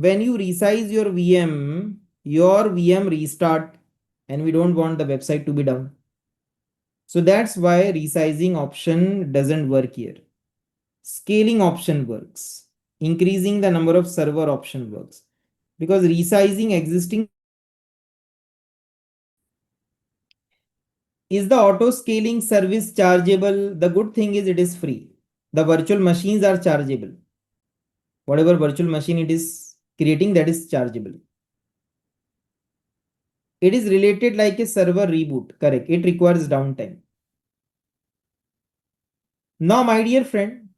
when you resize your VM restart, and we don't want the website to be down. So that's why resizing option doesn't work here. Scaling option works. Increasing the number of server option works. Because resizing existing. Is the auto scaling service chargeable? The good thing is it is free. The virtual machines are chargeable. Whatever virtual machine it is creating, that is chargeable. It is related like a server reboot. Correct. It requires downtime. Now, my dear friend,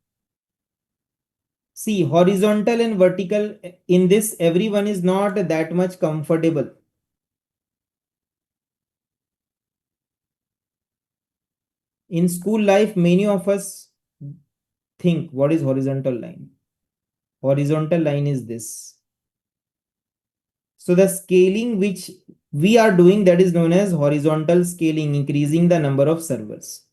see, horizontal and vertical, in this, everyone is not that much comfortable. In school life, many of us think, what is horizontal line? Horizontal line is this. So the scaling which we are doing, that is known as horizontal scaling, increasing the number of servers.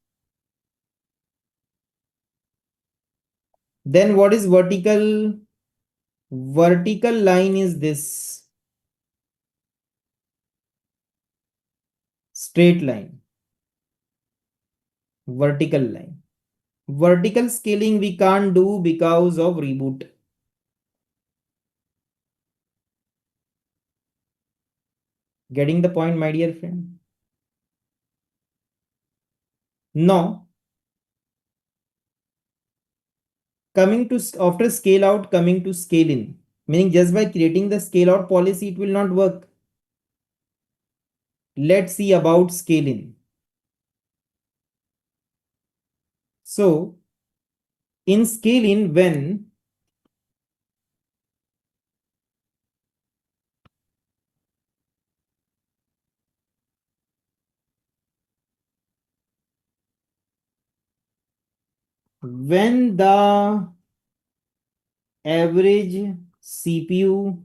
Then what is vertical? Vertical line is this. Straight line. Vertical line. Vertical scaling we can't do because of reboot. Getting the point, my dear friend? Now, coming to after scale out, coming to scale in, meaning just by creating the scale out policy, it will not work. Let's see about scale in. So, in scale in, when the average CPU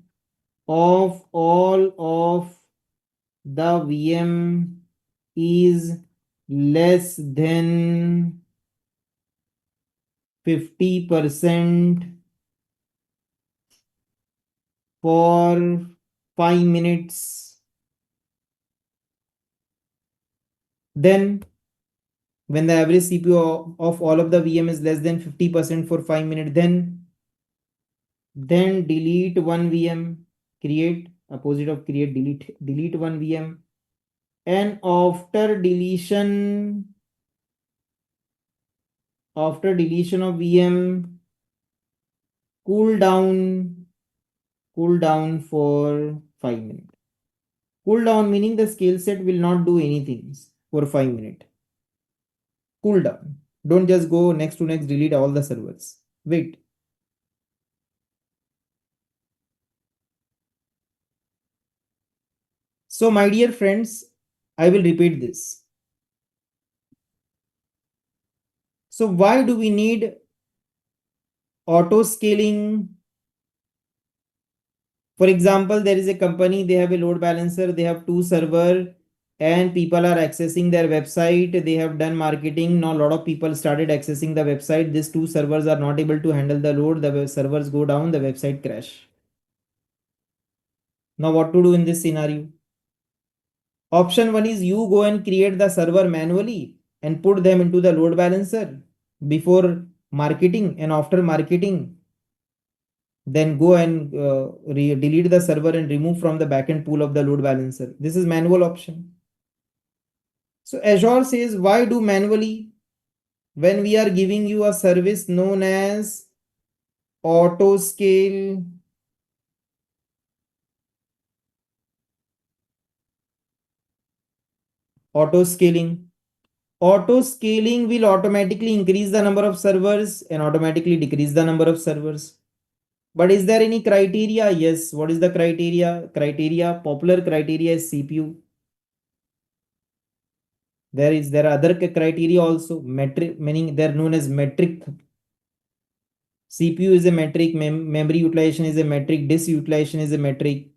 of all of the VM is less than 50% for 5 minutes, then when the average CPU of all of the VM is less than 50% for 5 minutes, then delete one VM, create opposite of create, delete one VM, and after deletion of VM, cool down for 5 minutes. Cool down meaning the skill set will not do anything for 5 minutes. Cool down. Don't just go next to next, delete all the servers. Wait. So, my dear friends, I will repeat this. So, why do we need auto scaling? For example, there is a company, they have a load balancer, they have 2 server, and people are accessing their website. They have done marketing. Now a lot of people started accessing the website. These 2 servers are not able to handle the load. The servers go down, the website crash. Now what to do in this scenario? Option 1 is you go and create the server manually and put them into the load balancer before marketing, and after marketing, then go and delete the server and remove from the backend pool of the load balancer. This is manual option. So Azure says, why do manually when we are giving you a service known as auto scale? Auto scaling. Auto scaling will automatically increase the number of servers and automatically decrease the number of servers. But is there any criteria? Yes. What is the criteria? Popular criteria is CPU. There are other criteria also. Metric, meaning they're known as metric. CPU is a metric, memory utilization is a metric, disk utilization is a metric.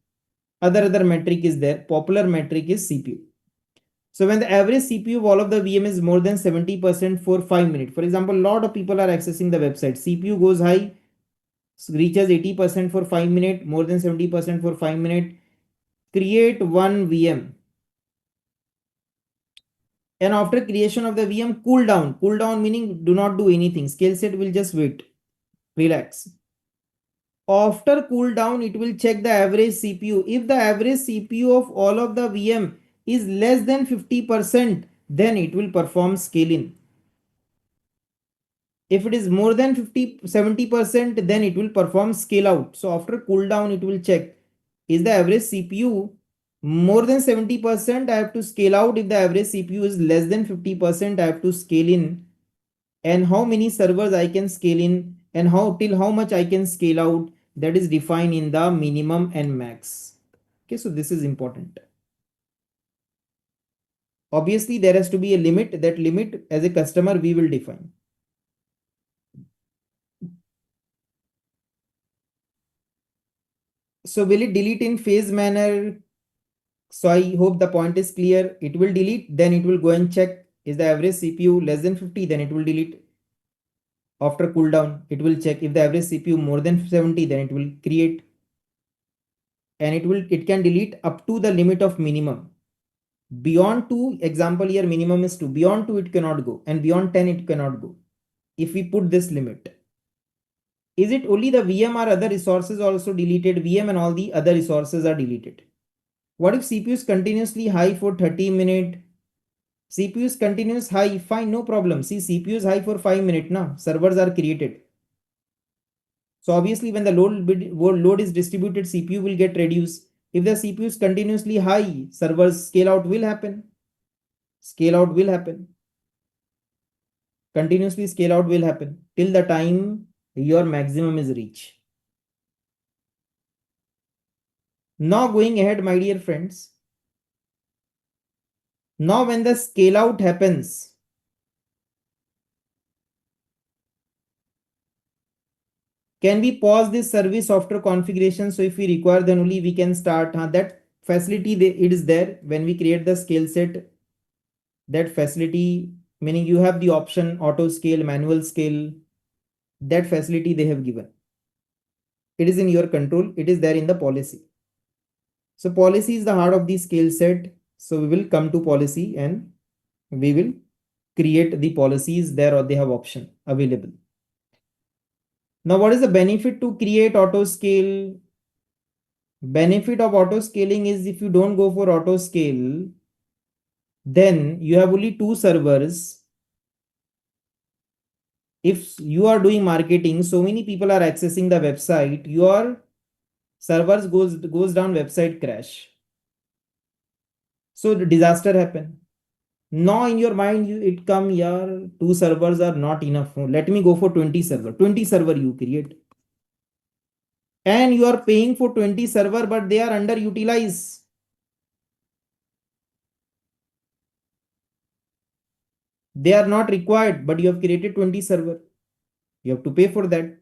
Other metric is there. Popular metric is CPU. So when the average CPU of all of the VM is more than 70% for 5 minutes, for example, a lot of people are accessing the website, CPU goes high, reaches 80% for 5 minutes, more than 70% for 5 minutes, create one VM. And after creation of the VM, cool down. Cool down meaning do not do anything. Scale set will just wait, relax. After cool down, it will check the average CPU. If the average CPU of all of the VM is less than 50%, then it will perform scaling. If it is more than 70%, then it will perform scale out. So after cooldown, it will check, is the average CPU more than 70%, I have to scale out. If the average CPU is less than 50%, I have to scale in. And how many servers I can scale in, and how much I can scale out, that is defined in the minimum and max. Okay, so this is important. Obviously, there has to be a limit. That limit as a customer we will define. So will it delete in phase manner? So I hope the point is clear. It will delete, then it will go and check, is the average CPU less than 50, then it will delete. After cooldown, it will check if the average CPU more than 70, then it will create. And it can delete up to the limit of minimum. Beyond 2, example here minimum is 2. Beyond 2 it cannot go, and beyond 10 it cannot go. If we put this limit. Is it only the VM or other resources also deleted? VM and all the other resources are deleted. What if CPU is continuously high for 30 minutes? CPU is continuous high, fine, no problem. See, CPU is high for 5 minutes now. Servers are created. So obviously when the load is distributed, CPU will get reduced. If the CPU is continuously high, servers scale out will happen. Scale out will happen. Continuously scale out will happen till the time your maximum is reached. Now going ahead, my dear friends. Now when the scale out happens, can we pause this service after configuration? So if we require, then only we can start. That facility, it is there when we create the scale set. That facility, meaning you have the option auto scale, manual scale. That facility they have given. It is in your control. It is there in the policy. So policy is the heart of the scale set. So we will come to policy and we will create the policies there, or they have option available. Now, what is the benefit to create auto scale? Benefit of auto scaling is if you don't go for auto scale, then you have only 2 servers. If you are doing marketing, so many people are accessing the website, your servers goes down, website crash. So the disaster happen. Now in your mind, it come, yeah, 2 servers are not enough. Let me go for 20 server. 20 server you create. And you are paying for 20 server, but they are underutilized. They are not required, but you have created 20 server. You have to pay for that.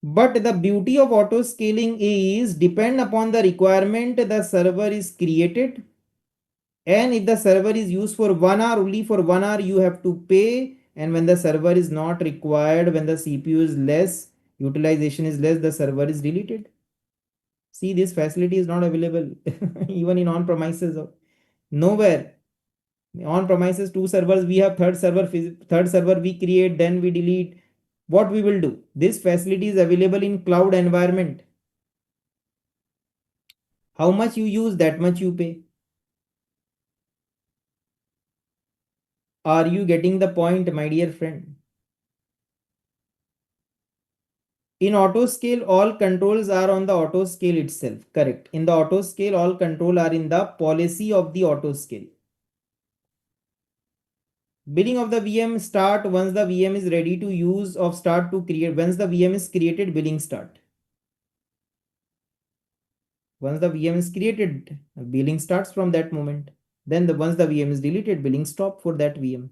But the beauty of auto scaling is depend upon the requirement the server is created. And if the server is used for 1 hour, only for 1 hour you have to pay. And when the server is not required, when the CPU is less, utilization is less, the server is deleted. See, this facility is not available even in on-premises. Nowhere. On-premises 2 servers, we have third server we create, then we delete. What we will do? This facility is available in cloud environment. How much you use, that much you pay. Are you getting the point, my dear friend? In auto scale, all controls are on the auto scale itself. Correct. In the auto scale, all control are in the policy of the auto scale. Billing of the VM start once the VM is ready to use of start to create. Once the VM is created, billing start. Once the VM is created, billing starts from that moment. Then once the VM is deleted, billing stop for that VM.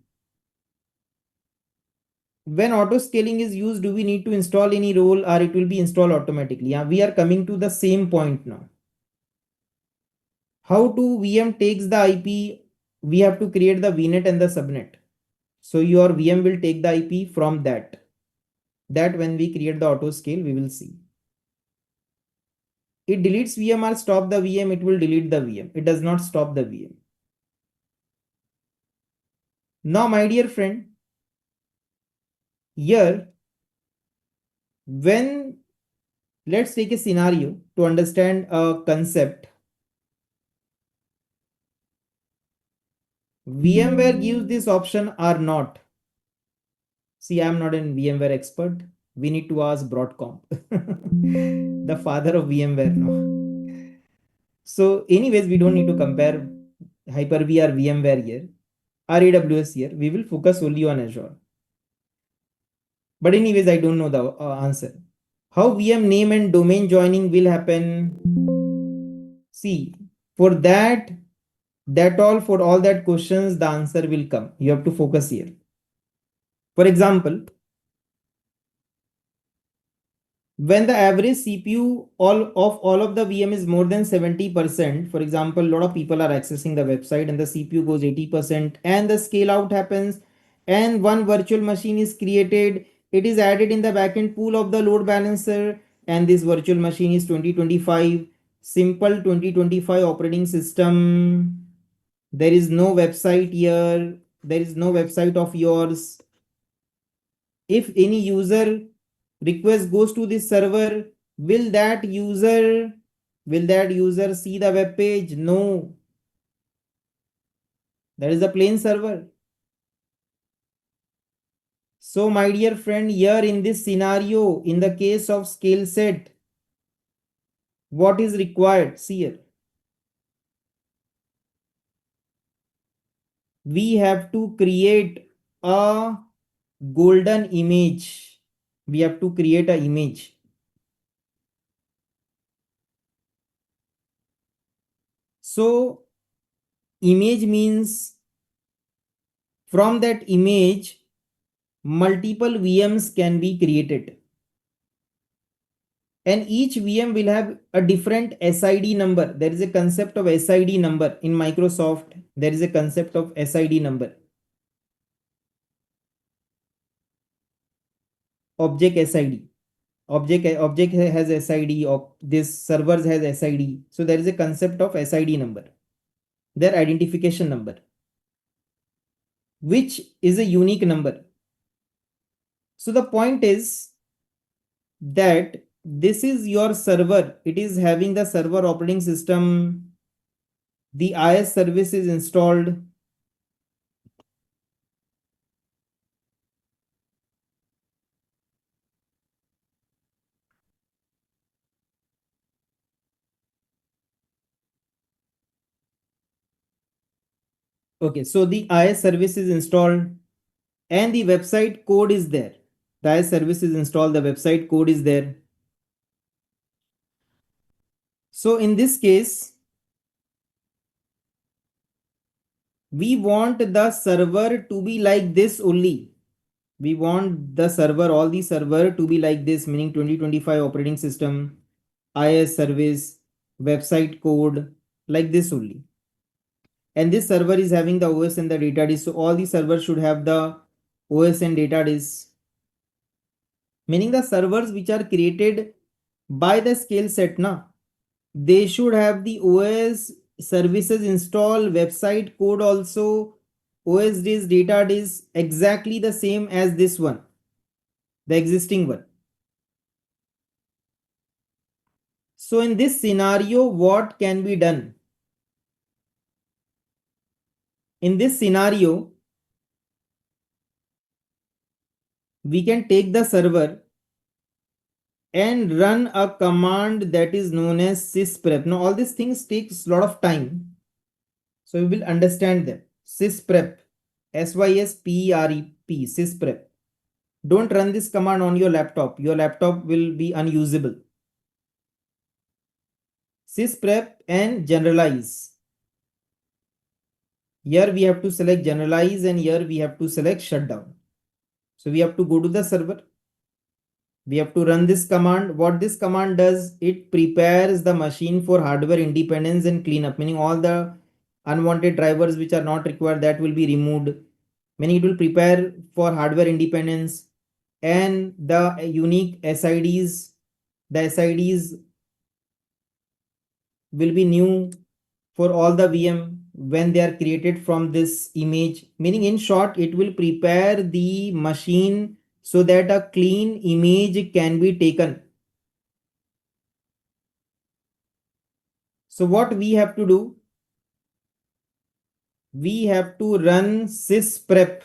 When auto scaling is used, do we need to install any role, or it will be installed automatically? Yeah, we are coming to the same point now. How to VM takes the IP? We have to create the VNet and the subnet. So your VM will take the IP from that. That when we create the auto scale, we will see. It deletes VM or stop the VM, it will delete the VM. It does not stop the VM. Now, my dear friend, here, when let's take a scenario to understand a concept. VMware gives this option or not. See, I'm not a VMware expert. We need to ask Broadcom, the father of VMware now. So, anyways, we don't need to compare Hyper-V or VMware here or AWS here. We will focus only on Azure. But anyways, I don't know the answer. How VM name and domain joining will happen? See, for that for all that questions, the answer will come. You have to focus here. For example, when the average CPU all of the VM is more than 70%, for example, a lot of people are accessing the website and the CPU goes 80% and the scale out happens and one virtual machine is created, it is added in the backend pool of the load balancer, and this virtual machine is 2025, simple 2025 operating system. There is no website here, there is no website of yours. If any user request goes to this server, will that user see the web page? No, that is a plain server. So my dear friend, here in this scenario, in the case of scale set, what is required? See here, we have to create a golden image. We have to create an image. So image means from that image multiple VMs can be created and each VM will have a different SID number. There is a concept of SID number in Microsoft. There is a concept of SID number. Object SID. Object has SID. This servers has SID. So there is a concept of SID number. Their identification number, which is a unique number. So the point is that this is your server. It is having the server operating system. The IS service is installed. Okay, so the IS service is installed and the website code is there. The IS service is installed, the website code is there. So in this case, we want the server to be like this only. We want the server, all the server to be like this, meaning 2025 operating system, IS service, website code, like this only. And this server is having the OS and the data disk. So all the servers should have the OS and data disk. Meaning the servers which are created by the scale set now, they should have the OS services installed, website code also, OS disk, data disk, exactly the same as this one, the existing one. So in this scenario, what can be done? In this scenario, we can take the server and run a command that is known as sysprep. Now all these things takes a lot of time, so we will understand them. Sysprep, SYSPREP, sysprep. Don't run this command on your laptop. Your laptop will be unusable. Sysprep and generalize. Here we have to select generalize and here we have to select shutdown. So we have to go to the server. We have to run this command. What this command does, it prepares the machine for hardware independence and cleanup, meaning all the unwanted drivers which are not required, that will be removed. Meaning it will prepare for hardware independence. and the unique SIDs, the SIDs will be new for all the VM when they are created from this image. Meaning, in short, it will prepare the machine so that a clean image can be taken. So what we have to do, we have to run sysprep.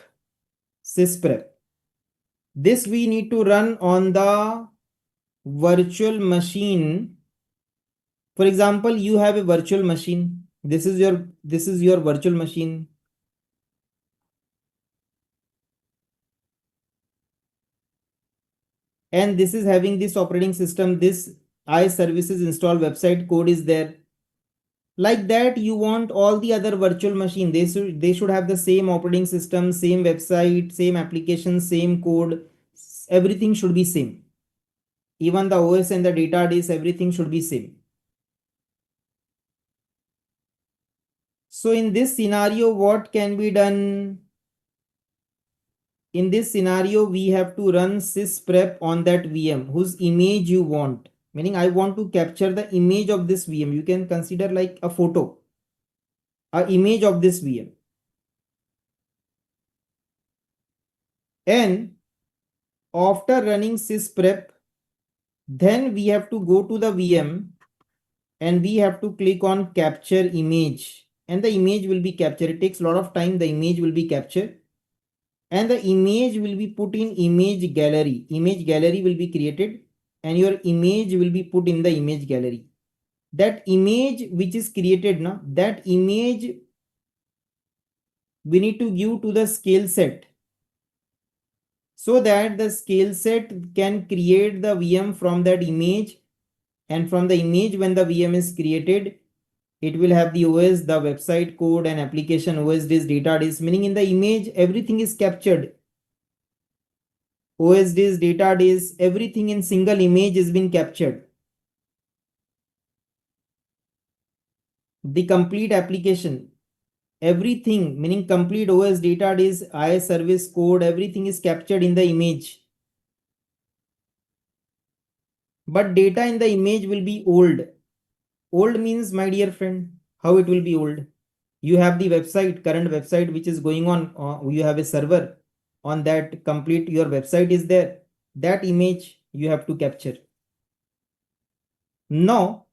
This we need to run on the virtual machine. For example, you have a virtual machine. This is your virtual machine. And this is having this operating system. This iServices install website code is there. Like that, you want all the other virtual machine. They should have the same operating system, same website, same application, same code. Everything should be same. Even the OS and the database, everything should be same. So in this scenario, what can be done? In this scenario, we have to run sysprep on that VM whose image you want. Meaning I want to capture the image of this VM. You can consider like a photo, a image of this VM. And after running sysprep, then we have to go to the VM and we have to click on capture image, and the image will be captured. It takes a lot of time. The image will be captured and the image will be put in image gallery. Image gallery will be created and your image will be put in the image gallery. That image which is created now, that image we need to give to the scale set so that the scale set can create the VM from that image. And from the image, when the VM is created, it will have the OS, the website code, and application OS disk, data disk. Meaning in the image, everything is captured. OS disk, data disk, everything in single image is been captured. The complete application, everything, meaning complete OS, data disk, IS service code, everything is captured in the image. But data in the image will be old. Old means, my dear friend, how it will be old? You have the website, current website which is going on, you have a server on that, complete your website is there. That image you have to capture. Now,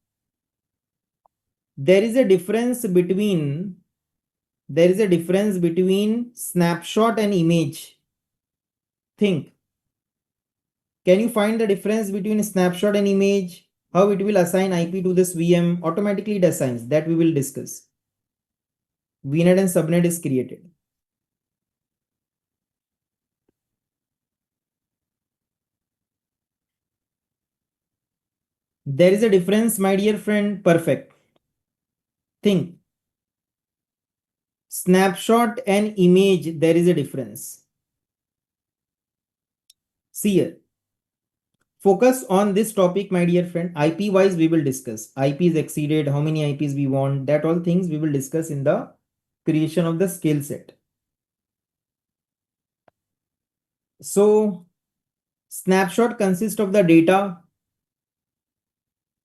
there is a difference between snapshot and image. Think. Can you find the difference between snapshot and image? How it will assign IP to this VM? Automatically it assigns. That we will discuss. VNet and subnet is created. There is a difference, my dear friend. Perfect. Think. Snapshot and image, there is a difference. See here. Focus on this topic, my dear friend. IP wise, we will discuss. IP is exceeded, how many IPs we want, that all things we will discuss in the creation of the scale set. So, snapshot consists of the data.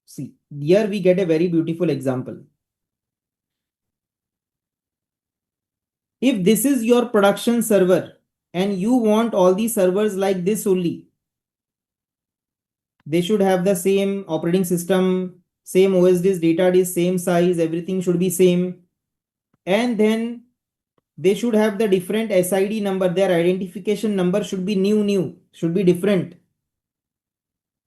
See, here we get a very beautiful example. If this is your production server and you want all these servers like this only, they should have the same operating system, same OS disk, data disk, same size, everything should be same. And then they should have the different SID number. Their identification number should be new, should be different.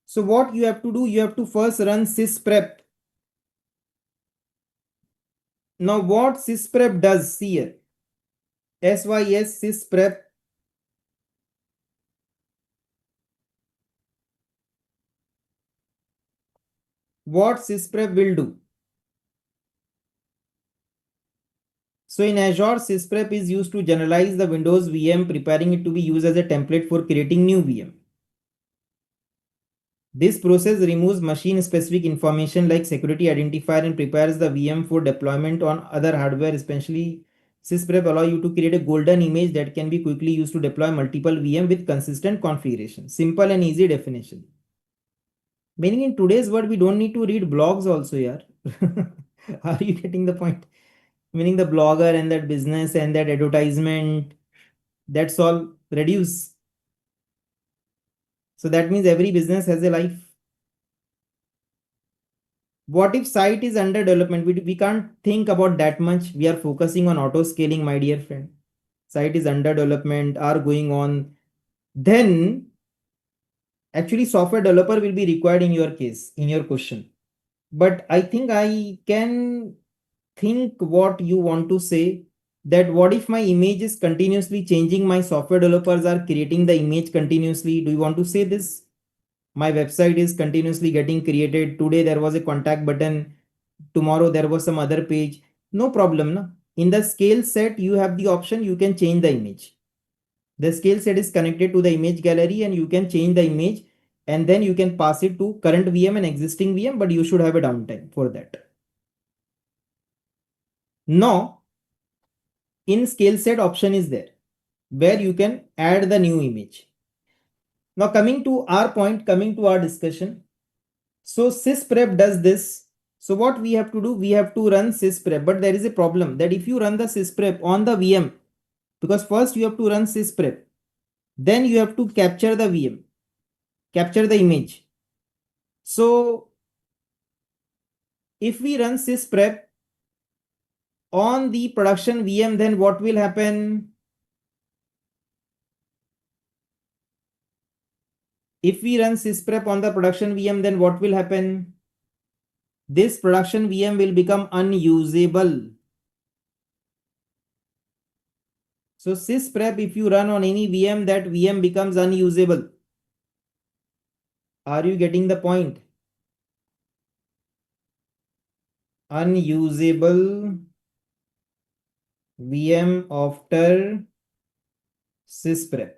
So what you have to do, you have to first run sysprep. Now what sysprep does, see here. SYS sysprep. What sysprep will do? So in Azure, sysprep is used to generalize the Windows VM, preparing it to be used as a template for creating new VM. This process removes machine-specific information like security identifier and prepares the VM for deployment on other hardware, especially Sysprep allow you to create a golden image that can be quickly used to deploy multiple VM with consistent configuration. Simple and easy definition. Meaning in today's world, we don't need to read blogs also, yeah. Are you getting the point? Meaning the blogger and that business and that advertisement, that's all reduce. So that means every business has a life. What if site is under development? We can't think about that much. We are focusing on auto scaling, my dear friend. Site is under development, are going on. Then actually software developer will be required in your case, in your question. But I think I can think what you want to say, that what if my image is continuously changing, my software developers are creating the image continuously. Do you want to say this? My website is continuously getting created. Today there was a contact button, tomorrow there was some other page. No problem, na? In the scale set you have the option, you can change the image. The scale set is connected to the image gallery and you can change the image, and then you can pass it to current VM and existing VM, but you should have a downtime for that. Now in scale set option is there where you can add the new image. Now coming to our point, coming to our discussion. So sysprep does this. So what we have to do, we have to run sysprep, but there is a problem that if you run the sysprep on the VM, because first you have to run sysprep, then you have to capture the VM, capture the image. So if we run sysprep on the production VM, then what will happen? If we run sysprep on the production VM, then what will happen? This production VM will become unusable. So sysprep, if you run on any VM, that VM becomes unusable. Are you getting the point? Unusable VM after sysprep.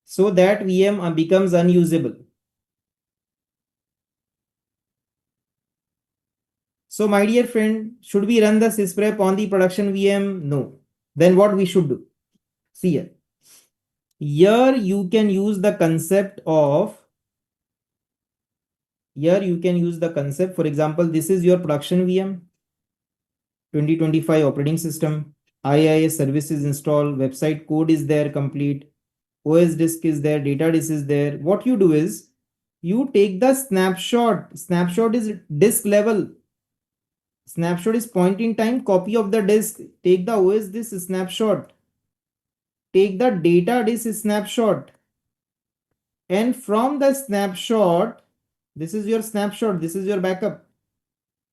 So that VM becomes unusable. So my dear friend, should we run the sysprep on the production VM? No. Then what we should do? See here. Here you can use the concept of, for example, this is your production VM, 2025 operating system, IIS services installed, website code is there complete, OS disk is there, data disk is there. What you do is, you take the snapshot. Snapshot is disk level. Snapshot is point in time copy of the disk. Take the OS disk snapshot. Take the data disk snapshot. And from the snapshot, this is your snapshot, this is your backup.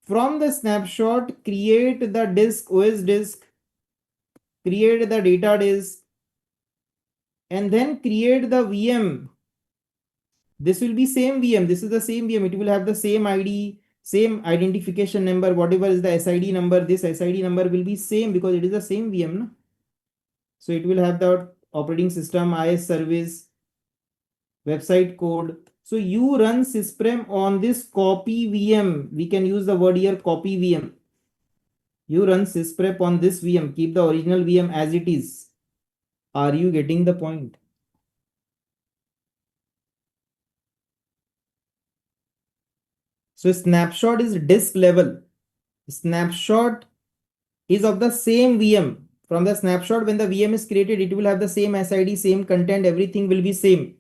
From the snapshot, create the disk, OS disk, create the data disk, and then create the VM. This will be same VM. This is the same VM. It will have the same ID, same identification number, whatever is the SID number. This SID number will be same because it is the same VM. No? So it will have the operating system, IS service, website code. So you run sysprem on this copy VM. We can use the word here copy VM. You run sysprep on this VM. Keep the original VM as it is. Are you getting the point? So snapshot is disk level. Snapshot is of the same VM. From the snapshot, when the VM is created, it will have the same SID, same content, everything will be same.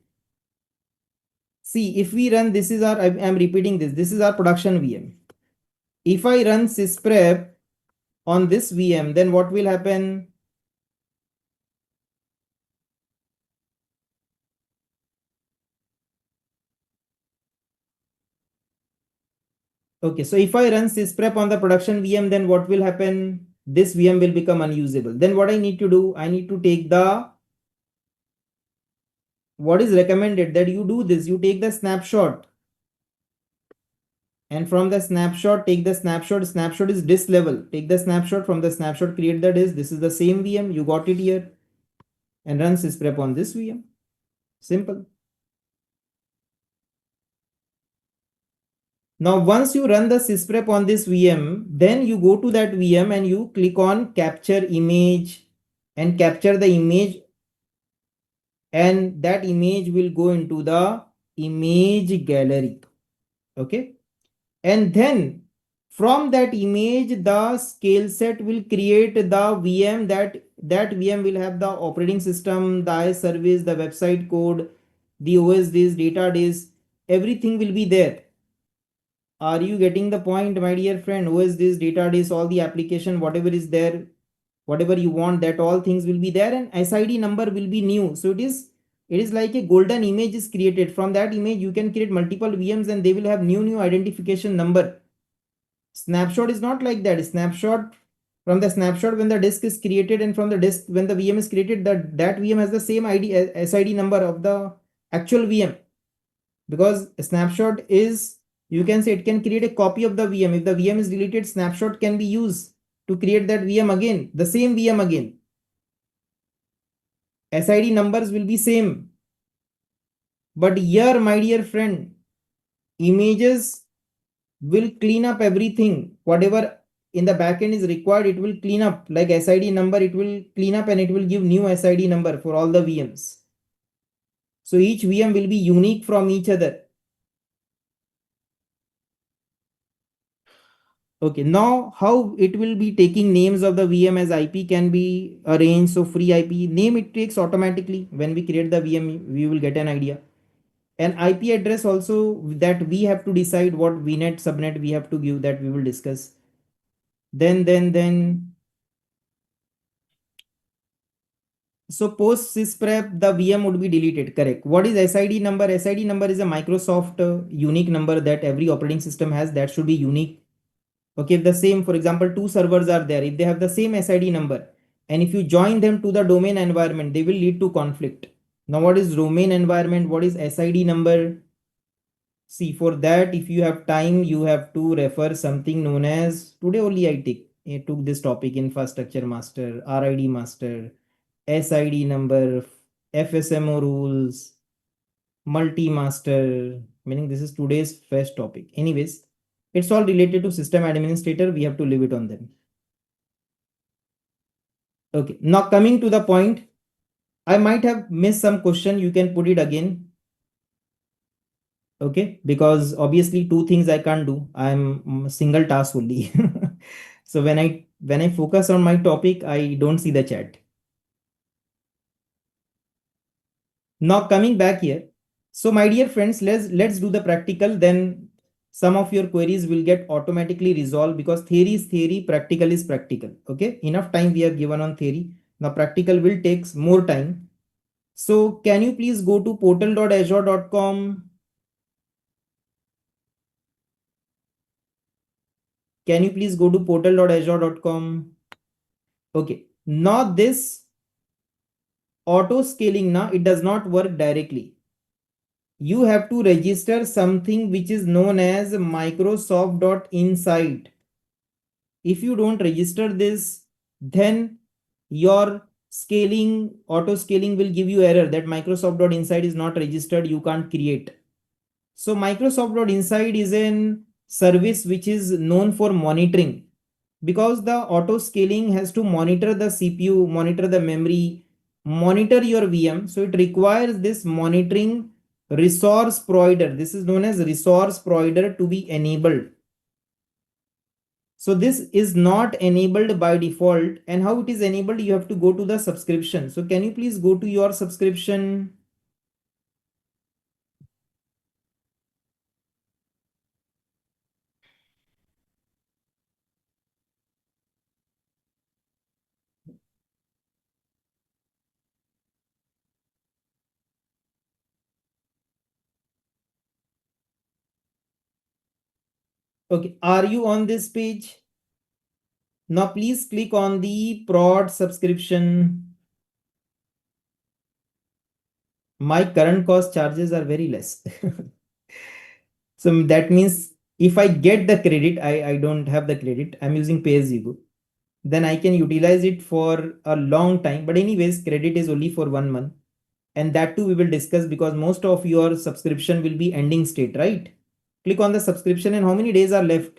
See, if we run, this is our, I'm repeating this is our production VM. If I run sysprep on this VM, then what will happen? Okay, so if I run sysprep on the production VM, then what will happen? This VM will become unusable. Then what I need to do, I need to take the, what is recommended that you do this, you take the snapshot, and from the snapshot, take the snapshot. Snapshot is disk level. Take the snapshot, from the snapshot, create the disk. This is the same VM, you got it here, and run sysprep on this VM. Simple. Now, once you run the sysprep on this VM, then you go to that VM and you click on capture image and capture the image, and that image will go into the image gallery. Okay. And then from that image, the scale set will create the VM. That VM will have the operating system, the IS service, the website code, the OS disk, data disk, everything will be there. Are you getting the point, my dear friend? OS disk, data disk, all the application, whatever is there, whatever you want, that all things will be there, and SID number will be new. So it is like a golden image is created. From that image, you can create multiple VMs and they will have new identification number. Snapshot is not like that. Snapshot, from the snapshot when the disk is created, and from the disk when the VM is created, that VM has the same ID SID number of the actual VM. Because a snapshot is, you can say, it can create a copy of the VM. If the VM is deleted, snapshot can be used to create that VM again, the same VM again. SID numbers will be same. But here, my dear friend, images will clean up everything. Whatever in the backend is required, it will clean up. Like SID number, it will clean up and it will give new SID number for all the VMs. So each VM will be unique from each other. Okay, now how it will be taking names of the VM as IP can be arranged. So free IP name it takes automatically. When we create the VM, we will get an idea. An IP address also, that we have to decide what VNet subnet we have to give, that we will discuss. Then so post sysprep, the VM would be deleted. Correct. What is SID number? SID number is a Microsoft unique number that every operating system has. That should be unique. Okay, if the same, for example, two servers are there, if they have the same SID number, and if you join them to the domain environment, they will lead to conflict. Now, what is domain environment? What is SID number? See, for that, if you have time, you have to refer something known as, today only I took this topic, infrastructure master, RID master, SID number, FSMO rules, multi-master, meaning this is today's first topic. Anyways, it's all related to system administrator. We have to leave it on them. Okay, now coming to the point, I might have missed some question. You can put it again. Okay, because obviously two things I can't do. I'm single task only. So when I focus on my topic, I don't see the chat. Now coming back here. So my dear friends, let's do the practical. Then some of your queries will get automatically resolved, because theory is theory, practical is practical. Okay, enough time we have given on theory. Now practical will take more time. So can you please go to portal.azure.com? Can you please go to portal.azure.com? Okay, now this auto scaling, now it does not work directly. You have to register something which is known as Microsoft.insight. If you don't register this, then your scaling, auto scaling will give you error that Microsoft.insight is not registered, you can't create. So Microsoft.insight is a service which is known for monitoring, because the auto scaling has to monitor the CPU, monitor the memory, monitor your VM. So it requires this monitoring resource provider. This is known as resource provider to be enabled. So this is not enabled by default. And how it is enabled? You have to go to the subscription. So can you please go to your subscription? Okay, are you on this page? Now please click on the prod subscription. My current cost charges are very less. So that means if I get the credit, I don't have the credit, I'm using pay as you go, then I can utilize it for a long time. But anyways, credit is only for 1 month. And that too we will discuss, because most of your subscription will be ending state, right? Click on the subscription and how many days are left?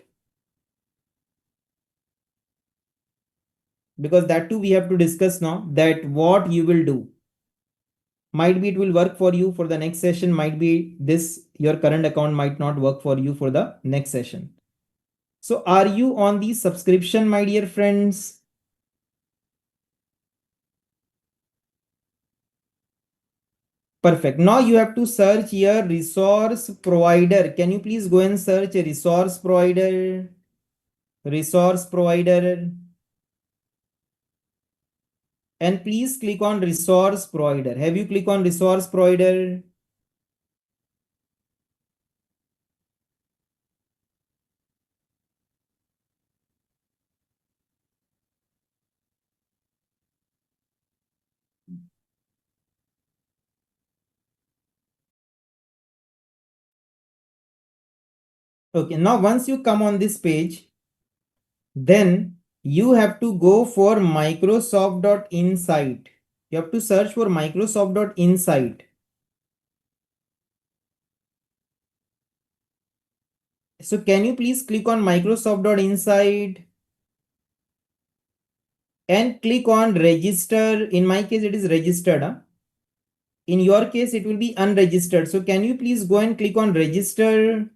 Because that too we have to discuss now, that what you will do. Might be it will work for you for the next session, might be this your current account might not work for you for the next session. So are you on the subscription, my dear friends? Perfect. Now you have to search your resource provider. Can you please go and search a resource provider? Resource provider. And please click on resource provider. Have you click on resource provider? Okay. Now once you come on this page, then you have to go for Microsoft.insight. You have to search for Microsoft.insight. So can you please click on Microsoft.insight and click on register. In my case, it is registered. Huh? In your case, it will be unregistered. So can you please go and click on register?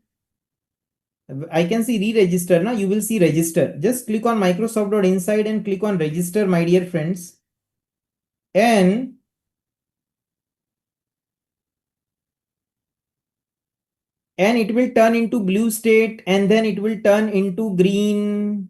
I can see re-register. Now you will see register. Just click on Microsoft.insight and click on register, my dear friends. And it will turn into blue state and then it will turn into green.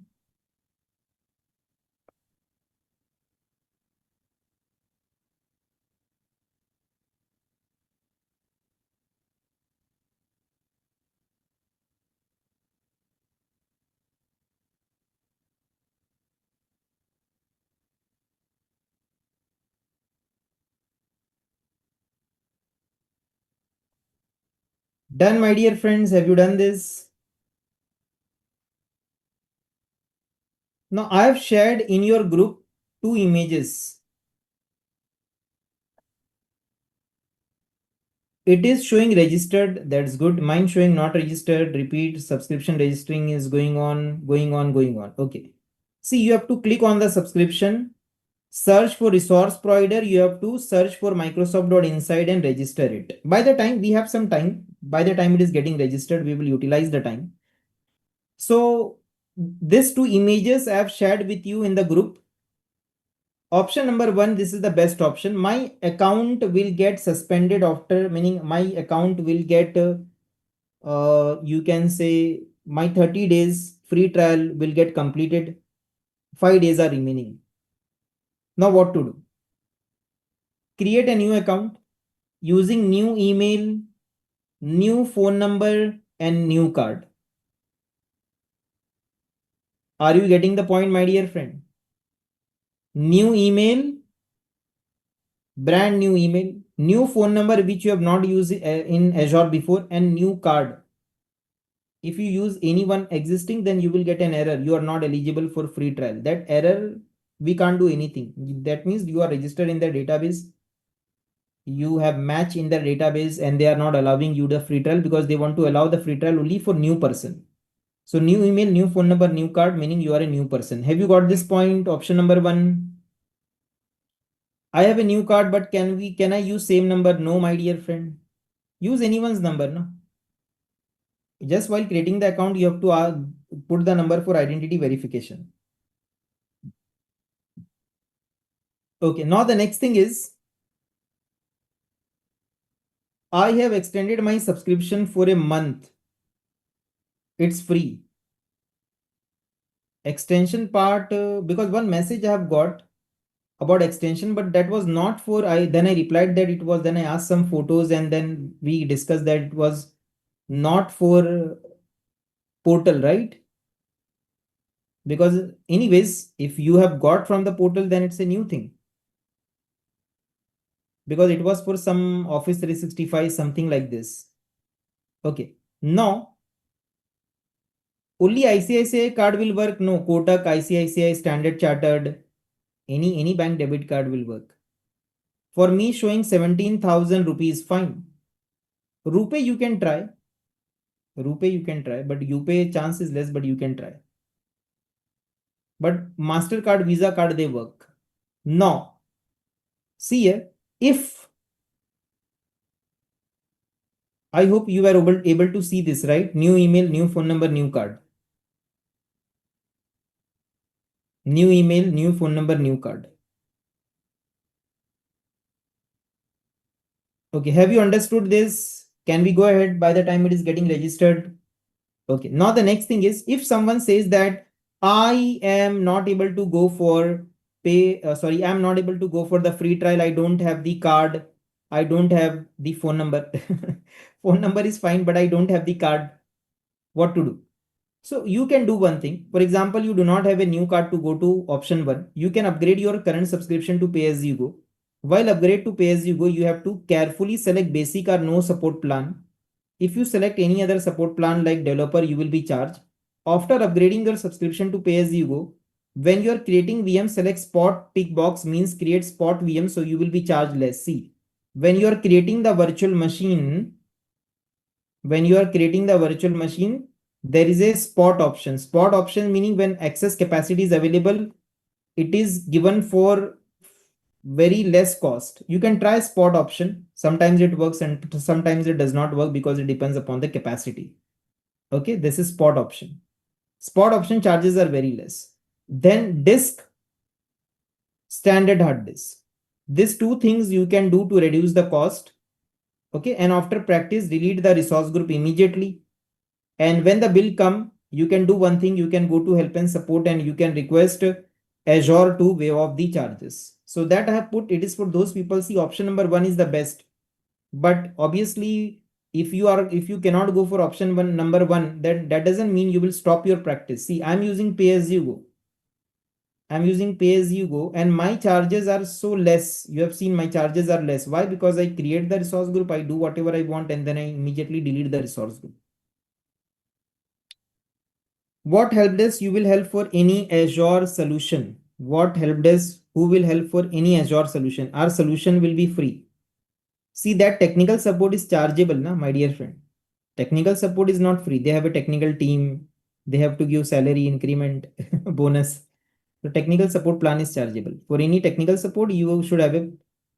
Done, my dear friends. Have you done this? Now I have shared in your group two images. It is showing registered. That's good. Mine showing not registered. Repeat subscription registering is going on, going on, going on. Okay. See, you have to click on the subscription, search for resource provider. You have to search for Microsoft.insight and register it. By the time we have some time, by the time it is getting registered, we will utilize the time. So these two images I have shared with you in the group. Option number one, this is the best option. My account will get suspended after, meaning my account will get, you can say my 30 days free trial will get completed. 5 days are remaining. Now what to do? Create a new account using new email, new phone number and new card. Are you getting the point, my dear friend? New email, brand new email, new phone number which you have not used in Azure before, and new card. If you use any one existing, then you will get an error. You are not eligible for free trial. That error, we can't do anything. That means you are registered in the database. You have match in the database and they are not allowing you the free trial because they want to allow the free trial only for new person. So new email, new phone number, new card, meaning you are a new person. Have you got this point? Option number one. I have a new card, but can I use same number? No, my dear friend. Use anyone's number, no? Just while creating the account, you have to put the number for identity verification. Okay, now the next thing is I have extended my subscription for a month. It's free. Extension part, because one message I have got about extension, but that was not for then I replied that it was, then I asked some photos and then we discussed that it was not for portal, right? Because anyways, if you have got from the portal, then it's a new thing. Because it was for some Office 365, something like this. Okay. Now, only ICICI card will work. No, Kotak, ICICI, Standard Chartered, any bank debit card will work. For me, showing 17,000 rupees, fine. Rupee you can try. RuPay you can try, but UPay chance is less, but you can try. But MasterCard, Visa card, they work. Now, see here, if I hope you are able to see this, right? New email, new phone number, new card. New email, new phone number, new card. Okay, have you understood this? Can we go ahead by the time it is getting registered? Okay, now the next thing is, if someone says that I am not able to go for I'm not able to go for the free trial. I don't have the card. I don't have the phone number. Phone number is fine, but I don't have the card. What to do? So you can do one thing. For example, you do not have a new card to go to option one. You can upgrade your current subscription to pay as you go. While upgrade to pay as you go, you have to carefully select basic or no support plan. If you select any other support plan like developer, you will be charged. After upgrading your subscription to pay as you go, when you are creating VM, select spot tick box means create spot VM, so you will be charged less. See, when you are creating the virtual machine, there is a spot option. Spot option meaning when excess capacity is available, it is given for very less cost. You can try spot option. Sometimes it works and sometimes it does not work because it depends upon the capacity. Okay, this is spot option. Spot option charges are very less. Then disk, standard hard disk. These two things you can do to reduce the cost. Okay, and after practice, delete the resource group immediately. And when the bill come, you can do one thing. You can go to help and support and you can request Azure to waive off the charges. So that I have put, it is for those people. See, option number one is the best. But obviously, if you cannot go for option one, number one, then that doesn't mean you will stop your practice. See, I'm using pay as you go. I'm using pay as you go and my charges are so less. You have seen my charges are less. Why? Because I create the resource group, I do whatever I want, and then I immediately delete the resource group. What help desk you will help for any Azure solution? What help desk who will help for any Azure solution? Our solution will be free. See, that technical support is chargeable, na, my dear friend. Technical support is not free. They have a technical team. They have to give salary increment, bonus. The technical support plan is chargeable. For any technical support, you should have a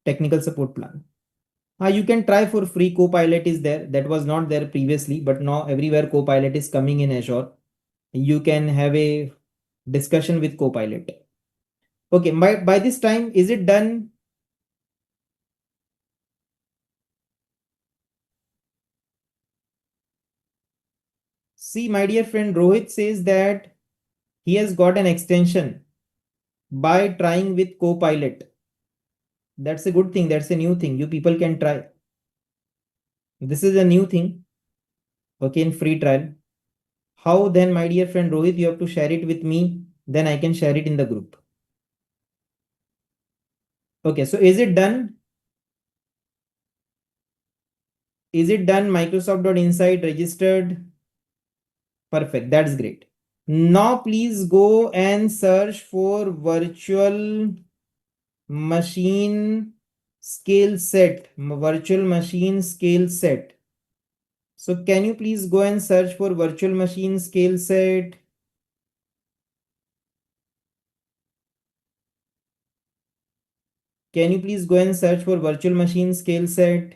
technical support plan. You can try for free. Copilot is there. That was not there previously, but now everywhere Copilot is coming in Azure. You can have a discussion with Copilot. Okay, by this time, is it done? See, my dear friend Rohit says that he has got an extension by trying with Copilot. That's a good thing. That's a new thing. You people can try. This is a new thing. Okay, in free trial. How then, my dear friend Rohit, you have to share it with me. Then I can share it in the group. Okay, so is it done? Is it done? Microsoft.insight registered. Perfect. That's great. Now please go and search for virtual machine scale set. Virtual machine scale set. So can you please go and search for virtual machine scale set? Can you please go and search for virtual machine scale set?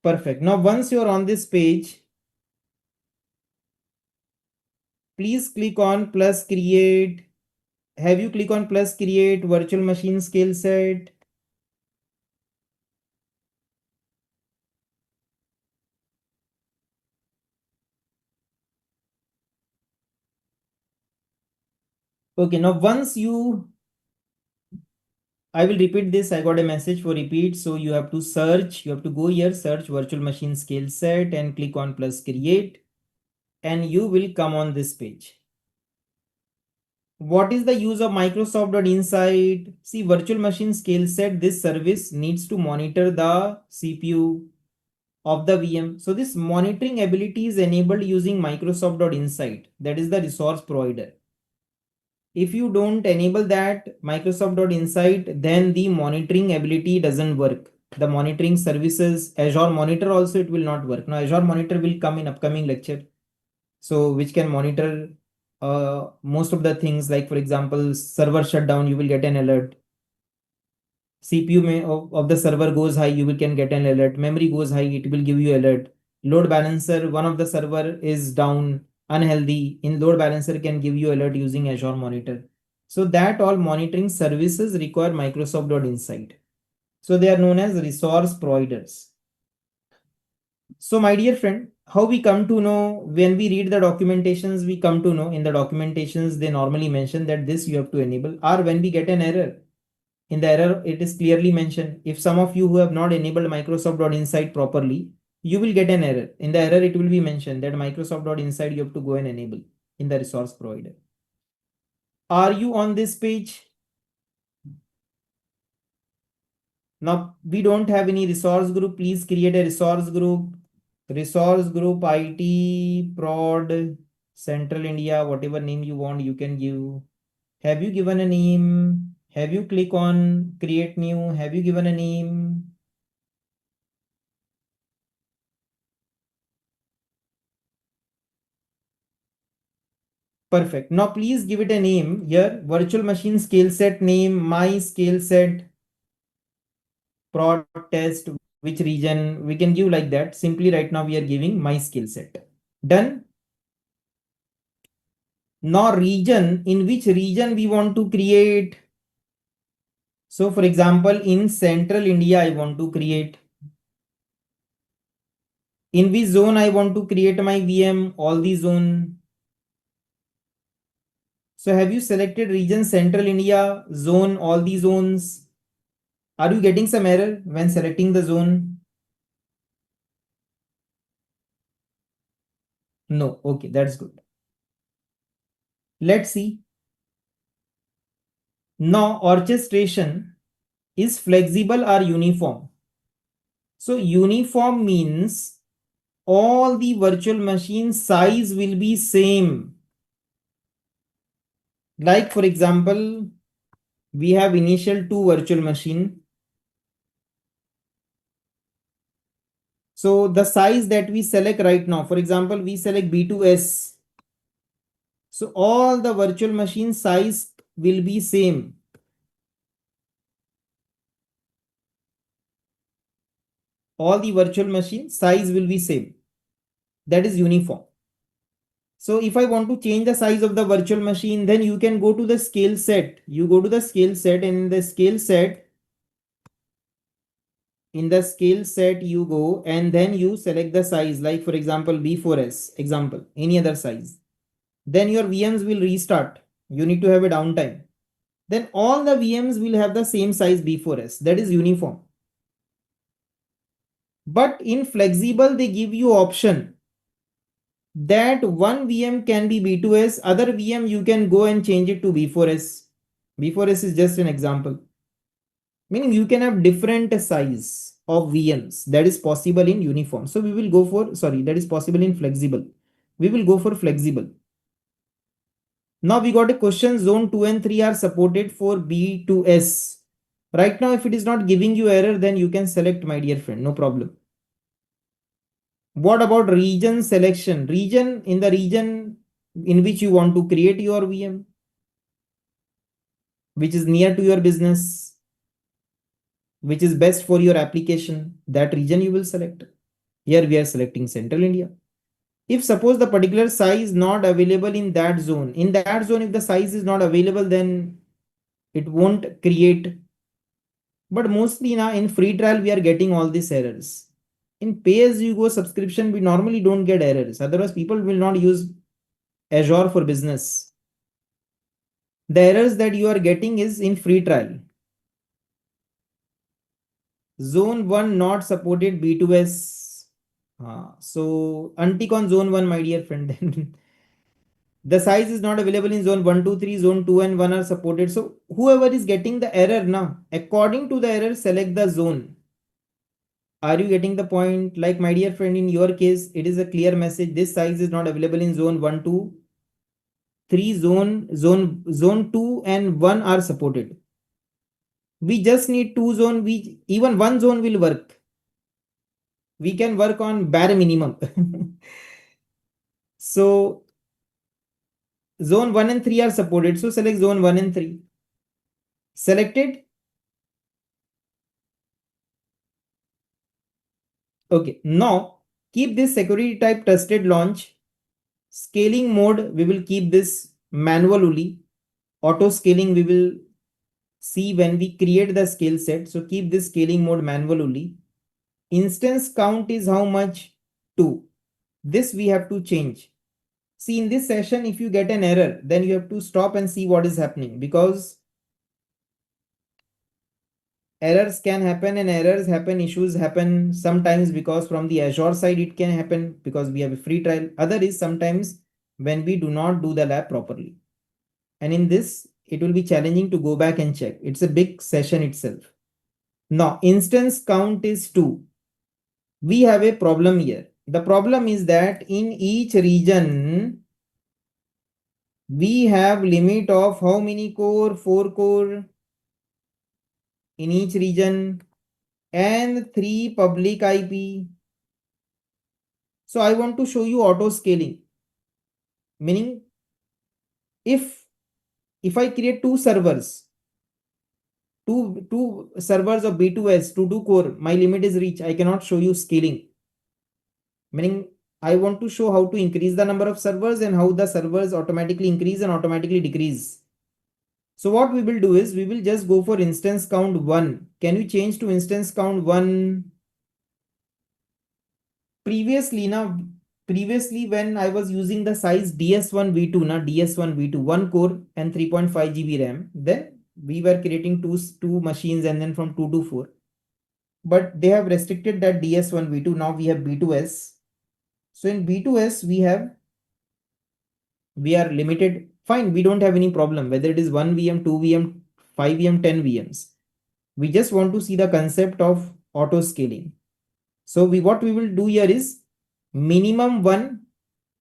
Perfect. Now, once you're on this page, please click on plus create. Have you click on plus create virtual machine scale set? Okay, now once you, I will repeat this. I got a message for repeat. So you have to search, you have to go here, search virtual machine scale set and click on plus create and you will come on this page. What is the use of Microsoft.insight? See, virtual machine scale set, this service needs to monitor the CPU, of the VM. So this monitoring ability is enabled using Microsoft.insight, that is the resource provider. If you don't enable that Microsoft.insight, then the monitoring ability doesn't work. The monitoring services, Azure Monitor also, it will not work. Now Azure Monitor will come in upcoming lecture. So which can monitor most of the things, like for example, server shutdown, you will get an alert. CPU of the server goes high, you will can get an alert. Memory goes high, it will give you alert. Load balancer, one of the server is down, unhealthy. In load balancer can give you alert using Azure Monitor. So that all monitoring services require Microsoft.insight. So they are known as resource providers. So my dear friend, how we come to know, when we read the documentations, we come to know in the documentations, they normally mention that this you have to enable, or when we get an error, in the error, it is clearly mentioned. If some of you who have not enabled Microsoft.insight properly, you will get an error. In the error, it will be mentioned that Microsoft.insight you have to go and enable in the resource provider. Are you on this page? Now, we don't have any resource group. Please create a resource group. Resource group IT prod Central India, whatever name you want, you can give. Have you given a name? Have you click on create new? Have you given a name? Perfect. Now please give it a name here. Virtual machine scale set name, my scale set, prod test, which region we can give like that. Simply right now we are giving my skill set. Done. Now region, in which region we want to create. So for example, in Central India, I want to create. In which zone I want to create my VM, all the zone. So have you selected region Central India, zone, all the zones? Are you getting some error when selecting the zone? No. Okay, that's good. Let's see. Now, orchestration is flexible or uniform. So, uniform means all the virtual machine size will be same. Like for example, we have initial two virtual machine. So, the size that we select right now, for example, we select B2S. So, all the virtual machine size will be same. All the virtual machine size will be same. That is uniform. So if I want to change the size of the virtual machine, then you can go to the scale set. You go to the scale set, and in the scale set you go, and then you select the size, like for example, B4S, example, any other size. Then your VMs will restart. You need to have a downtime. Then all the VMs will have the same size B4S. That is uniform. But in flexible, they give you option that one VM can be B2S, other VM you can go and change it to B4S. B4S is just an example. Meaning you can have different size of VMs. That is possible in uniform. So we will go for, sorry, that is possible in flexible. We will go for flexible. Now we got a question, zone 2 and 3 are supported for B2S. Right now, if it is not giving you error, then you can select, my dear friend, no problem. What about region selection? Region, in the region in which you want to create your VM, which is near to your business, which is best for your application, that region you will select. Here we are selecting Central India. If suppose the particular size not available in that zone, if the size is not available, then it won't create. But mostly now in free trial, we are getting all these errors. In pay as you go subscription, we normally don't get errors. Otherwise, people will not use Azure for business. The errors that you are getting is in free trial. Zone 1 not supported B2S. So untick on zone 1, my dear friend. The size is not available in zone 1, 2, 3, zone 2 and 1 are supported. So whoever is getting the error now, according to the error, select the zone. Are you getting the point? Like my dear friend, in your case, it is a clear message. This size is not available in zone 1, 2, 3, zone 2 and 1 are supported. We just need two zone. Even one zone will work. We can work on bare minimum. So zone 1 and 3 are supported. So select zone 1 and 3. Selected. Okay. Now keep this security type trusted launch. Scaling mode, we will keep this manually. Auto scaling, we will see when we create the scale set. So keep this scaling mode manually. Instance count is how much? 2. This we have to change. See, in this session, if you get an error, then you have to stop and see what is happening, because errors can happen, and errors happen, issues happen sometimes because from the Azure side it can happen because we have a free trial. Other is sometimes when we do not do the lab properly. And in this, it will be challenging to go back and check. It's a big session itself. Now, instance count is 2. We have a problem here. The problem is that in each region, we have limit of how many core? 4 core in each region and 3 public IP. So I want to show you auto scaling, meaning if I create two servers of B2S to do core, my limit is reached. I cannot show you scaling, meaning I want to show how to increase the number of servers and how the servers automatically increase and automatically decrease. So what we will do is we will just go for instance count 1. Can you change to instance count 1? Previously when I was using the size DS1 V2, DS1 V2, 1 core and 3.5 GB RAM, then we were creating two machines and then from 2 to 4. But they have restricted that DS1 V2. Now we have B2S. So in B2S we are limited. Fine, we don't have any problem whether it is 1 VM, 2 VM, 5 VM, 10 VMs. We just want to see the concept of auto scaling. So what we will do here is minimum 1.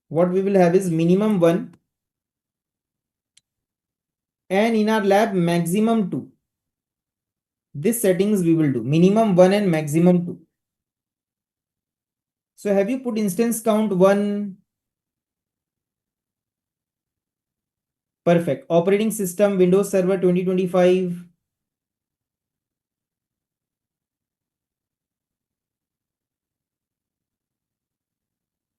What we will have is minimum 1, and in our lab maximum 2. This settings we will do minimum 1 and maximum 2. So have you put instance count 1? Perfect. Operating system Windows Server 2025.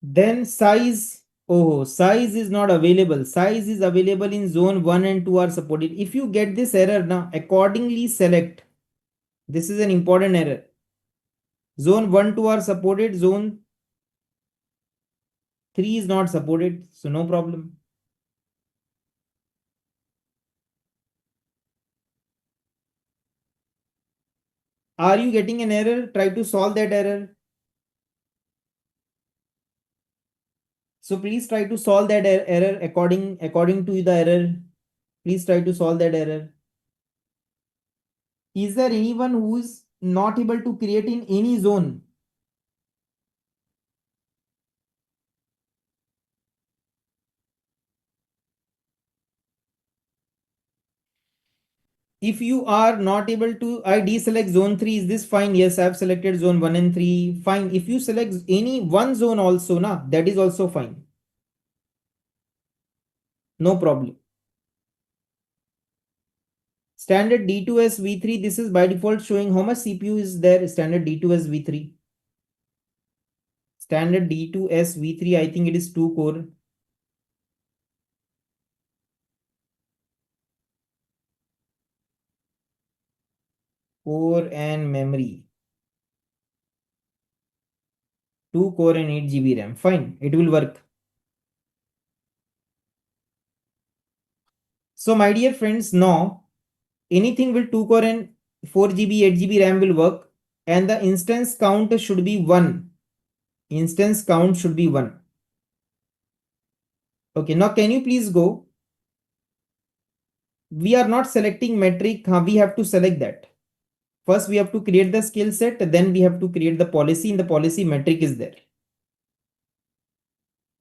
Then size. Oh, size is not available. Size is available in zone 1 and 2 are supported. If you get this error now, accordingly select. This is an important error. Zone 1, 2 are supported. Zone 3 is not supported. So no problem. Are you getting an error? Try to solve that error. So please try to solve that error according to the error. Please try to solve that error. Is there anyone who is not able to create in any zone? If you are not able to, I deselect zone 3. Is this fine? Yes, I have selected zone 1 and 3. Fine. If you select any one zone also, that is also fine. No problem. Standard D2S V3. This is by default showing how much CPU is there. Standard D2S V3. Standard D2S V3. I think it is 2 core. Core and memory. 2 core and 8 GB RAM. Fine. It will work. So my dear friends, now anything with 2 core and 4 GB, 8 GB RAM will work, and the instance count should be 1. Instance count should be 1. Okay, now can you please go? We are not selecting metric. We have to select that. First, we have to create the skill set, then we have to create the policy, and the policy metric is there.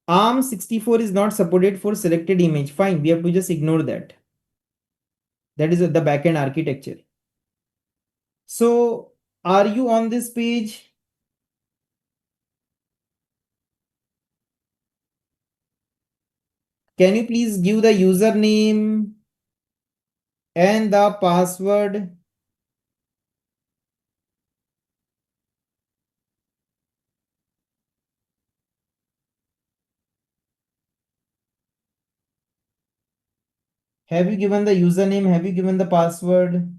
ARM64 is not supported for selected image. Fine, we have to just ignore that. That is the backend architecture. So, are you on this page? Can you please give the username and the password? Have you given the username? Have you given the password?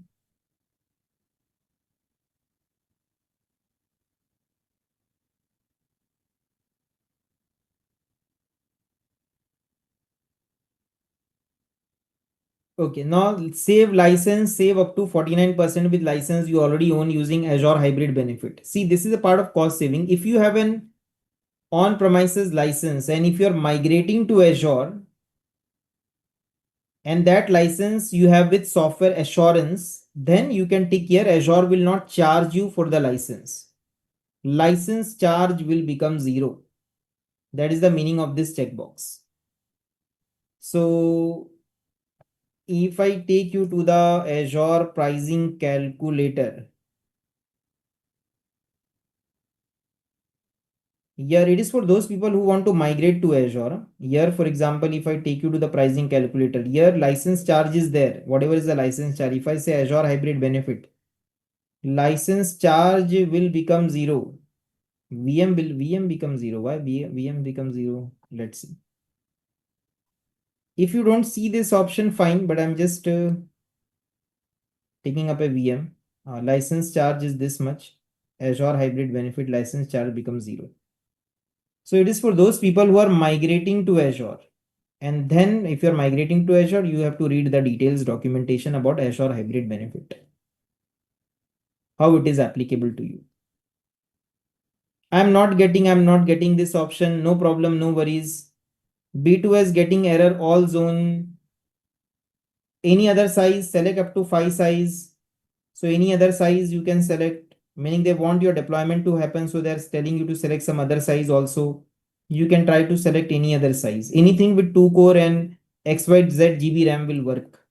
Okay, now save license, save up to 49% with license you already own using Azure Hybrid Benefit. See, this is a part of cost saving. If you have an on-premises license and if you're migrating to Azure and that license you have with software assurance, then you can take care. Azure will not charge you for the license. License charge will become zero. That is the meaning of this checkbox. So if I take you to the Azure pricing calculator, here it is for those people who want to migrate to Azure. Here, for example, if I take you to the pricing calculator, here license charge is there. Whatever is the license charge, if I say Azure hybrid benefit, license charge will become zero. VM become zero. Why VM become zero? Let's see. If you don't see this option, fine, but I'm just taking up a VM. License charge is this much. Azure hybrid benefit license charge becomes zero. So it is for those people who are migrating to Azure. And then if you're migrating to Azure, you have to read the details documentation about Azure hybrid benefit, how it is applicable to you. I'm not getting this option. No problem, no worries. B2S getting error all zone. Any other size, select up to 5 size. So any other size you can select, meaning they want your deployment to happen. So they're telling you to select some other size also. You can try to select any other size. Anything with 2 core and XYZ GB RAM will work.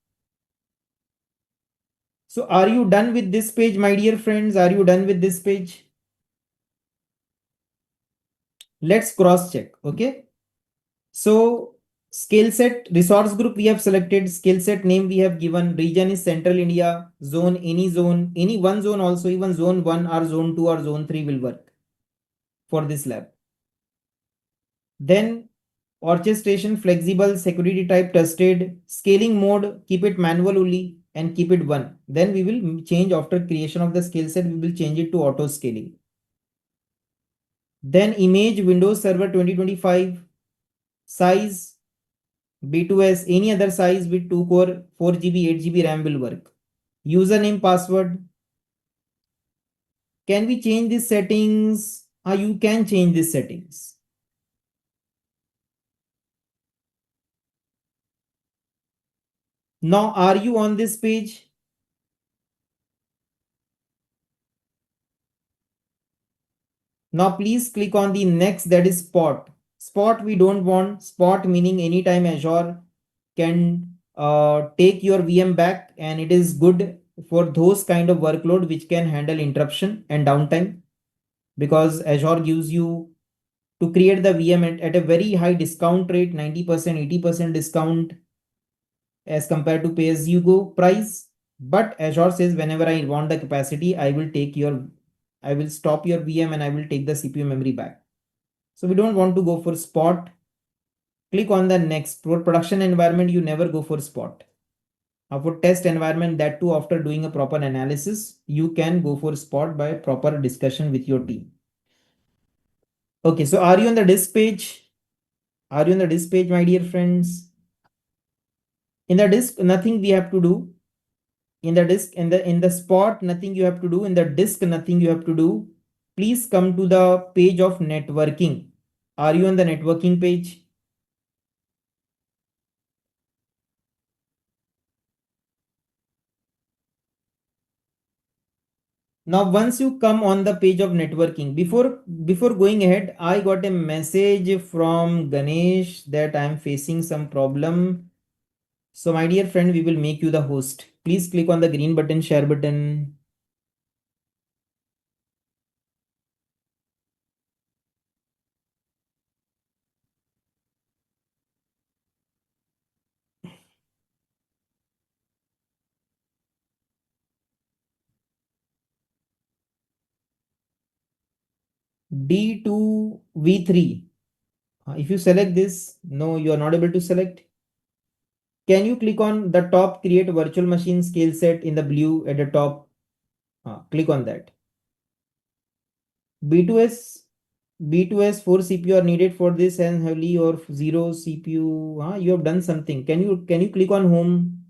So are you done with this page, my dear friends? Are you done with this page? Let's cross check. Okay. So skill set resource group we have selected, skill set name we have given, region is Central India, zone, any one zone also, even zone 1 or zone 2 or zone 3 will work for this lab. Then orchestration flexible, security type trusted, scaling mode, keep it manual only and keep it 1. Then we will change after creation of the skill set, we will change it to auto scaling. Then image Windows Server 2025, size B2S, any other size with 2 core, 4 GB, 8 GB RAM will work. Username, password. Can we change these settings? You can change these settings. Now, are you on this page? Now, please click on the next, that is Spot. Spot we don't want. Spot meaning anytime Azure can take your VM back, and it is good for those kind of workload which can handle interruption and downtime, because Azure gives you to create the VM at a very high discount rate, 90%, 80% discount as compared to pay as you go price. But Azure says whenever I want the capacity, I will stop your VM and I will take the CPU memory back. So we don't want to go for Spot. Click on the next. For production environment, you never go for Spot. For test environment, that too after doing a proper analysis, you can go for Spot by proper discussion with your team. Okay, so are you on the disk page? Are you on the disk page, my dear friends? In the disk, nothing we have to do. In the disk, in the Spot, nothing you have to do. In the disk, nothing you have to do. Please come to the page of networking. Are you on the networking page? Now, once you come on the page of networking, before going ahead, I got a message from Ganesh that I am facing some problem. So, my dear friend, we will make you the host. Please click on the green button, share button. D2V3. If you select this, no, you are not able to select. Can you click on the top create virtual machine scale set in the blue at the top? Click on that. B2S B2S 4 CPU are needed for this and heavily or 0 CPU. You have done something. Can you click on home?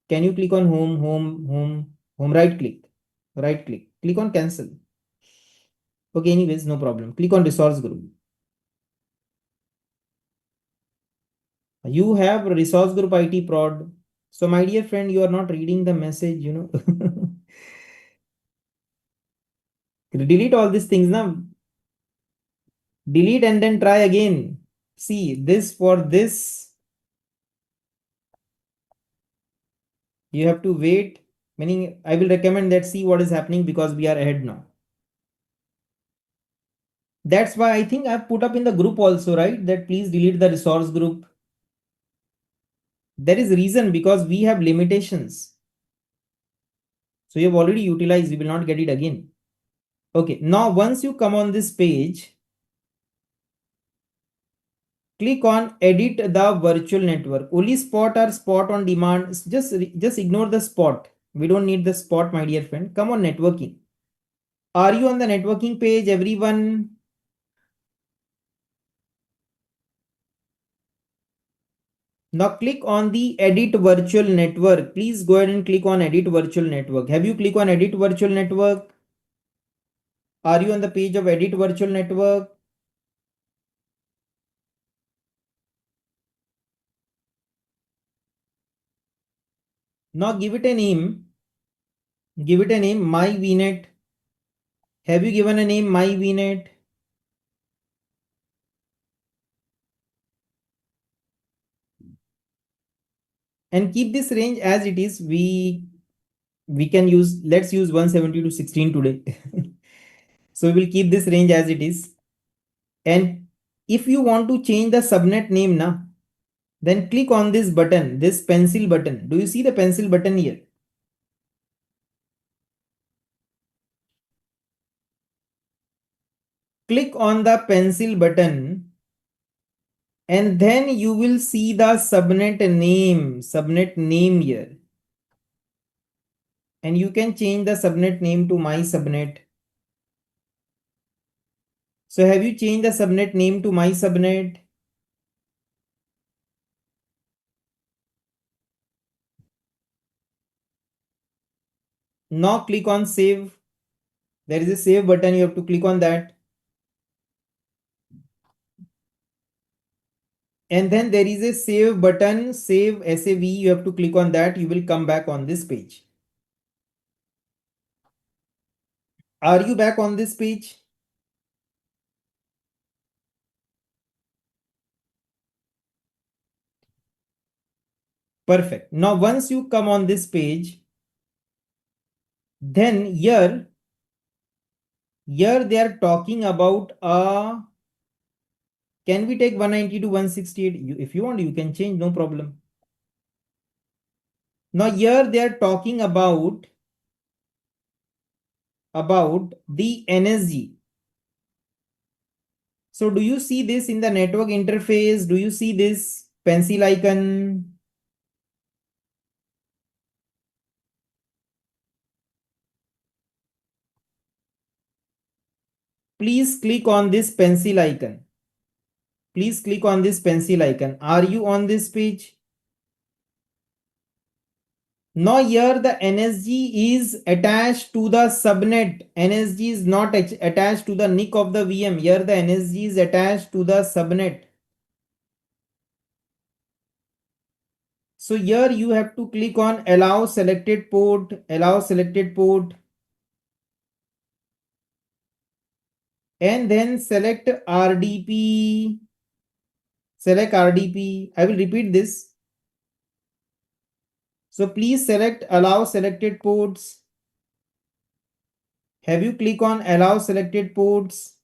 Can you click on home? Right click. Right click. Click on cancel. Okay, anyways, no problem. Click on resource group. You have resource group IT prod. So my dear friend, you are not reading the message. Delete all these things now. Delete and then try again. See this, for this you have to wait, meaning I will recommend that see what is happening because we are ahead now. That's why I think I've put up in the group also, right, that please delete the resource group. There is reason because we have limitations. So you have already utilized, we will not get it again. Okay, now once you come on this page, click on edit the virtual network. Only spot or spot on demand. Just ignore the spot. We don't need the spot, my dear friend. Come on networking. Are you on the networking page, everyone? Now click on the edit virtual network. Please go ahead and click on edit virtual network. Have you clicked on edit virtual network? Are you on the page of edit virtual network? Now give it a name. Give it a name, my VNet. Have you given a name, my VNet? And keep this range as it is. We can use, let's use 170 to 16 today. So we will keep this range as it is. And if you want to change the subnet name now, then click on this button, this pencil button. Do you see the pencil button here? Click on the pencil button and then you will see the subnet name here. And you can change the subnet name to my subnet. So have you changed the subnet name to my subnet? Now click on save. There is a save button. You have to click on that. And then there is a save button, save SAV. You have to click on that. You will come back on this page. Are you back on this page? Perfect. Now, once you come on this page, then here they are talking about can we take 190 to 168? If you want, you can change, no problem. Now here they are talking about the NSG. So do you see this in the network interface? Do you see this pencil icon? Please click on this pencil icon. Please click on this pencil icon. Are you on this page? Now here the NSG is attached to the subnet. NSG is not attached to the NIC of the VM. Here the NSG is attached to the subnet. So here you have to click on allow selected port, allow selected port. and then select RDP. Select RDP. I will repeat this. So please select allow selected ports. Have you click on allow selected ports?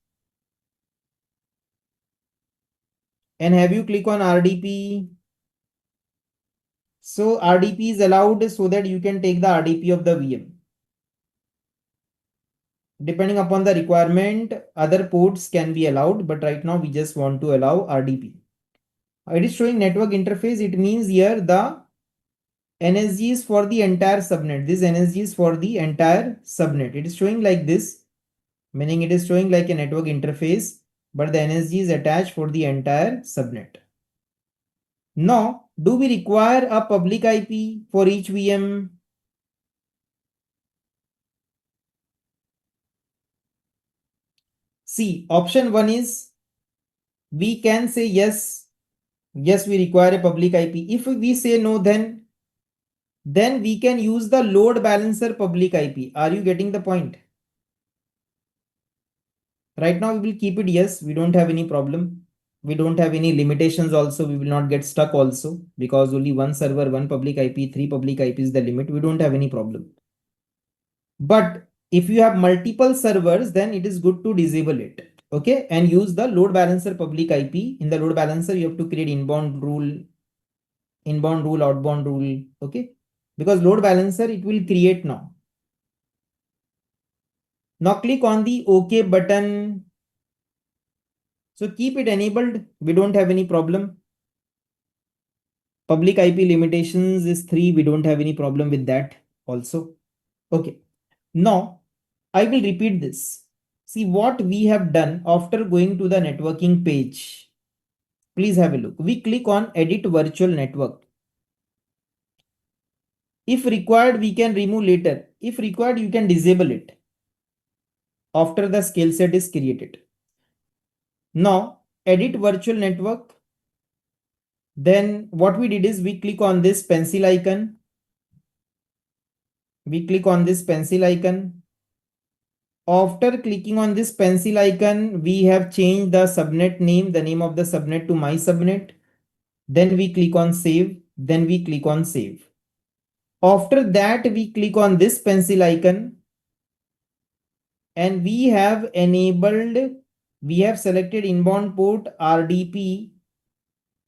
And have you click on RDP? So RDP is allowed so that you can take the RDP of the VM. Depending upon the requirement, other ports can be allowed, but right now we just want to allow RDP. It is showing network interface. It means here the NSG is for the entire subnet. This NSG is for the entire subnet. It is showing like this, meaning it is showing like a network interface, but the NSG is attached for the entire subnet. Now, do we require a public IP for each VM? See, option 1 is we can say yes, we require a public IP. If we say no, then we can use the load balancer public IP. Are you getting the point? Right now we will keep it yes, we don't have any problem. We don't have any limitations also. We will not get stuck also because only one server, one public IP, three public IP is the limit. We don't have any problem. But if you have multiple servers, then it is good to disable it. Okay, and use the load balancer public IP. In the load balancer, you have to create inbound rule, outbound rule. Okay, because load balancer it will create now. Now click on the OK button. So keep it enabled. We don't have any problem. Public IP limitations is 3. We don't have any problem with that also. Okay. Now I will repeat this. See what we have done after going to the networking page. Please have a look. We click on edit virtual network. If required, we can remove later. If required, you can disable it after the skill set is created. Now edit virtual network. Then what we did is we click on this pencil icon. We click on this pencil icon. After clicking on this pencil icon, we have changed the subnet name, the name of the subnet to my subnet. Then we click on save. Then we click on save. After that, we click on this pencil icon and we have enabled, we have selected inbound port RDP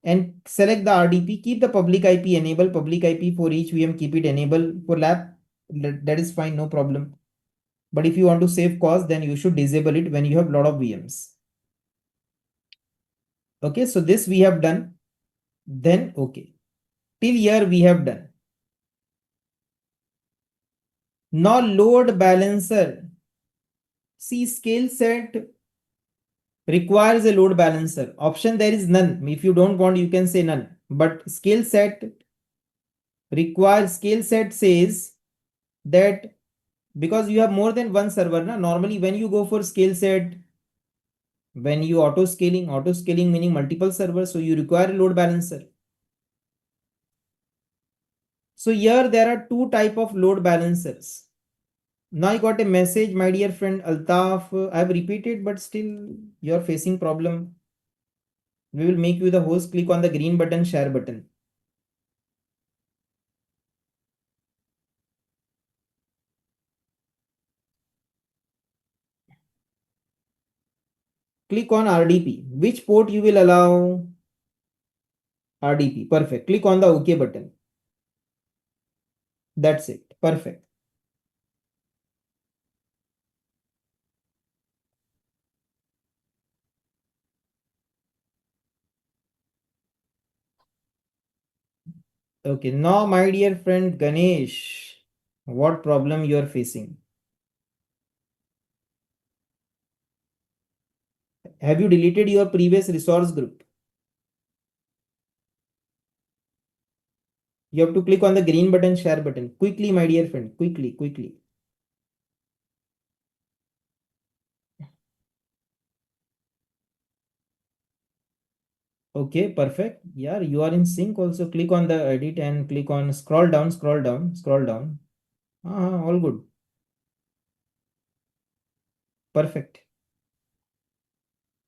and select the RDP, keep the public IP enable, public IP for each VM, keep it enable for lab. That is fine, no problem. But if you want to save cost, then you should disable it when you have a lot of VMs. Okay, so this we have done. Then okay. Till here we have done. Now load balancer. See scale set requires a load balancer. Option there is none. If you don't want, you can say none. But scale set requires, scale set says that because you have more than one server, normally when you go for scale set, when you auto scaling meaning multiple servers, so you require a load balancer. So here there are two type of load balancers. Now I got a message, my dear friend Altaf. I have repeated, but still you are facing problem. We will make you the host. Click on the green button, share button. Click on RDP. Which port you will allow? RDP. Perfect. Click on the OK button. That's it. Perfect. Okay. Now, my dear friend Ganesh, what problem you are facing? Have you deleted your previous resource group? You have to click on the green button, share button. Quickly, my dear friend. Quickly, quickly. Okay, perfect. Yeah, you are in sync. Also, click on the edit and click on scroll down, scroll down, scroll down. All good. Perfect.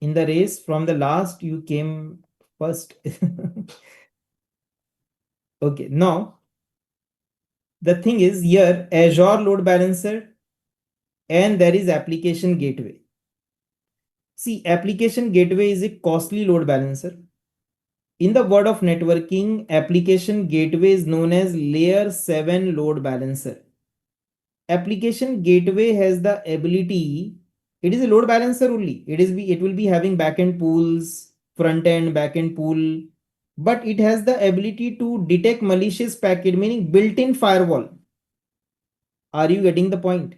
In the race from the last, you came first. Okay, now the thing is here Azure load balancer and there is application gateway. See, application gateway is a costly load balancer. In the world of networking, application gateway is known as layer 7 load balancer. Application gateway has the ability, it is a load balancer only. It will be having backend pools, front end, backend pool, but it has the ability to detect malicious packet, meaning built-in firewall. Are you getting the point?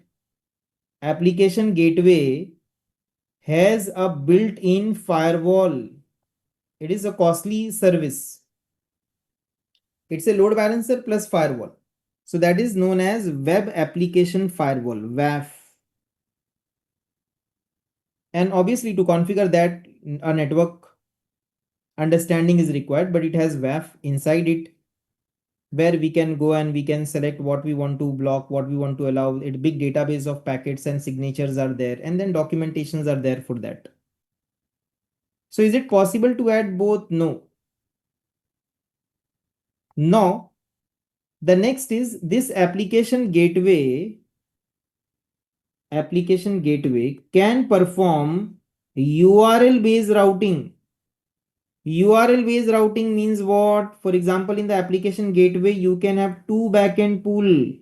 Application gateway has a built-in firewall. It is a costly service. It's a load balancer plus firewall. So that is known as web application firewall, WAF. And obviously to configure that, a network understanding is required, but it has WAF inside it where we can go and we can select what we want to block, what we want to allow. It big database of packets and signatures are there, and then documentations are there for that. So is it possible to add both? No. Now, the next is this application gateway can perform URL based routing. URL based routing means what? For example, in the application gateway, you can have two backend pool.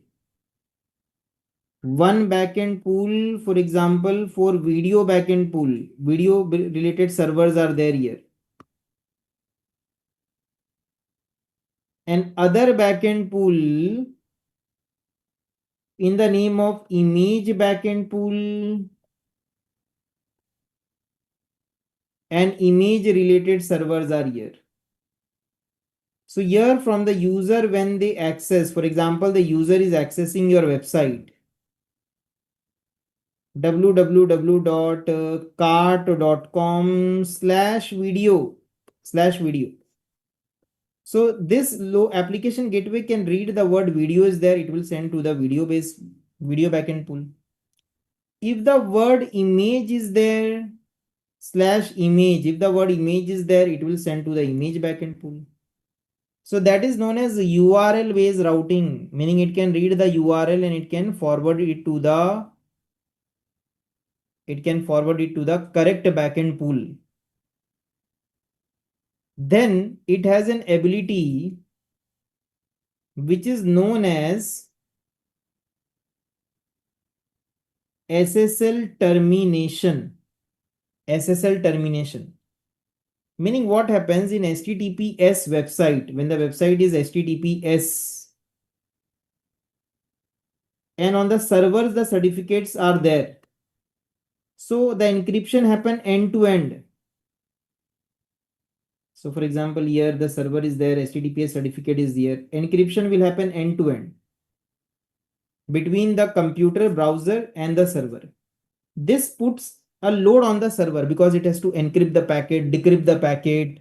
One backend pool, for example, for video backend pool. Video related servers are there here. And other backend pool in the name of image backend pool and image related servers are here. So here from the user, when they access, for example, the user is accessing your website www.cart.com/video. So this low application gateway can read the word video is there. It will send to the video backend pool. If the word image is there, /image, if the word image is there, it will send to the image backend pool. So that is known as URL based routing, meaning it can read the URL and it can forward it to the correct backend pool. Then it has an ability which is known as SSL termination. SSL termination. Meaning what happens in HTTPS website, when the website is HTTPS and on the servers the certificates are there. So the encryption happen end to end. So for example, here the server is there, HTTPS certificate is there. Encryption will happen end to end between the computer browser and the server. This puts a load on the server because it has to encrypt the packet, decrypt the packet.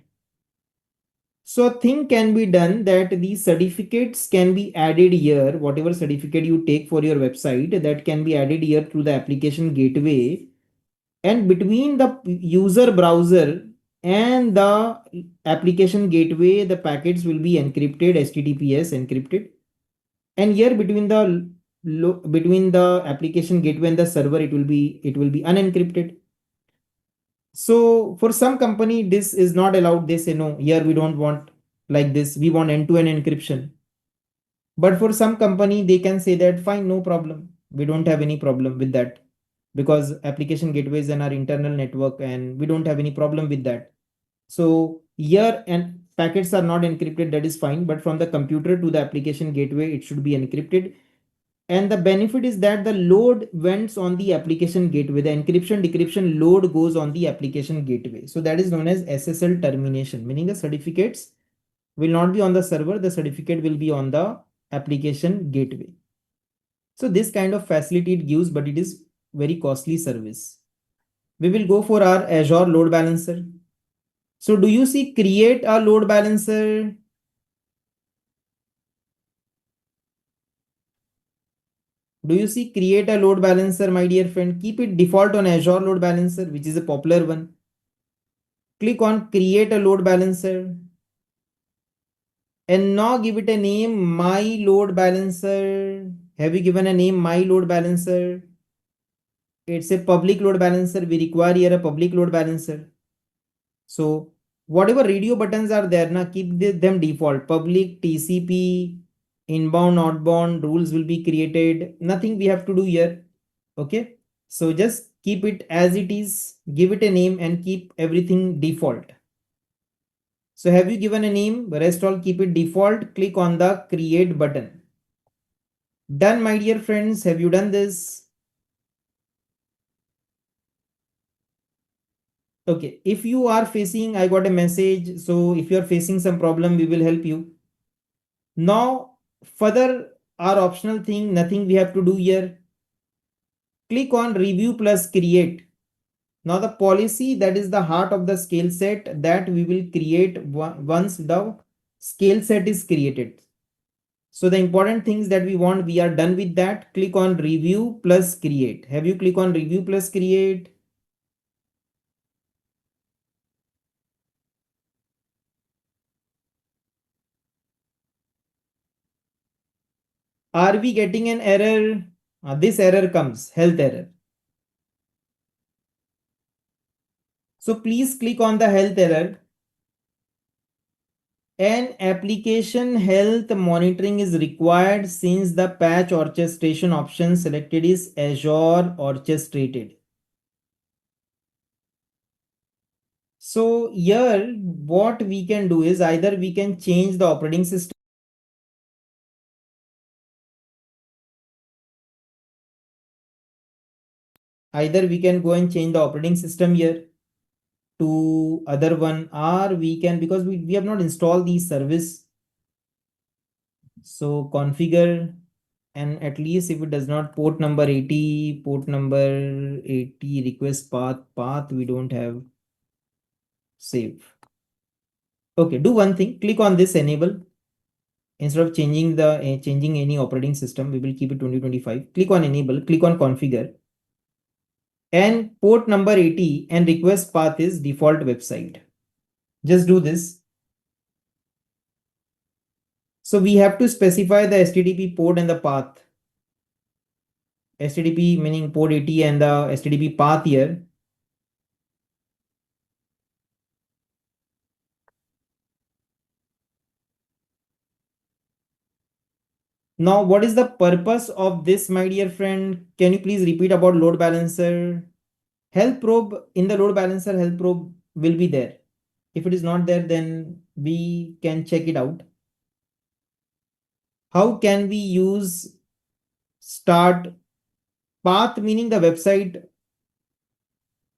So a thing can be done that these certificates can be added here. Whatever certificate you take for your website, that can be added here through the application gateway. And between the user browser and the application gateway, the packets will be encrypted, HTTPS encrypted. And here between the application gateway and the server, it will be unencrypted. So for some company, this is not allowed. They say, no, here we don't want like this. We want end-to-end encryption. But for some company, they can say that, fine, no problem. We don't have any problem with that because application gateways and our internal network and we don't have any problem with that. So here and packets are not encrypted, that is fine. But from the computer to the application gateway, it should be encrypted. And the benefit is that the load went on the application gateway. The encryption decryption load goes on the application gateway. So that is known as SSL termination, meaning the certificates will not be on the server. The certificate will be on the application gateway. So this kind of facility it gives, but it is very costly service. We will go for our Azure load balancer. So do you see create a load balancer? Do you see create a load balancer, my dear friend? Keep it default on Azure load balancer, which is a popular one. Click on create a load balancer and now give it a name, my load balancer. Have you given a name, my load balancer? It's a public load balancer. We require here a public load balancer. So whatever radio buttons are there, now keep them default. Public, TCP, inbound, outbound rules will be created. Nothing we have to do here. Okay. So just keep it as it is, give it a name and keep everything default. So have you given a name? Rest all keep it default. Click on the create button. Done, my dear friends. Have you done this? Okay. If you are facing, I got a message. So if you are facing some problem, we will help you. Now, further our optional thing, nothing we have to do here. Click on review plus create. Now the policy, that is the heart of the scale set, that we will create once the scale set is created. So the important things that we want, we are done with that. Click on review plus create. Have you click on review plus create? Are we getting an error? This error comes, health error. So please click on the health error. An application health monitoring is required since the patch orchestration option selected is Azure orchestrated. So here what we can do is either we can change the operating system. Either we can go and change the operating system here to other one, or we can, because we have not installed the service. So configure, and at least if it does not port number 80, port number 80 request path we don't have. Save. Okay, do one thing, click on this enable. Instead of changing the changing any operating system, we will keep it 2025. Click on enable, click on configure, and port number 80 and request path is default website. Just do this. So we have to specify the HTTP port and the path. HTTP meaning port 80 and the HTTP path here. Now, what is the purpose of this, my dear friend? Can you please repeat about load balancer? Health probe, in the load balancer, health probe will be there. If it is not there, then we can check it out. How can we use start path, meaning the website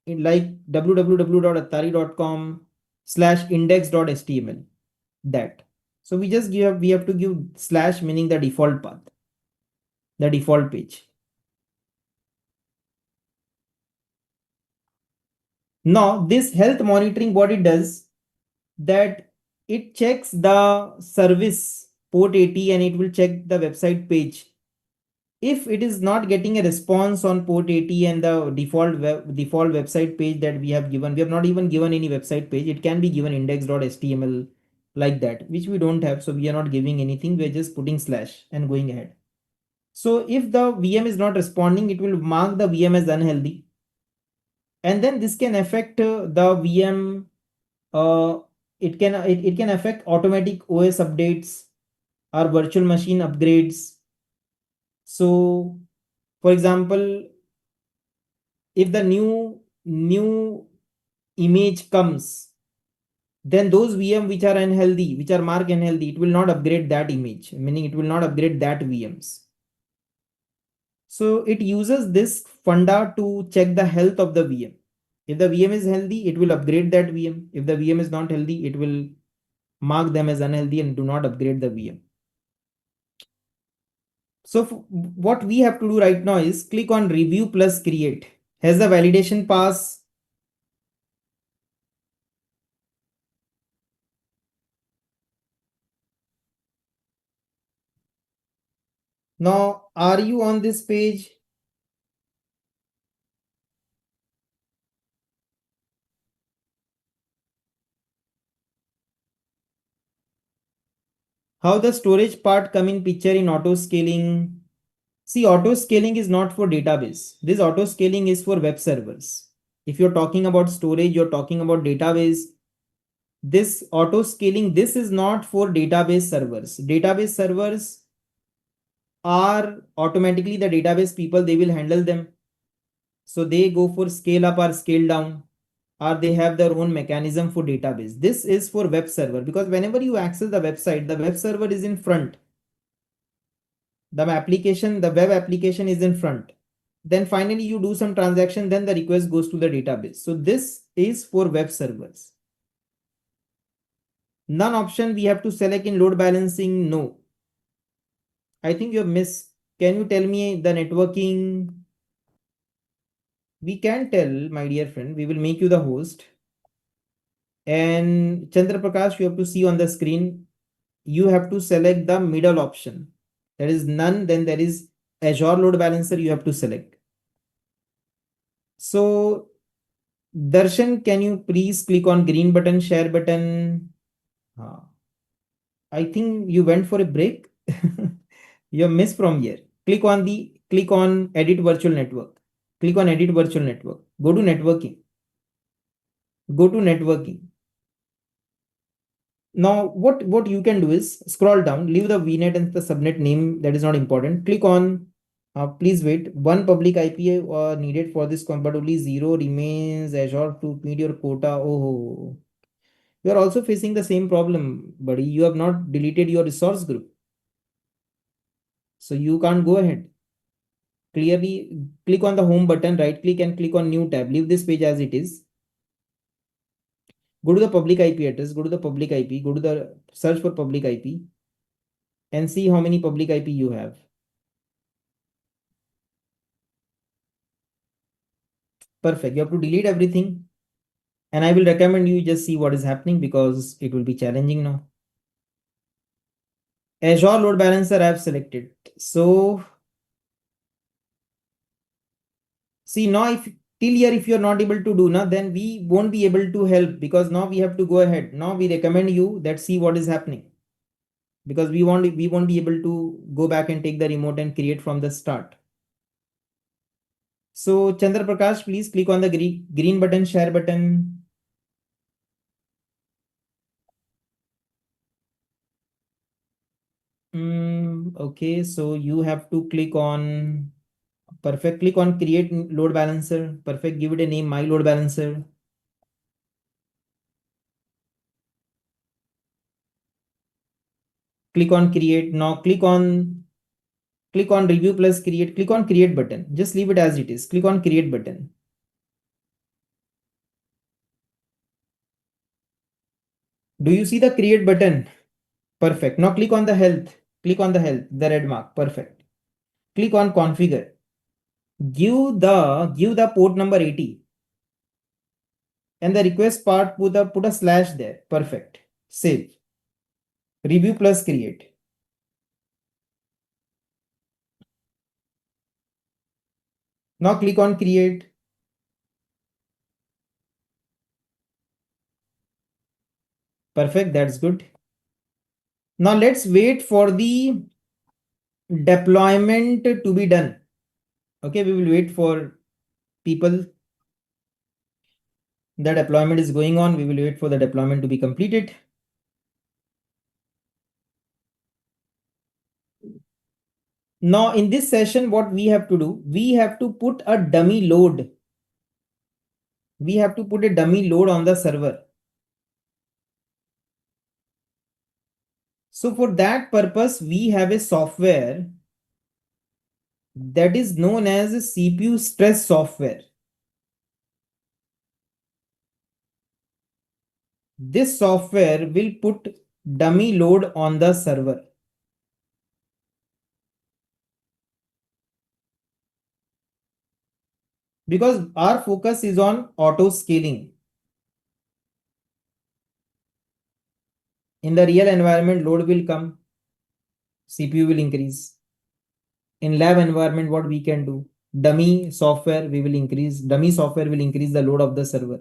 in like www.atari.com/index.html, that. So we just we have to give slash, meaning the default path, the default page. Now this health monitoring, what it does, that it checks the service port 80 and it will check the website page. If it is not getting a response on port 80 and the default website page that we have given, we have not even given any website page. It can be given index.html like that, which we don't have. So we are not giving anything. We are just putting slash and going ahead. So if the VM is not responding, it will mark the VM as unhealthy. And then this can affect the VM. It can affect automatic OS updates or virtual machine upgrades. So for example, if the new image comes, then those VM which are unhealthy, which are marked unhealthy, it will not upgrade that image, meaning it will not upgrade that VMs. So it uses this funda to check the health of the VM. If the VM is healthy, it will upgrade that VM. If the VM is not healthy, it will mark them as unhealthy and do not upgrade the VM. So what we have to do right now is click on review plus create. Has the validation pass? Now, are you on this page? How the storage part come in picture in auto scaling? See, auto scaling is not for database. This auto scaling is for web servers. If you're talking about storage, you're talking about database. This auto scaling, this is not for database servers. Database servers are automatically the database people, they will handle them. So they go for scale up or scale down, or they have their own mechanism for database. This is for web server, because whenever you access the website, the web server is in front. The web application is in front. Then finally you do some transaction, then the request goes to the database. So this is for web servers. None option we have to select in load balancing. No. I think you have missed. Can you tell me the networking? We can tell, my dear friend, we will make you the host. And Chandra Prakash, you have to see on the screen, you have to select the middle option. There is none, then there is Azure load balancer you have to select. So Darshan, can you please click on green button, share button? I think you went for a break. You have missed from here. Click on edit virtual network. Click on edit virtual network. Go to networking. Go to networking. Now, what you can do is scroll down, leave the VNet and the subnet name, that is not important. Click on, please wait, one public IP needed for this compatibility, 0 remains Azure to meet your quota. Oh, you are also facing the same problem, buddy. You have not deleted your resource group. So you can't go ahead. Clearly, click on the home button, right click and click on new tab. Leave this page as it is. Go to the public IP address, go to the public IP, go to the search for public IP and see how many public IP you have. Perfect. You have to delete everything. And I will recommend you just see what is happening, because it will be challenging now. Azure load balancer I have selected. So see now, if till here if you are not able to do now, then we won't be able to help, because now we have to go ahead. Now we recommend you that see what is happening, because we won't be able to go back and take the remote and create from the start. So Chandra Prakash, please click on the green button, share button. Okay, so you have to click on, perfect, click on create load balancer. Perfect, give it a name, my load balancer. Click on create. Now click on review plus create. Click on create button. Just leave it as it is. Click on create button. Do you see the create button? Perfect. Now click on the health. Click on the health, the red mark. Perfect. Click on configure. Give the port number 80. And the request part, put a slash there. Perfect. Save. Review plus create. Now click on create. Perfect. That's good. Now let's wait for the deployment to be done. Okay, we will wait for people. The deployment is going on. We will wait for the deployment to be completed. Now in this session, what we have to do, we have to put a dummy load. We have to put a dummy load on the server. So for that purpose, we have a software that is known as CPU stress software. This software will put dummy load on the server. Because our focus is on auto scaling. In the real environment, load will come, CPU will increase. In lab environment, what we can do? Dummy software will increase the load of the server.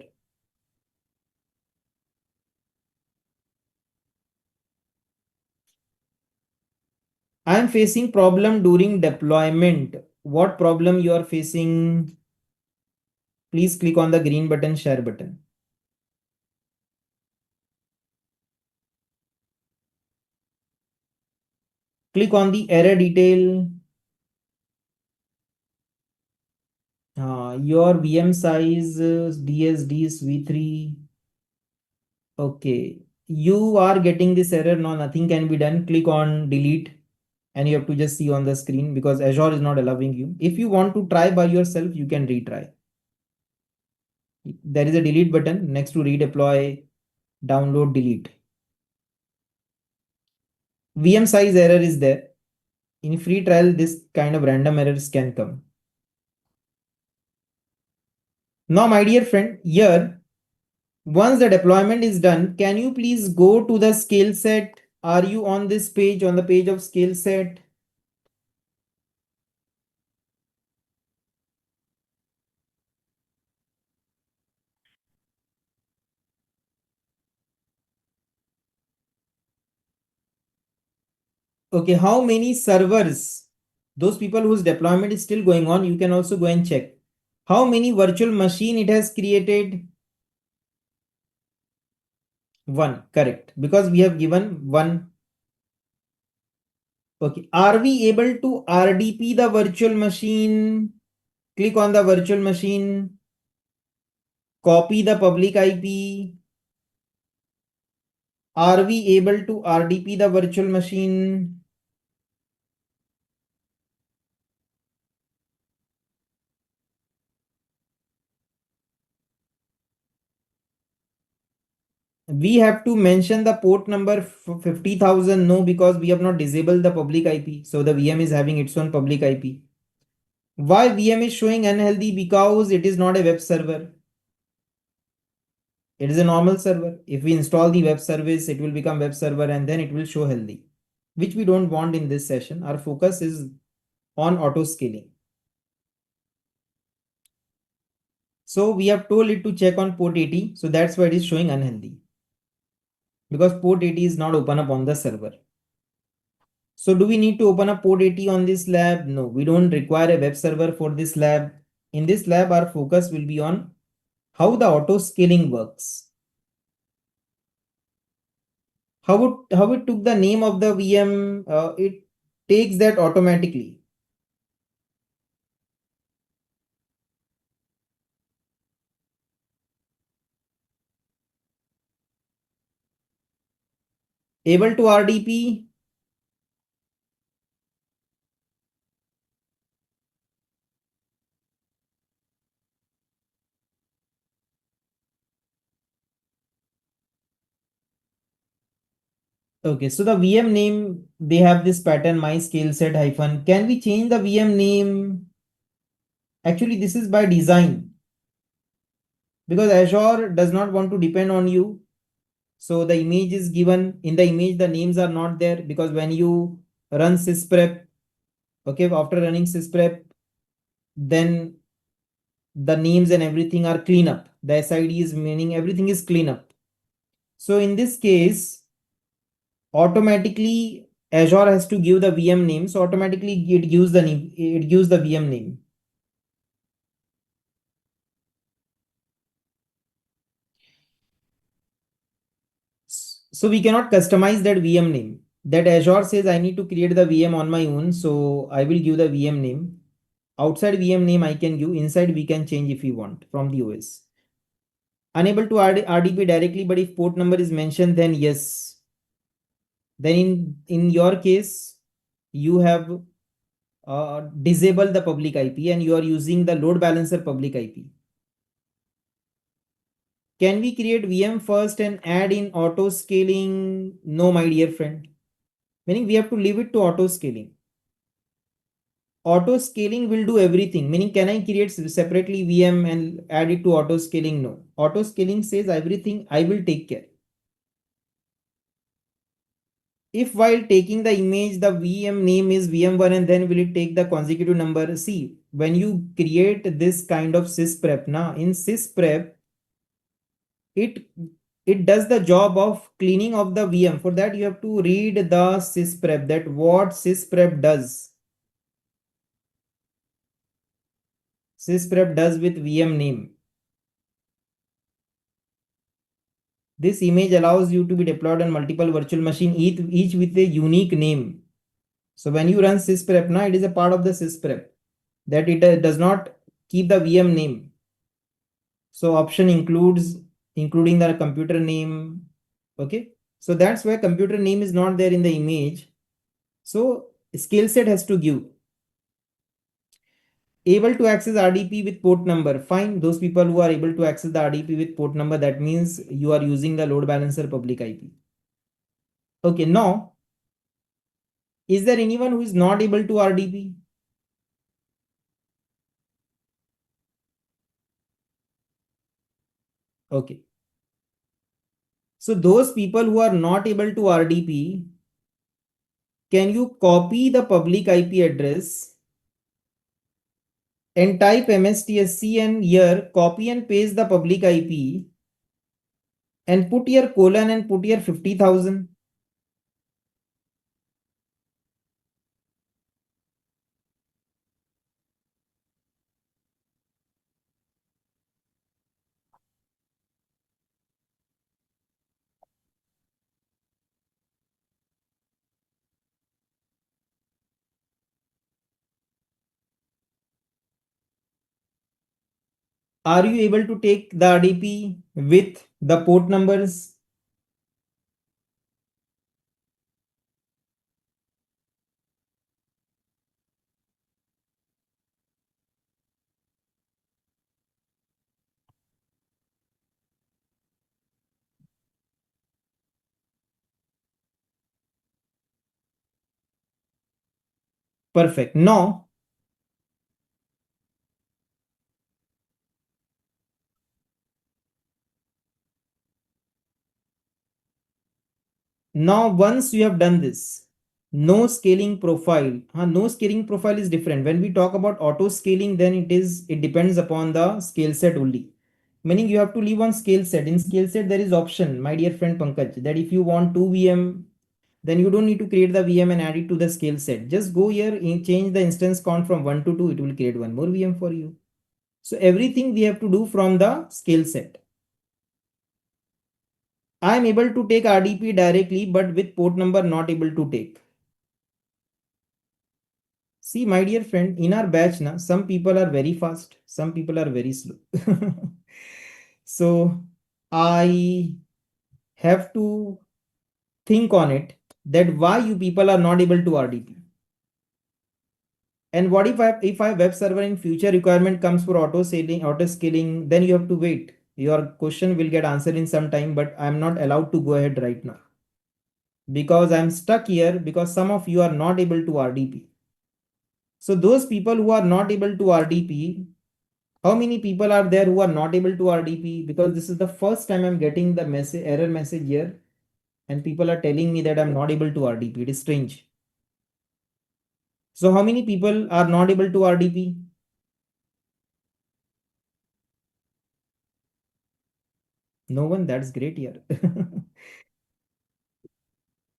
I am facing problem during deployment. What problem you are facing? Please click on the green button, share button. Click on the error detail. Your VM size DSD is v3. Okay, you are getting this error now. Nothing can be done. Click on delete and you have to just see on the screen because Azure is not allowing you. If you want to try by yourself, you can retry. There is a delete button next to redeploy, download, delete. VM size error is there. In free trial, this kind of random errors can come. Now, my dear friend, here, once the deployment is done, can you please go to the scale set? Are you on this page, on the page of scale set? Okay, how many servers? Those people whose deployment is still going on, you can also go and check. How many virtual machine it has created? One, correct. Because we have given one. Okay, are we able to RDP the virtual machine? Click on the virtual machine. Copy the public IP. Are we able to RDP the virtual machine? We have to mention the port number 50,000. No, because we have not disabled the public IP. So the VM is having its own public IP. Why VM is showing unhealthy? Because it is not a web server. It is a normal server. If we install the web service, it will become web server and then it will show healthy, which we don't want in this session. Our focus is on auto scaling. So we have told it to check on port 80. So that's why it is showing unhealthy, because port 80 is not open up on the server. So do we need to open up port 80 on this lab? No, we don't require a web server for this lab. In this lab, our focus will be on how the auto scaling works. How it took the name of the VM, it takes that automatically. Able to RDP. Okay, so the VM name, they have this pattern, my scale set hyphen. Can we change the VM name? Actually, this is by design because Azure does not want to depend on you. So the image is given in the image, the names are not there because when you run sysprep, okay, after running sysprep, then the names and everything are clean up. The SID is meaning everything is clean up. So in this case, automatically Azure has to give the VM name. So automatically it gives the name, it gives the VM name. So we cannot customize that VM name. That Azure says I need to create the VM on my own. So I will give the VM name. Outside VM name I can give. Inside we can change if we want from the OS. Unable to RDP directly, but if port number is mentioned, then yes. Then in your case, you have disabled the public IP and you are using the load balancer public IP. Can we create VM first and add in auto scaling? No, my dear friend. Meaning we have to leave it to auto scaling. Auto scaling will do everything. Meaning, can I create separately VM and add it to auto scaling? No. Auto scaling says everything I will take care. If while taking the image, the VM name is VM1 and then will it take the consecutive number? See, when you create this kind of sysprep, now in sysprep, it it does the job of cleaning of the VM. For that, you have to read the sysprep, that what sysprep does. Sysprep does with VM name. This image allows you to be deployed on multiple virtual machine, each with a unique name. So when you run sysprep, now it is a part of the sysprep that it does not keep the VM name. So option includes including the computer name. Okay. So that's why computer name is not there in the image. So skill set has to give. Able to access RDP with port number. Fine. Those people who are able to access the RDP with port number, that means you are using the load balancer public IP. Okay. Now, is there anyone who is not able to RDP? Okay. So those people who are not able to RDP, can you copy the public IP address and type MSTSC and here copy and paste the public IP and put your colon and put your 50,000. Are you able to take the RDP with the port numbers? Perfect. Now once you have done this, no scaling profile. No scaling profile is different. When we talk about auto scaling, then it depends upon the scale set only. Meaning you have to leave on scale set. In scale set, there is option, my dear friend Pankaj, that if you want 2 VM, then you don't need to create the VM and add it to the scale set. Just go here and change the instance count from 1 to 2. It will create one more VM for you. So everything we have to do from the scale set. I am able to take RDP directly, but with port number not able to take. See, my dear friend, in our batch, na, some people are very fast, some people are very slow. So I have to think on it that why you people are not able to RDP. And what if I web server in future requirement comes for auto scaling, then you have to wait. Your question will get answered in some time, but I'm not allowed to go ahead right now because I'm stuck here because some of you are not able to RDP. So those people who are not able to RDP, how many people are there who are not able to RDP? Because this is the first time I'm getting the error message here, and people are telling me that I'm not able to RDP. It is strange. So how many people are not able to RDP? No one. That's great here.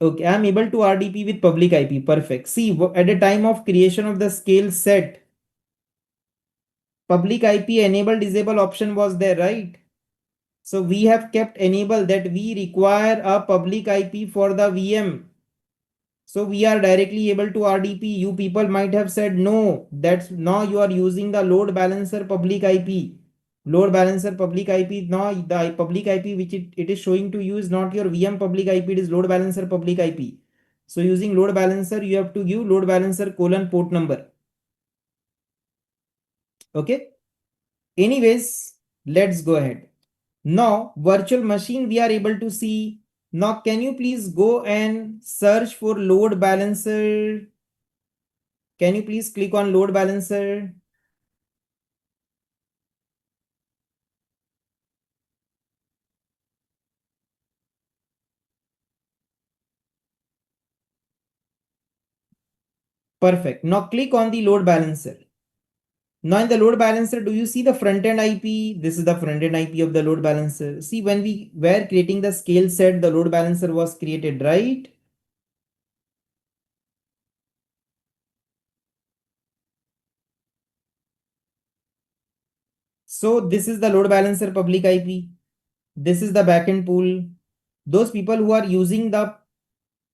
Okay, I'm able to RDP with public IP. Perfect. See, at the time of creation of the scale set, public IP enable disable option was there, right? So we have kept enable that we require a public IP for the VM. So we are directly able to RDP. You people might have said no. That's now you are using the load balancer public IP. Load balancer public IP. Now the public IP which it is showing to you is not your VM public IP. It is load balancer public IP. So using load balancer, you have to give load balancer colon port number. Okay. Anyways, let's go ahead. Now virtual machine we are able to see. Now can you please go and search for load balancer? Can you please click on load balancer? Perfect. Now click on the load balancer. Now in the load balancer, do you see the front end IP? This is the front end IP of the load balancer. See, when we were creating the scale set, the load balancer was created, right? So this is the load balancer public IP. This is the backend pool. Those people who are using the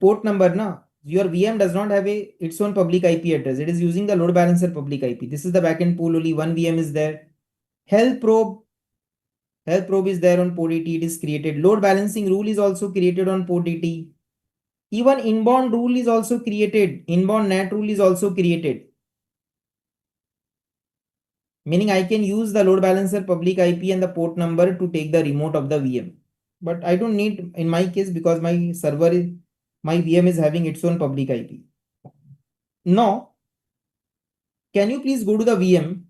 port number, na, your VM does not have its own public IP address. It is using the load balancer public IP. This is the backend pool. Only one VM is there. Health probe. Health probe is there on port 80. It is created. Load balancing rule is also created on port 80. Even inbound rule is also created. Inbound NAT rule is also created. Meaning I can use the load balancer public IP and the port number to take the remote of the VM. But I don't need in my case because my server is, my VM is having its own public IP. Now, can you please go to the VM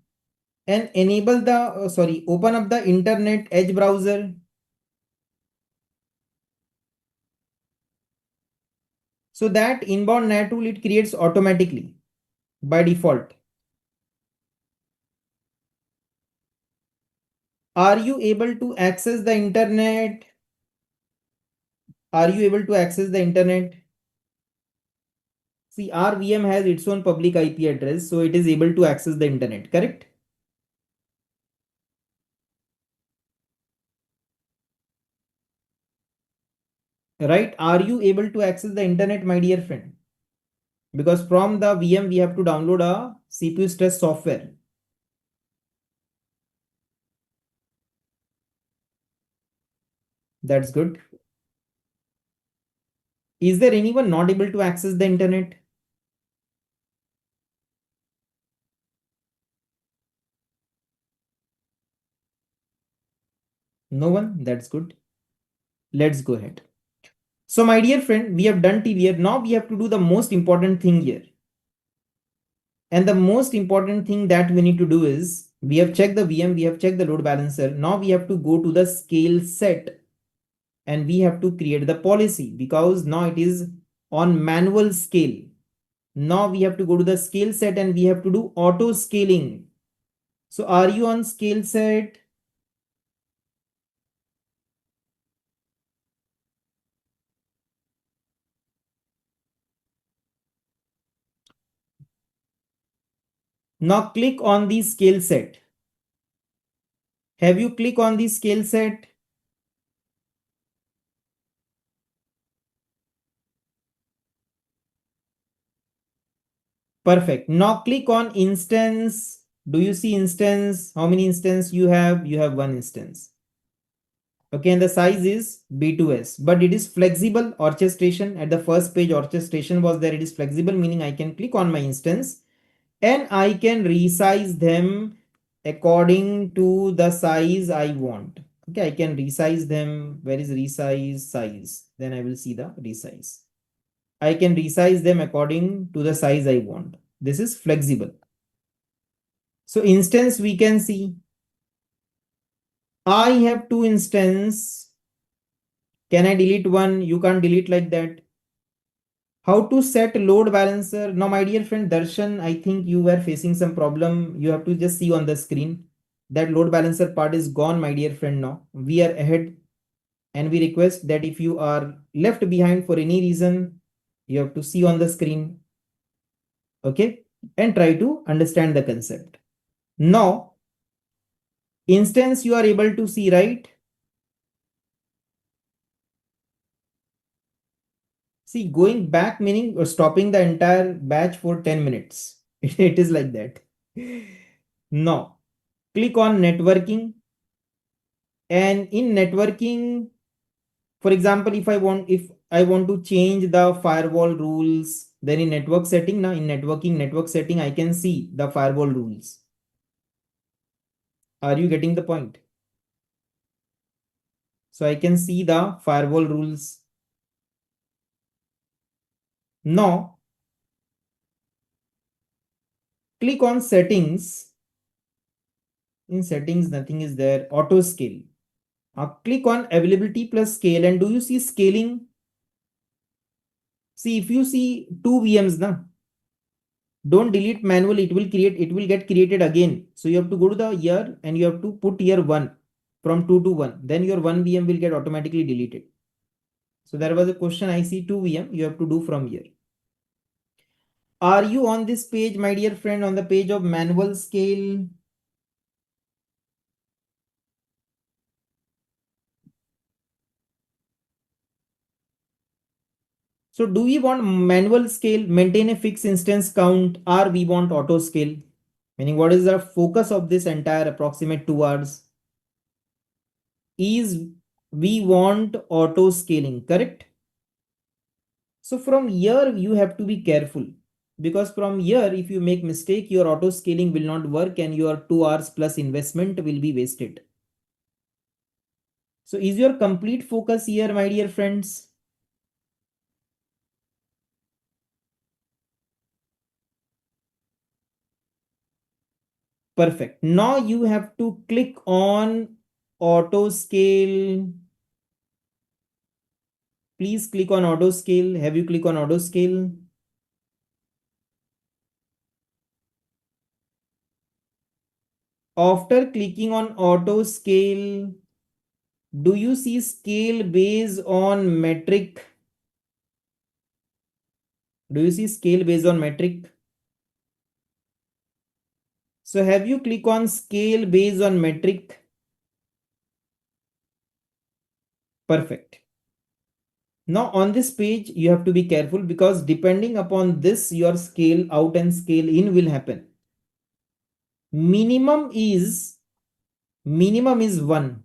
and enable the, open up the internet edge browser. So that inbound NAT rule it creates automatically by default. Are you able to access the internet? Are you able to access the internet? See, our VM has its own public IP address, so it is able to access the internet, correct? Right? Are you able to access the internet, my dear friend? Because from the VM, we have to download a CPU stress software. That's good. Is there anyone not able to access the internet? No one? That's good. Let's go ahead. So, my dear friend, we have done till here. Now we have to do the most important thing here. And the most important thing that we need to do is we have checked the VM, we have checked the load balancer. Now we have to go to the scale set and we have to create the policy because now it is on manual scale. Now we have to go to the scale set and we have to do auto scaling. So are you on scale set? Now click on the scale set. Have you click on the scale set? Perfect. Now click on instance. Do you see instance? How many instance you have? You have one instance. Okay, and the size is B2S, but it is flexible orchestration. At the first page, orchestration was there. It is flexible, meaning I can click on my instance and I can resize them according to the size I want. Okay, I can resize them. Where is resize size? Then I will see the resize. I can resize them according to the size I want. This is flexible. So instance we can see I have two instance. Can I delete one? You can't delete like that. How to set load balancer? Now, my dear friend Darshan, I think you were facing some problem. You have to just see on the screen that load balancer part is gone, my dear friend. Now we are ahead and we request that if you are left behind for any reason, you have to see on the screen. Okay. And try to understand the concept. Now, instance you are able to see, right? See, going back meaning stopping the entire batch for 10 minutes. It is like that. Now, click on networking. And in networking, for example, if I want to change the firewall rules, then in network setting, now in network setting, I can see the firewall rules. Are you getting the point? So I can see the firewall rules. Now, click on settings. In settings, nothing is there. Auto scale. Click on availability plus scale. And do you see scaling? See, if you see two VMs, na, Don't delete manually, it will get created again. So you have to go to the year and you have to put year 1 from 2 to 1, then your 1 VM will get automatically deleted. So there was a question, I see 2 VM, you have to do from here. Are you on this page, my dear friend, on the page of manual scale? So do we want manual scale, maintain a fixed instance count, or we want auto scale? Meaning, what is the focus of this entire approximate 2 hours? Is we want auto scaling, correct? So from here, you have to be careful, because from here, if you make mistake, your auto scaling will not work and your 2 hours plus investment will be wasted. So is your complete focus here, my dear friends? Perfect. Now you have to click on auto scale. Please click on auto scale. Have you click on auto scale? After clicking on auto scale, do you see scale based on metric? Do you see scale based on metric? So have you click on scale based on metric? Perfect. Now on this page, you have to be careful, because depending upon this, your scale out and scale in will happen. Minimum is 1,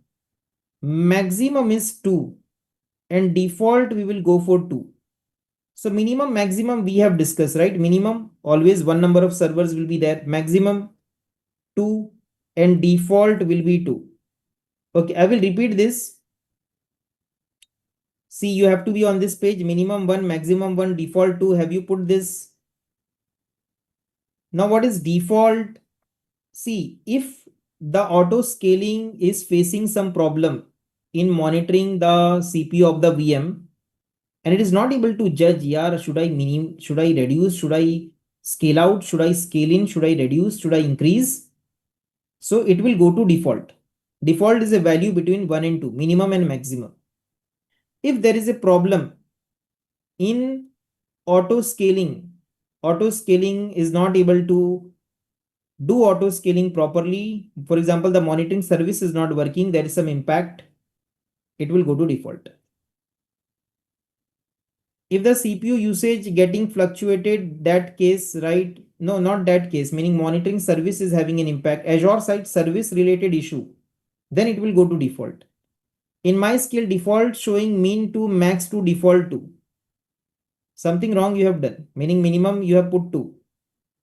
maximum is 2, and default we will go for 2. So minimum, maximum we have discussed, right? Minimum always one number of servers will be there, maximum 2, and default will be 2. Okay, I will repeat this. See, you have to be on this page, minimum 1, maximum 1, default 2. Have you put this? Now what is default? See, if the auto scaling is facing some problem in monitoring the CPU of the VM, and it is not able to judge, yeah, should I reduce, should I scale out, should I scale in, should I reduce, should I increase? So it will go to default. Default is a value between 1 and 2, minimum and maximum. If there is a problem in auto scaling is not able to do auto scaling properly, for example, the monitoring service is not working, there is some impact, it will go to default. If the CPU usage getting fluctuated, that case, right? No, not that case, meaning monitoring service is having an impact, Azure site service related issue, then it will go to default. In my scale, default showing mean to max to default to. Something wrong you have done, meaning minimum you have put 2.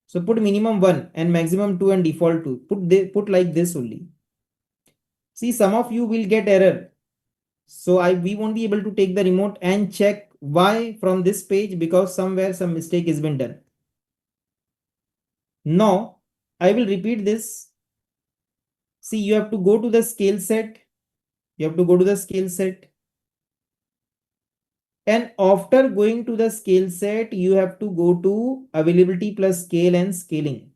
So put minimum 1 and maximum 2 and default 2. Put like this only. See, some of you will get error. So we won't be able to take the remote and check why from this page, because somewhere some mistake has been done. Now I will repeat this. See, you have to go to the scale set. You have to go to the scale set. And after going to the scale set, you have to go to availability plus scale and scaling.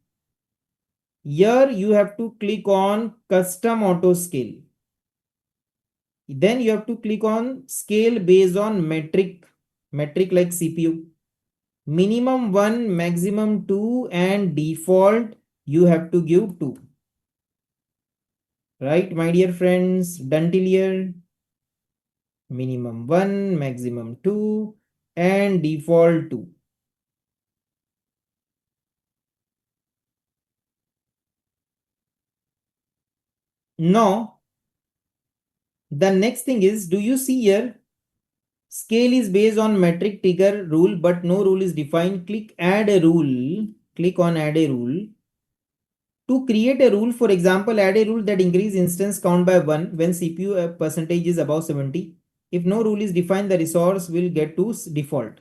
Here you have to click on custom auto scale. Then you have to click on scale based on metric like CPU. Minimum 1, maximum 2, and default you have to give 2. Right, my dear friends, done till here? Minimum 1, maximum 2, and default 2. Now, the next thing is, do you see here? Scale is based on metric trigger rule, but no rule is defined. Click add a rule. Click on add a rule. To create a rule, for example, add a rule that increase instance count by 1 when CPU percentage is above 70. If no rule is defined, the resource will get to default.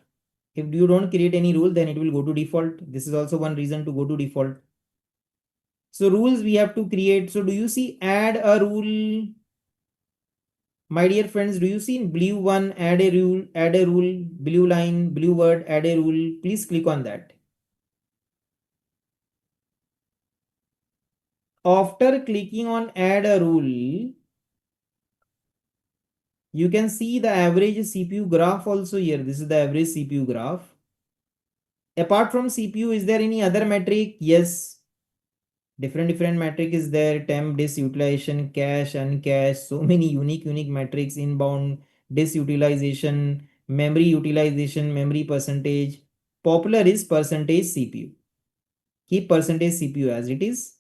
If you don't create any rule, then it will go to default. This is also one reason to go to default. So rules we have to create. So do you see add a rule? My dear friends, do you see in blue one, add a rule, blue line, blue word, add a rule? Please click on that. After clicking on add a rule, you can see the average CPU graph also here. This is the average CPU graph. Apart from CPU, is there any other metric? Yes. Different metric is there. Temp, disk utilization, cache, uncache. So many unique metrics. Inbound, disk utilization, memory utilization, memory percentage. Popular is percentage CPU. Keep percentage CPU as it is.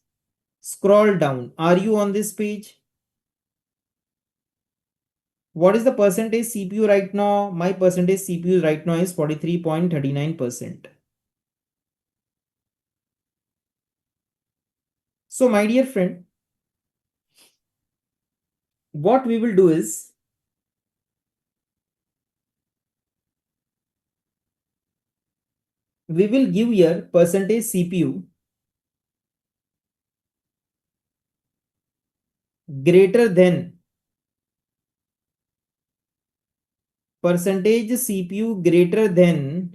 Scroll down. Are you on this page? What is the percentage CPU right now? My percentage CPU right now is 43.39%. So my dear friend, what we will do is we will give here percentage CPU greater than percentage CPU greater than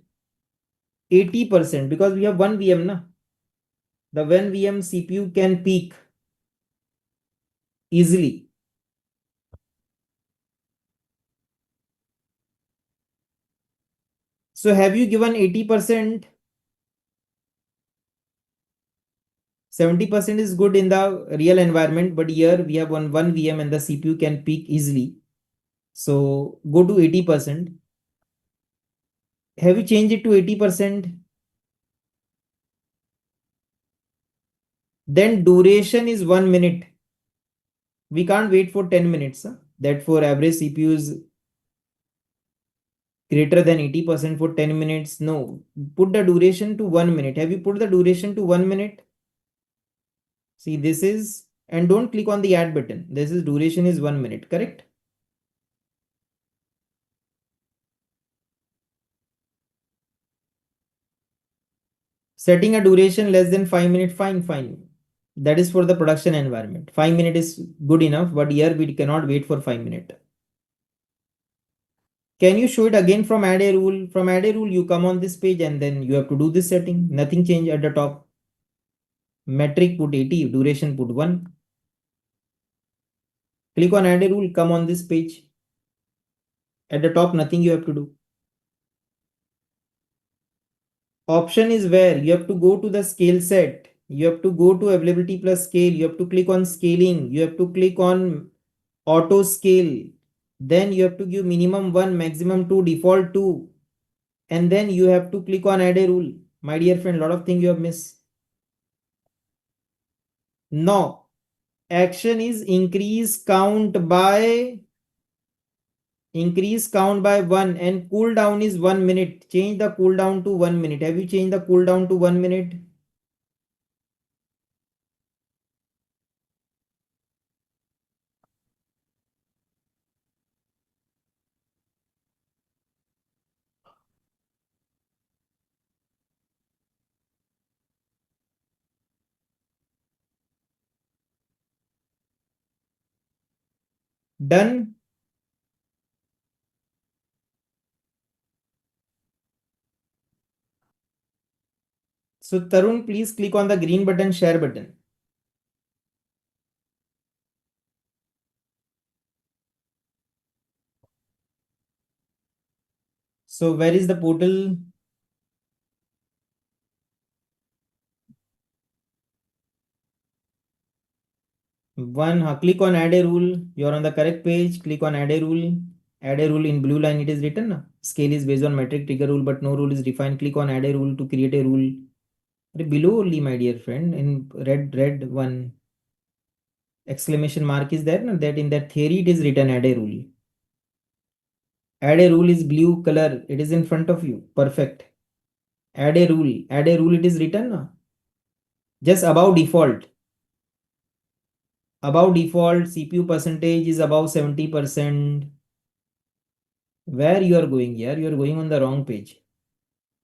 80% because we have one VM na. The one VM CPU can peak easily. So have you given 80%? 70% is good in the real environment, but here we have one VM and the CPU can peak easily. So go to 80%. Have you changed it to 80%? Then duration is 1 minute. We can't wait for 10 minutes. Huh? That for average CPU is greater than 80% for 10 minutes. No, put the duration to 1 minute. Have you put the duration to 1 minute? See, this is, and don't click on the add button. This is duration is 1 minute, correct? Setting a duration less than 5 minutes, fine. That is for the production environment. 5 minutes is good enough, but here we cannot wait for 5 minutes. Can you show it again from add a rule? From add a rule, you come on this page and then you have to do this setting. Nothing change at the top. Metric put 80, duration put 1. Click on add a rule, come on this page. At the top, nothing you have to do. Option is where you have to go to the scale set. You have to go to availability plus scale. You have to click on scaling. You have to click on auto scale. Then you have to give minimum 1, maximum 2, default 2. And then you have to click on add a rule. My dear friend, lot of things you have missed. No. Action is increase count by 1 and cooldown is 1 minute. Change the cooldown to 1 minute. Have you changed the cooldown to 1 minute? Done. So Tarun, please click on the green button, share button. So where is the portal? Click on add a rule. You're on the correct page. Click on add a rule. Add a rule in blue line. It is written. Scale is based on metric trigger rule, but no rule is defined. Click on add a rule to create a rule. Below only, my dear friend, in red one exclamation mark is there. That in that theory it is written add a rule. Add a rule is blue color. It is in front of you. Perfect. Add a rule. Add a rule. It is written. Just above default. Above default, CPU percentage is above 70%. Where you are going here? You are going on the wrong page.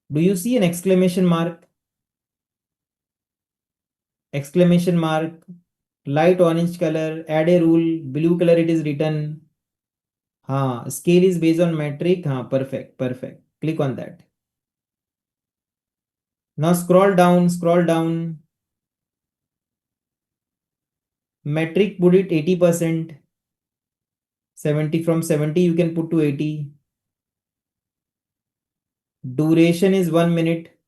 Do you see an exclamation mark? Exclamation mark, light orange color, add a rule, blue color it is written. Scale is based on metric. Perfect. Click on that. Now scroll down. Metric, put it 80%. 70, from 70 you can put to 80. Duration is 1 minute.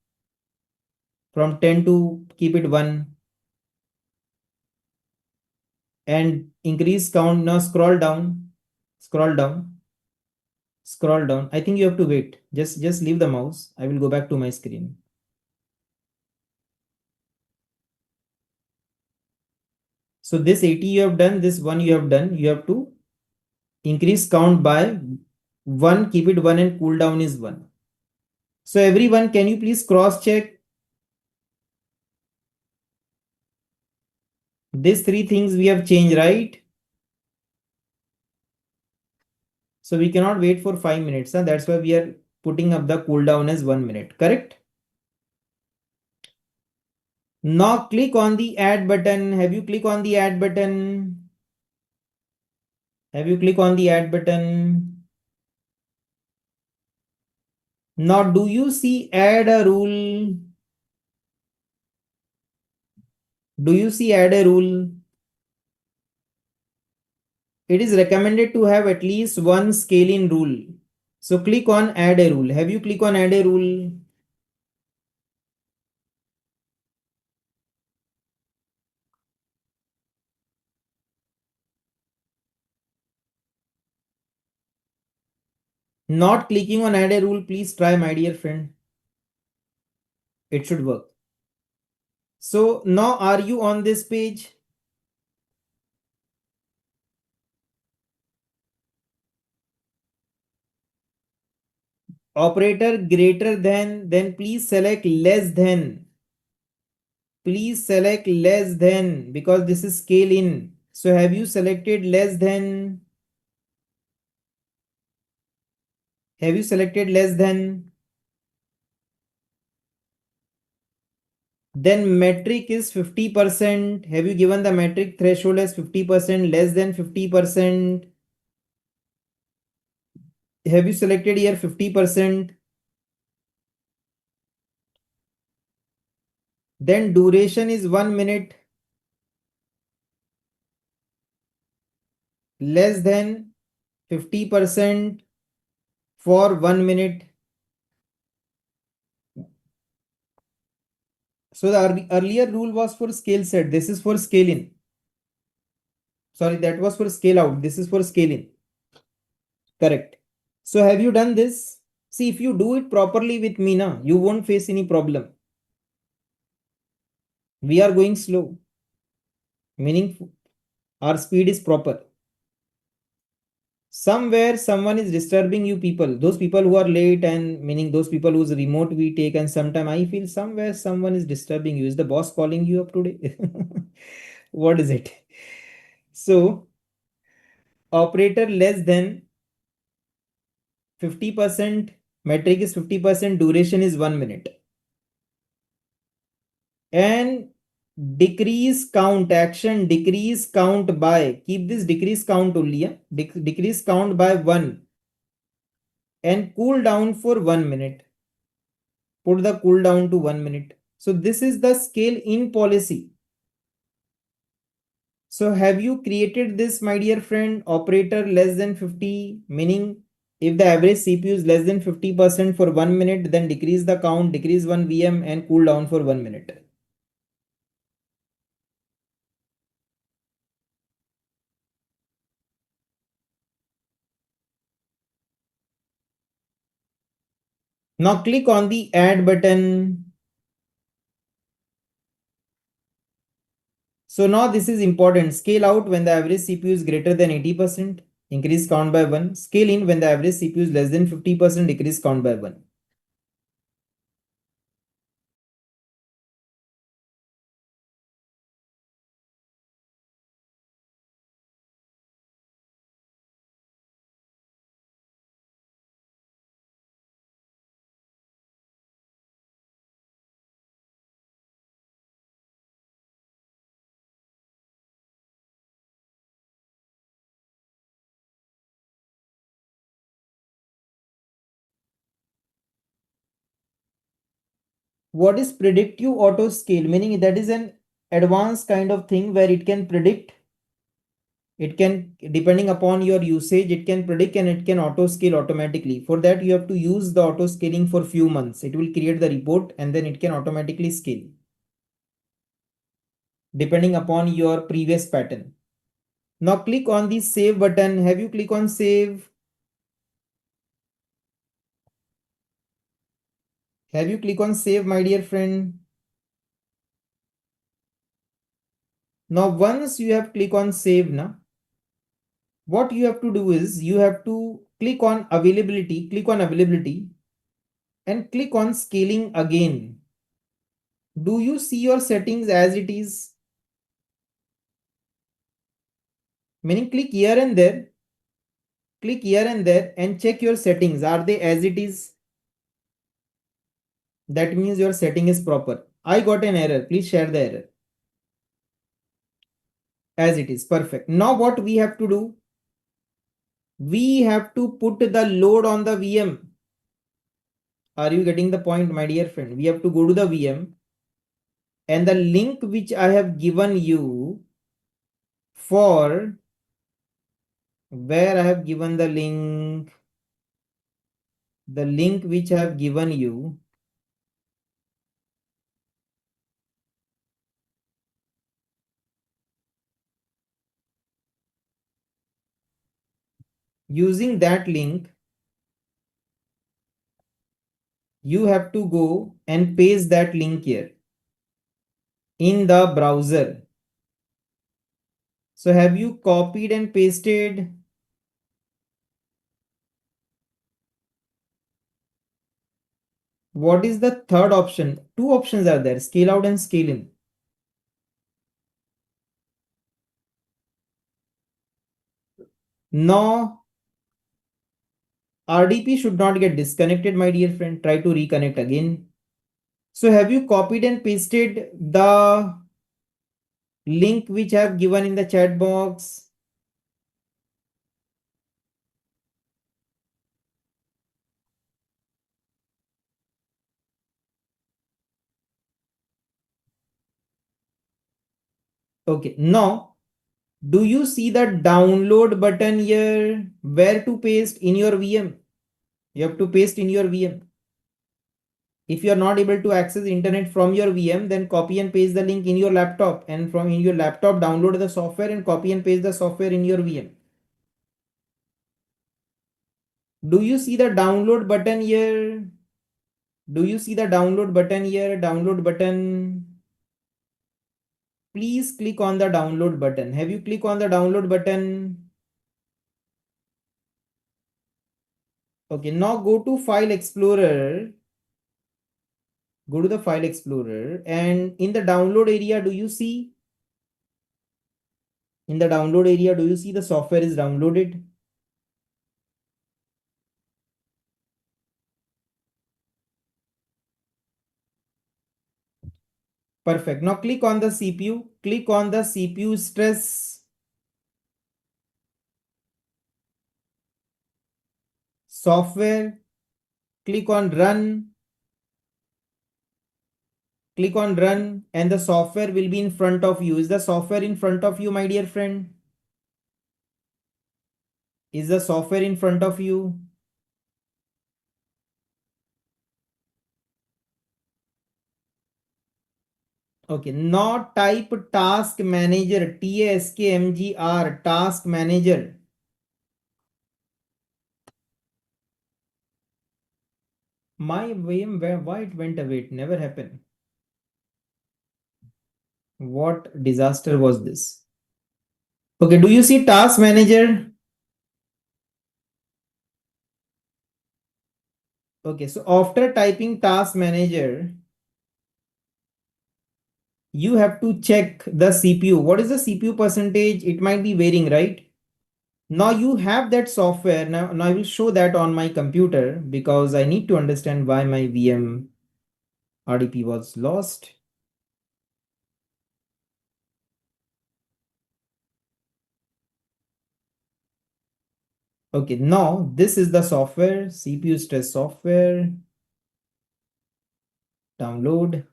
From 10 to keep it 1. And increase count. Now scroll down. Scroll down. Scroll down. I think you have to wait. Just leave the mouse. I will go back to my screen. So this 80 you have done, this 1 you have done. You have to increase count by 1, keep it 1, and cool down is 1. So everyone, can you please cross check these three things we have changed, right? So we cannot wait for 5 minutes. Huh? That's why we are putting up the cooldown as 1 minute, correct? Now click on the add button. Have you click on the add button? Have you click on the add button? Now do you see add a rule? Do you see add a rule? It is recommended to have at least one scaling rule. So click on add a rule. Have you click on add a rule? Not clicking on add a rule, please try, my dear friend. It should work. So now are you on this page? Operator greater than, then please select less than. Please select less than because this is scale in. So have you selected less than? Have you selected less than? Then metric is 50%. Have you given the metric threshold as 50%, less than 50%? Have you selected here 50%? Then duration is 1 minute, less than 50% for 1 minute. So the earlier rule was for scale set. This is for scale in. Sorry, that was for scale out. This is for scale in. Correct. So have you done this? See, if you do it properly with me, na, you won't face any problem. We are going slow, meaning our speed is proper. Somewhere someone is disturbing you people. Those people who are late, and meaning those people whose remote we take, and sometime I feel somewhere someone is disturbing you. Is the boss calling you up today? What is it? So operator less than 50%, metric is 50%, duration is 1 minute. And decrease count action, decrease count by, keep this decrease count only, yeah? Decrease count by 1 and cool down for 1 minute. Put the cool down to 1 minute. So this is the scale in policy. So have you created this, my dear friend? Operator less than 50, meaning if the average CPU is less than 50% for 1 minute, then decrease the count, decrease 1 VM and cool down for 1 minute. Now click on the add button. So now this is important. Scale out when the average CPU is greater than 80%, increase count by 1. Scale in when the average CPU is less than 50%, decrease count by 1. What is predictive auto scale? Meaning that is an advanced kind of thing where it can predict It can, depending upon your usage, it can predict and it can auto scale automatically. For that, you have to use the auto scaling for few months. It will create the report and then it can automatically scale depending upon your previous pattern. Now click on the save button. Have you click on save? Have you click on save, my dear friend? Now once you have click on save now, what you have to do is you have to click on availability and click on scaling again. Do you see your settings as it is? Meaning click here and there and check your settings. Are they as it is? That means your setting is proper. I got an error. Please share the error. As it is. Perfect. Now what we have to do? We have to put the load on the VM. Are you getting the point, my dear friend? We have to go to the VM and the link which I have given you for where I have given the link which I have given you using that link, you have to go and paste that link here in the browser. So have you copied and pasted? What is the third option? Two options are there, scale out and scale in. Now, RDP should not get disconnected, my dear friend. Try to reconnect again. So have you copied and pasted the link which I have given in the chat box? Okay, now do you see the download button here? Where to paste in your VM? You have to paste in your VM. If you are not able to access internet from your VM, then copy and paste the link in your laptop, and from in your laptop download the software and copy and paste the software in your VM. Do you see the download button here? Do you see the download button here? Download button. Please click on the download button. Have you click on the download button? Okay, now go to File Explorer. Go to the File Explorer and in the download area, do you see? In the download area, do you see the software is downloaded? Perfect. Now click on the CPU. Click on the CPU stress software. Click on run. Click on run and the software will be in front of you. Is the software in front of you, my dear friend? Is the software in front of you? Okay, now type task manager, TASKMGR, task manager. My VM, why it went away? It never happened. What disaster was this? Okay, do you see task manager? Okay, so after typing task manager, you have to check the CPU. What is the CPU percentage? It might be varying, right? Now you have that software. Now I will show that on my computer because I need to understand why my VM RDP was lost. Okay, now this is the software, CPU stress software, download.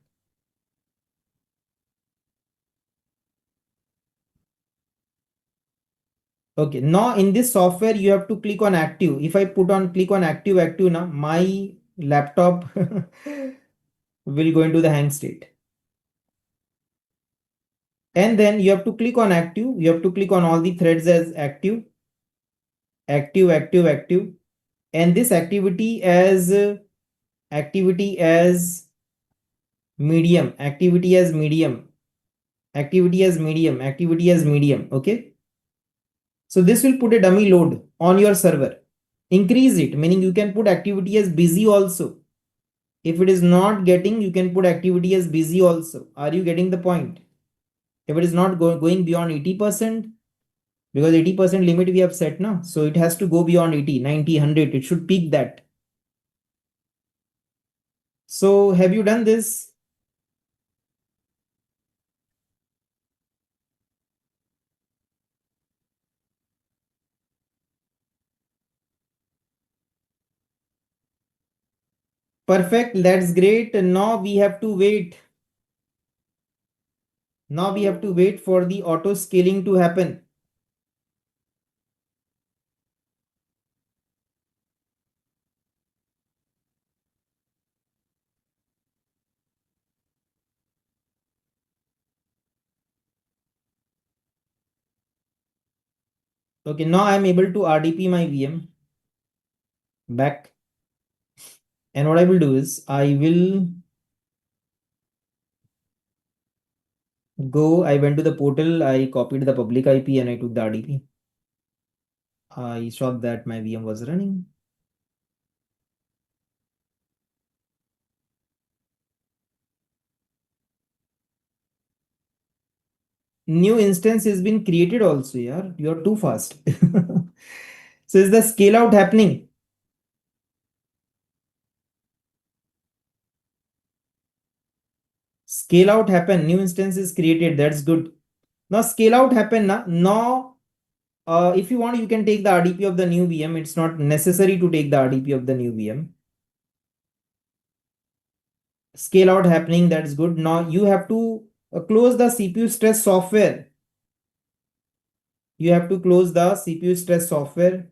Okay, now in this software, you have to click on active. If I put on click on active now, my laptop will go into the hang state. And then you have to click on active. You have to click on all the threads as active, active, active, active. And this activity as medium, activity as medium, activity as medium, activity as medium. Okay. So this will put a dummy load on your server. Increase it, meaning you can put activity as busy also. If it is not getting, you can put activity as busy also. Are you getting the point? If it is not going beyond 80%, because 80% limit we have set now, so it has to go beyond 80, 90, 100. It should peak that. So have you done this? Perfect. That's great. Now we have to wait. Now we have to wait for the auto scaling to happen. Okay, now I'm able to RDP my VM back. And what I will do is I will I went to the portal, I copied the public IP and I took the RDP. I saw that my VM was running. New instance has been created also, yeah. You're too fast. So is the scale out happening? Scale out happen, new instance is created. That's good. Now scale out happen na. Now if you want, you can take the RDP of the new VM. It's not necessary to take the RDP of the new VM. Scale out happening, that's good. Now you have to close the CPU stress software. You have to close the CPU stress software.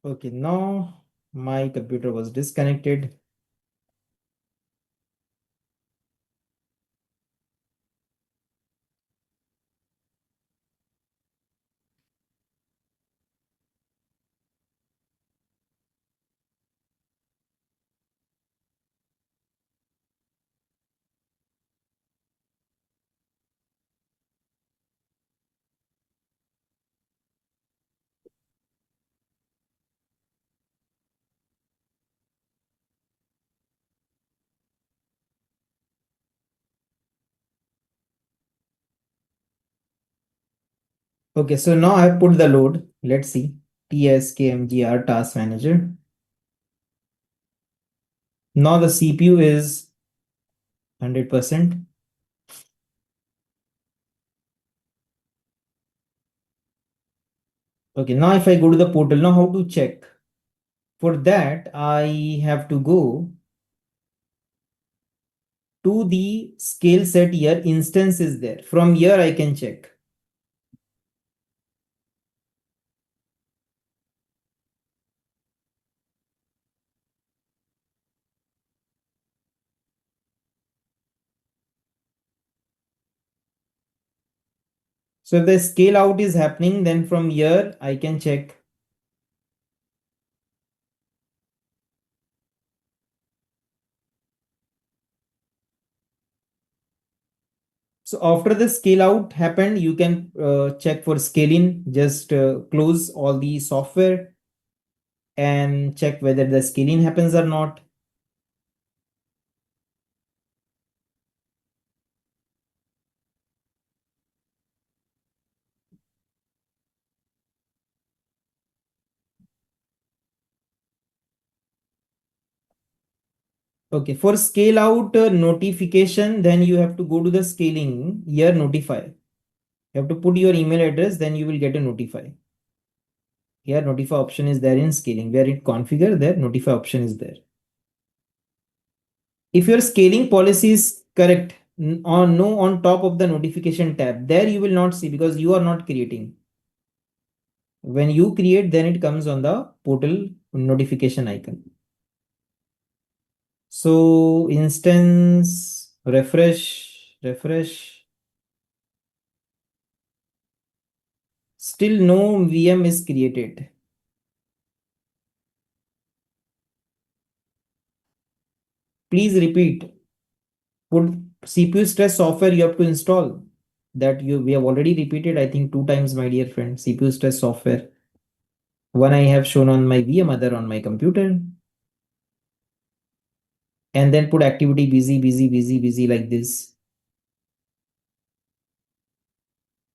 Okay, now my computer was disconnected. Okay, so now I put the load. Let's see. TSKMGR task manager. Now the CPU is 100%. Okay, now if I go to the portal, now how to check? For that, I have to go to the scale set here. Instance is there. From here, I can check. So if the scale out is happening, then from here, I can check. So after the scale out happened, you can check for scaling. Just close all the software and check whether the scaling happens or not. Okay, for scale out notification, then you have to go to the scaling here, notify. You have to put your email address, then you will get a notify. Here notify option is there in scaling, where it configure, there notify option is there. If your scaling policy is correct, or no on top of the notification tab, there you will not see because you are not creating. When you create, then it comes on the portal notification icon. So instance, refresh. Still no VM is created. Please repeat. Put CPU stress software you have to install. That we have already repeated, I think, 2 times, my dear friend. CPU stress software. One I have shown on my VM, other on my computer. And then put activity busy like this.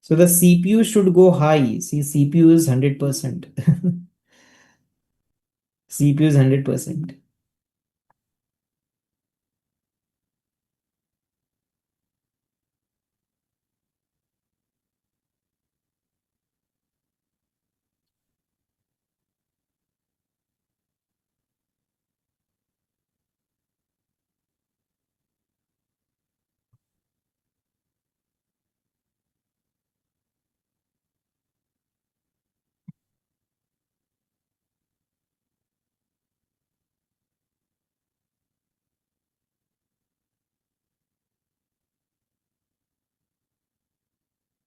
So the CPU should go high. See, CPU is 100%. CPU is 100%.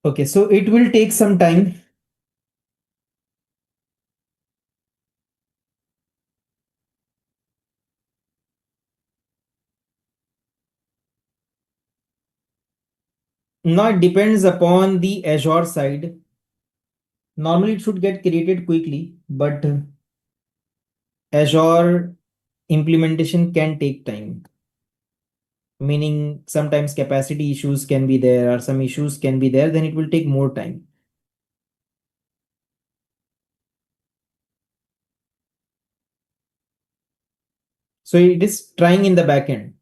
Okay, so it will take some time. Now it depends upon the Azure side. Normally it should get created quickly, but Azure implementation can take time. Meaning sometimes capacity issues can be there or some issues can be there, then it will take more time. So it is trying in the backend.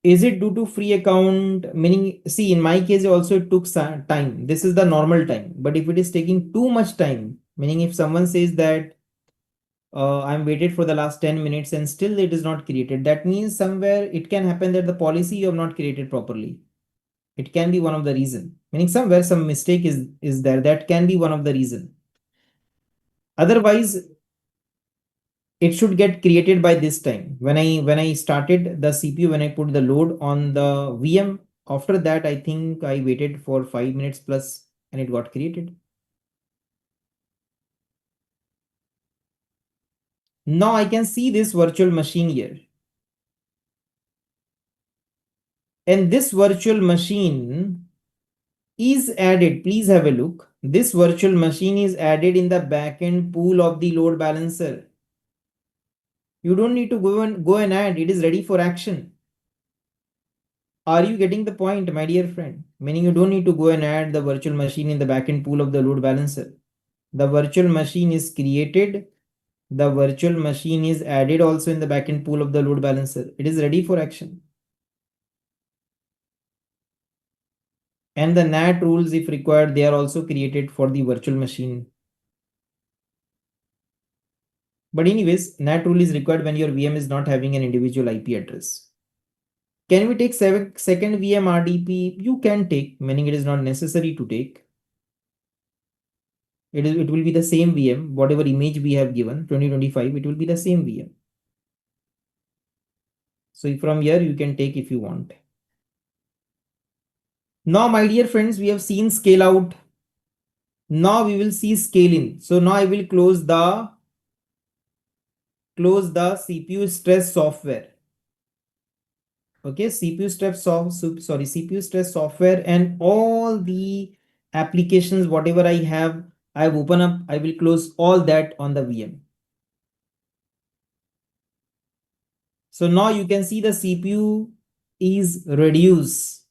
Is it due to free account? Meaning, see, in my case also it took some time. This is the normal time. But if it is taking too much time, meaning if someone says that I'm waited for the last 10 minutes and still it is not created, that means somewhere it can happen that the policy you have not created properly. It can be one of the reason. Meaning somewhere some mistake is there. That can be one of the reason. Otherwise, it should get created by this time. When I started the CPU, when I put the load on the VM, after that I think I waited for 5 minutes plus and it got created. Now I can see this virtual machine here, and this virtual machine is added. Please have a look. This virtual machine is added in the backend pool of the load balancer. You don't need to go and add. It is ready for action. Are you getting the point, my dear friend? Meaning you don't need to go and add the virtual machine in the backend pool of the load balancer. The virtual machine is created. The virtual machine is added also in the backend pool of the load balancer. It is ready for action. And the NAT rules, if required, they are also created for the virtual machine. But anyways, NAT rule is required when your VM is not having an individual IP address. Can we take second VM RDP? You can take, meaning it is not necessary to take. It will be the same VM, whatever image we have given, 2025, it will be the same VM. So from here you can take if you want. Now, my dear friends, we have seen scale out. Now we will see scale in. So now I will close the CPU stress software. Okay, CPU stress software and all the applications, whatever I have, I've opened up, I will close all that on the VM. So now you can see the CPU is reduced.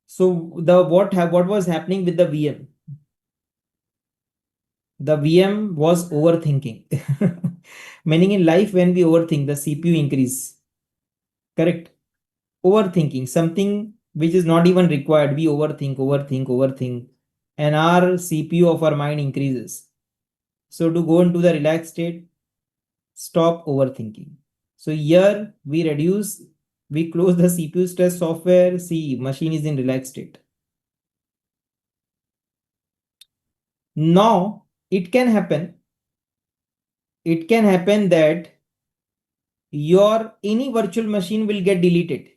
So what was happening with the VM? The VM was overthinking. Meaning in life, when we overthink, the CPU increase. Correct. Overthinking something which is not even required. We overthink, and our CPU of our mind increases. So to go into the relaxed state, stop overthinking. So here we close the CPU stress software. See, machine is in relaxed state. Now it can happen. It can happen that your any virtual machine will get deleted.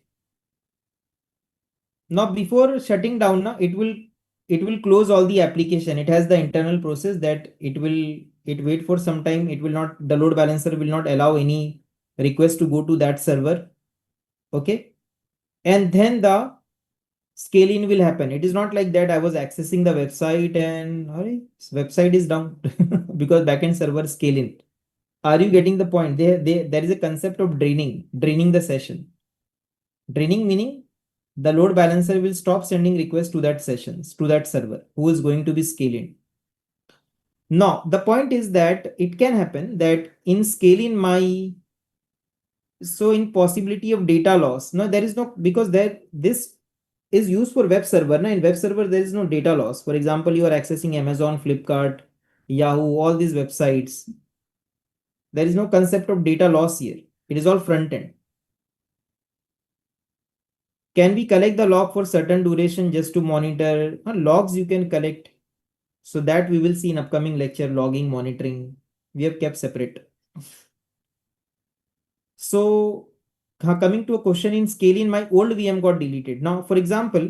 Now before shutting down, now it will close all the application. It has the internal process that it wait for some time. It will not, the load balancer will not allow any request to go to that server. Okay. And then the scaling will happen. It is not like that I was accessing the website and website is down because backend server scaling. Are you getting the point? There is a concept of draining the session. Draining meaning the load balancer will stop sending requests to that sessions, to that server who is going to be scaling. Now, the point is that it can happen that in scaling my, so in possibility of data loss, no, there is no, because there, this is used for web server. Now, in web server, there is no data loss. For example, you are accessing Amazon, Flipkart, Yahoo, all these websites. There is no concept of data loss here. It is all front end. Can we collect the log for certain duration just to monitor? Logs you can collect. So that we will see in upcoming lecture, logging, monitoring. We have kept separate. So coming to a question in scaling, my old VM got deleted. Now, for example,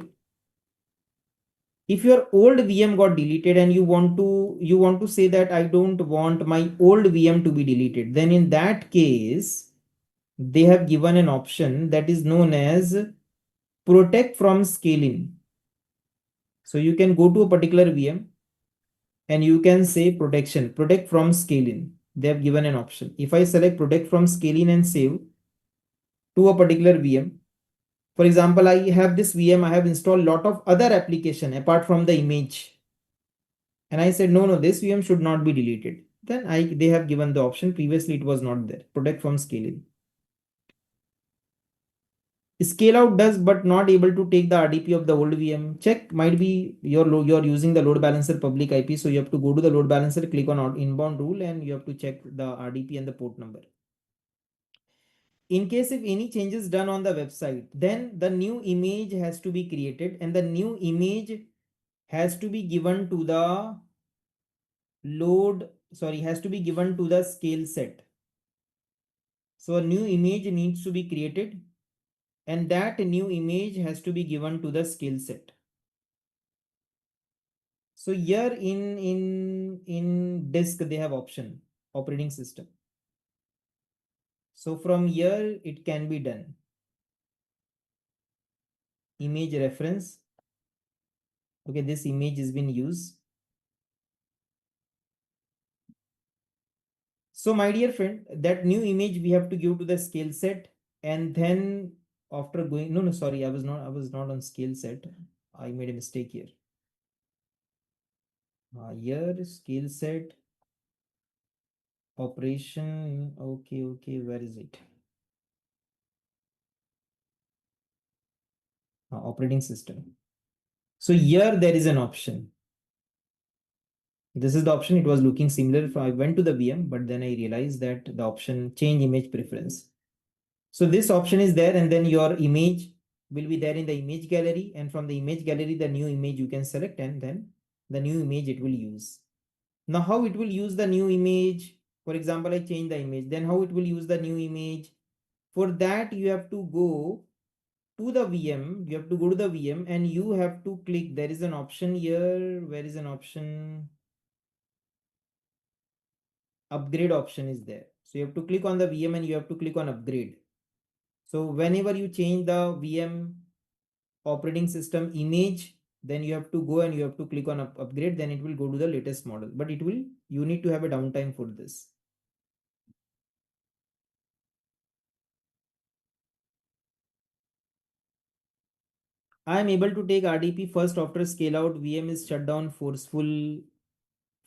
if your old VM got deleted and you want to say that I don't want my old VM to be deleted, then in that case, they have given an option that is known as protect from scaling. So you can go to a particular VM and you can say protect from scaling. They have given an option. If I select protect from scaling and save to a particular VM, for example, I have this VM, I have installed lot of other application apart from the image. And I said, no, this VM should not be deleted. Then they have given the option. Previously, it was not there. Protect from scaling. Scale out does, but not able to take the RDP of the old VM. Check, might be you're using the load balancer public IP. So you have to go to the load balancer, click on inbound rule, and you have to check the RDP and the port number. In case if any changes done on the website, then the new image has to be created and the new image has to be given to the has to be given to the scale set. So a new image needs to be created and that new image has to be given to the scale set. So here in disk they have option operating system. So from here it can be done. Image reference. Okay, this image has been used. So my dear friend, that new image we have to give to the scale set, and then after going, no, sorry, I was not on scale set. I made a mistake here. Here scale set operation. Okay, where is it? Operating system. So here there is an option. This is the option. It was looking similar. If I went to the VM, but then I realized that the option change image preference. So this option is there, and then your image will be there in the image gallery. And from the image gallery, the new image you can select, and then the new image it will use. Now, how it will use the new image? For example, I change the image. Then how it will use the new image? For that, you have to go to the VM. You have to go to the VM and you have to click. There is an option here. Where is an option? Upgrade option is there. So you have to click on the VM and you have to click on upgrade. So whenever you change the VM operating system image, then you have to go and you have to click on upgrade, then it will go to the latest model, but you need to have a downtime for this. I am able to take RDP first after scale out VM is shut down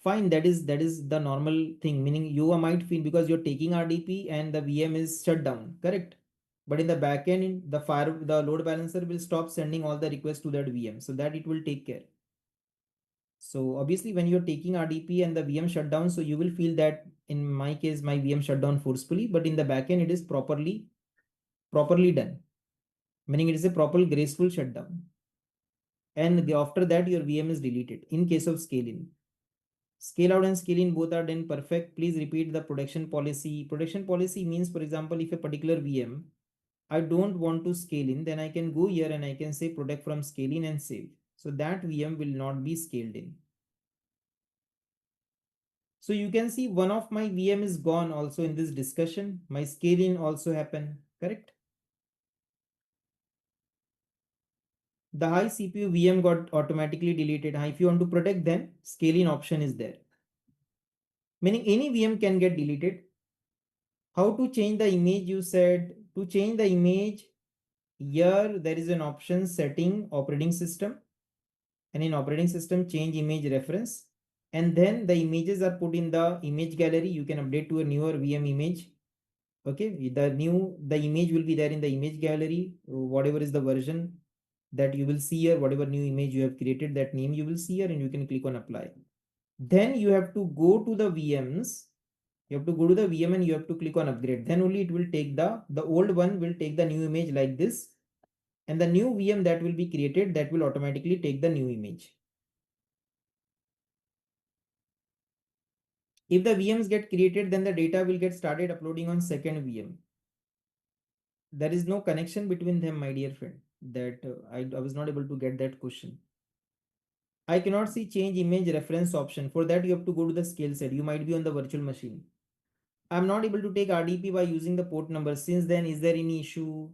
Fine, that is the normal thing, meaning you might feel because you're taking RDP and the VM is shut down, correct? But in the backend, the load balancer will stop sending all the requests to that VM, so that it will take care. So obviously when you're taking RDP and the VM shut down, so you will feel that in my case my VM shut down forcefully, but in the backend it is properly done, meaning it is a proper graceful shutdown. And after that your VM is deleted in case of scale in. Scale out and scale in both are done perfect. Please repeat the protection policy. Protection policy means, for example, if a particular VM I don't want to scale in, then I can go here and I can say protect from scale in and save. So that VM will not be scaled in. So you can see one of my VM is gone also in this discussion. My scale in also happened, correct? The high CPU VM got automatically deleted. If you want to protect them, scale in option is there. Meaning any VM can get deleted. How to change the image? You said to change the image, here there is an option setting operating system, and in operating system change image reference, and then the images are put in the image gallery. You can update to a newer VM image. Okay, the image will be there in the image gallery, whatever is the version that you will see here, whatever new image you have created, that name you will see here, and you can click on apply. Then you have to go to the VMs. You have to go to the VM and you have to click on upgrade. Then only it will take the old one will take the new image like this, and the new VM that will be created, that will automatically take the new image. If the VMs get created, then the data will get started uploading on second VM. There is no connection between them, my dear friend. That I was not able to get that question. I cannot see change image reference option. For that, you have to go to the scale set. You might be on the virtual machine. I'm not able to take RDP by using the port number. Since then, is there any issue?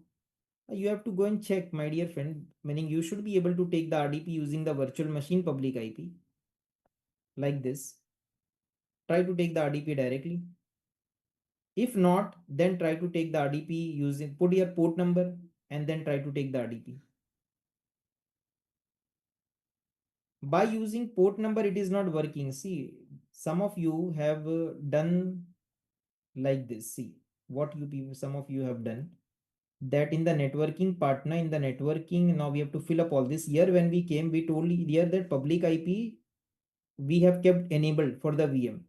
You have to go and check, my dear friend. Meaning you should be able to take the RDP using the virtual machine public IP. Like this. Try to take the RDP directly. If not, then try to take the RDP using, put your port number and then try to take the RDP. By using port number, it is not working. See, some of you have done like this. See, what you people, some of you have done that in the networking partner, in the networking, now we have to fill up all this. Here when we came, we told here that public IP we have kept enabled for the VM.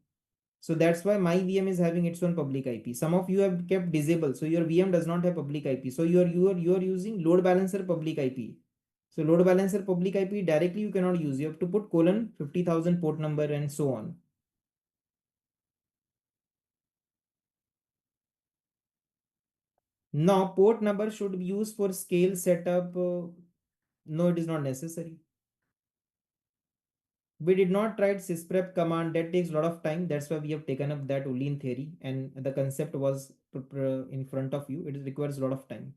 So that's why my VM is having its own public IP. Some of you have kept disabled, so your VM does not have public IP. So you are using load balancer public IP. So load balancer public IP directly you cannot use. You have to put colon 50,000 port number and so on. Now port number should be used for scale setup. No, it is not necessary. We did not try sysprep command. That takes a lot of time. That's why we have taken up that only in theory, and the concept was in front of you. It requires a lot of time.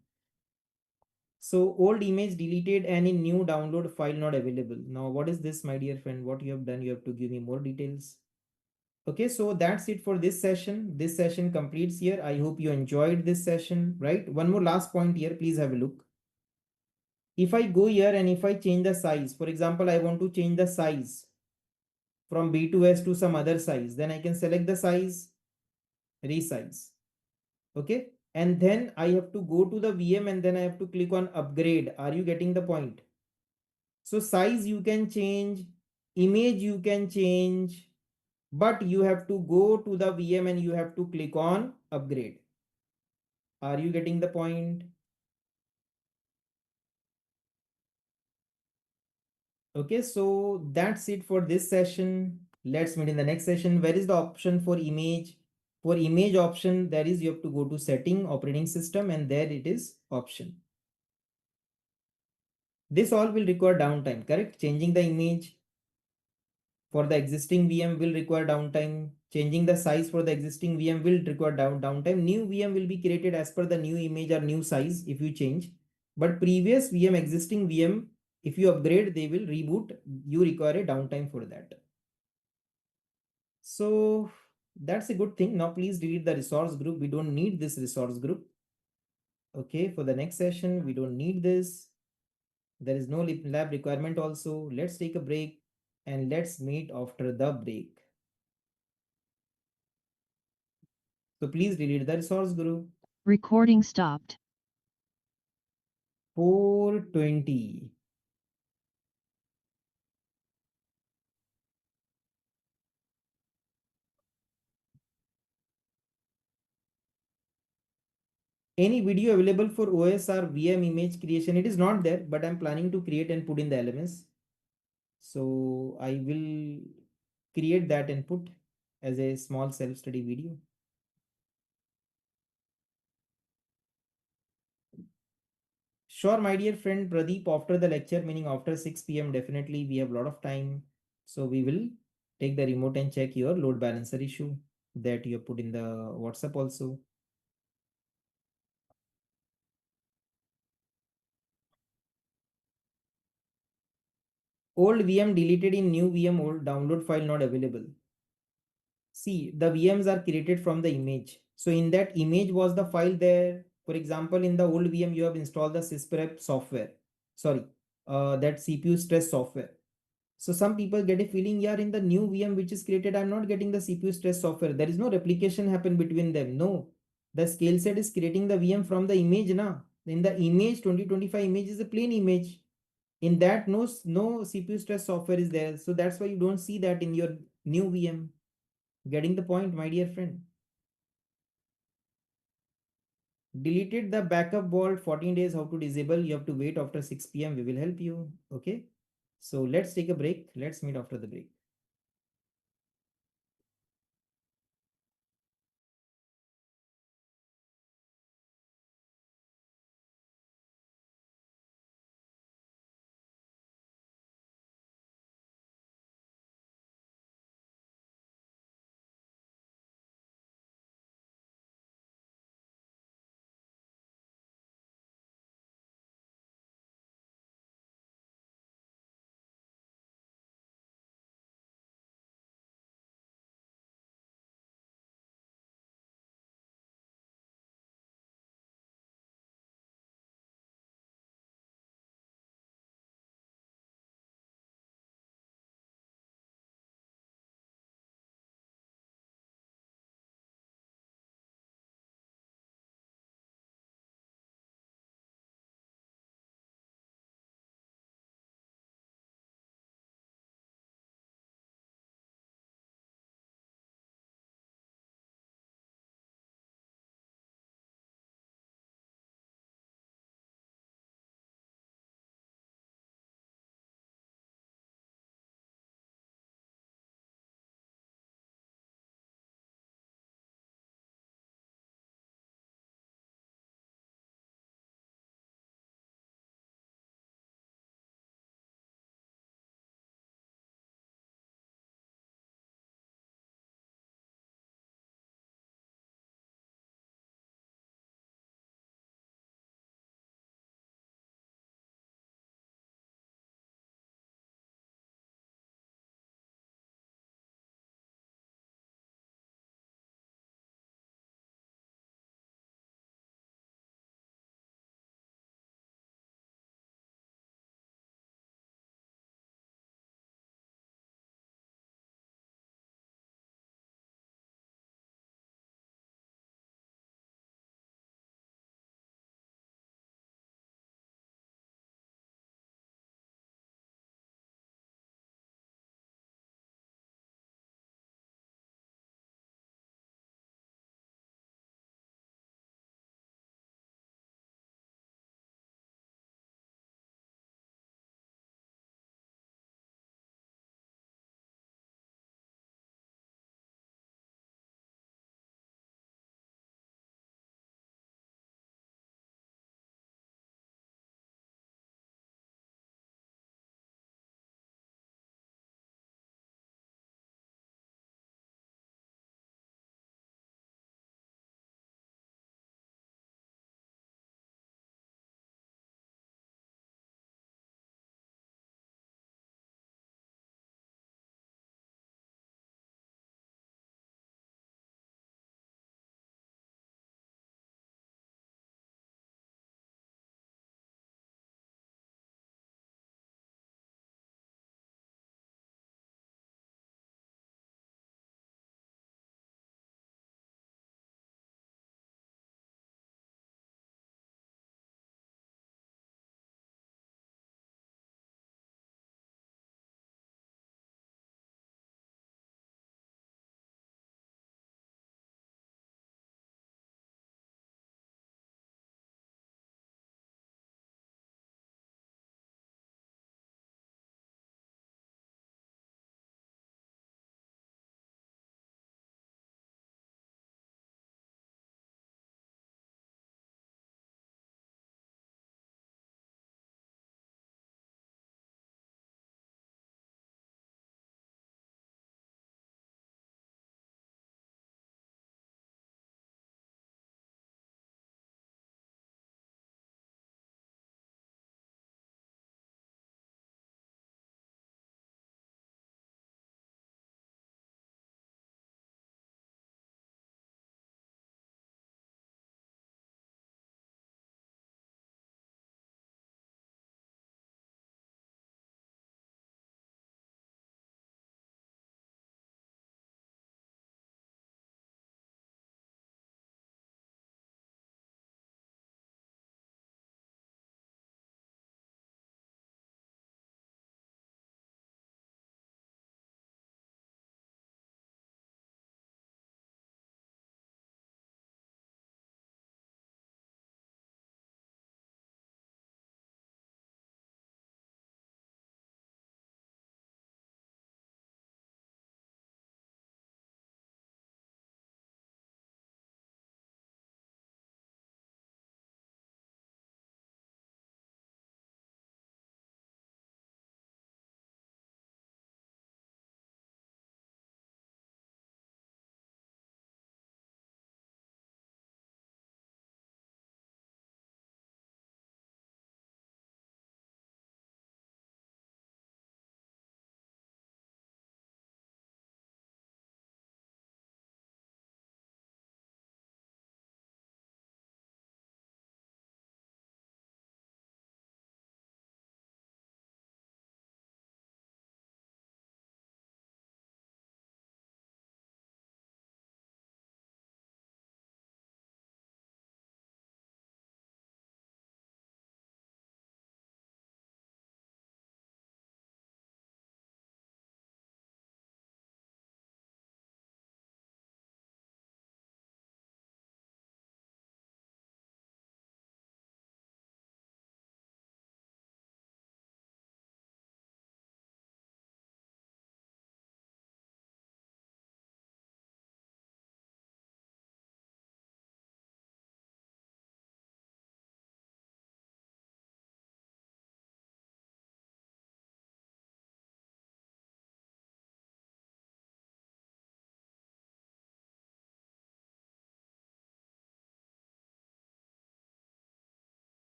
So old image deleted and in new download file not available. Now what is this, my dear friend? What you have done? You have to give me more details. Okay, so that's it for this session. This session completes here. I hope you enjoyed this session, right? One more last point here. Please have a look. If I go here and if I change the size, for example, I want to change the size from B2S to some other size, then I can select the size, resize. Okay. And then I have to go to the VM and then I have to click on upgrade. Are you getting the point? So size you can change, image you can change, but you have to go to the VM and you have to click on upgrade. Are you getting the point? Okay, so that's it for this session. Let's meet in the next session. Where is the option for image? For image option, there is you have to go to setting operating system and there it is option. This all will require downtime, correct? Changing the image for the existing VM will require downtime. Changing the size for the existing VM will require downtime. New VM will be created as per the new image or new size if you change. But previous VM, existing VM, if you upgrade, they will reboot. You require a downtime for that. So that's a good thing. Now please delete the resource group. We don't need this resource group. Okay, for the next session, we don't need this. There is no lab requirement also. Let's take a break and let's meet after the break. So please delete the resource group. Recording stopped. 420. Any video available for OS or VM image creation? It is not there, but I'm planning to create and put in the elements. So I will create that and put as a small self-study video. Sure, my dear friend Pradeep, after the lecture, meaning after 6 p.m., definitely we have a lot of time. So we will take the remote and check your load balancer issue that you have put in the WhatsApp also. Old VM deleted in new VM, old download file not available. See, the VMs are created from the image. So in that image was the file there. For example, in the old VM, you have installed the sysprep software. Sorry, that CPU stress software. So some people get a feeling, yeah, in the new VM which is created, I'm not getting the CPU stress software. There is no replication happen between them. No, the scale set is creating the VM from the image now. In the image 2025 image is a plain image. In that no CPU stress software is there. So that's why you don't see that in your new VM. Getting the point, my dear friend. Deleted the backup vault 14 days. How to disable? You have to wait after 6 p.m. We will help you. Okay. So let's take a break. Let's meet after the break.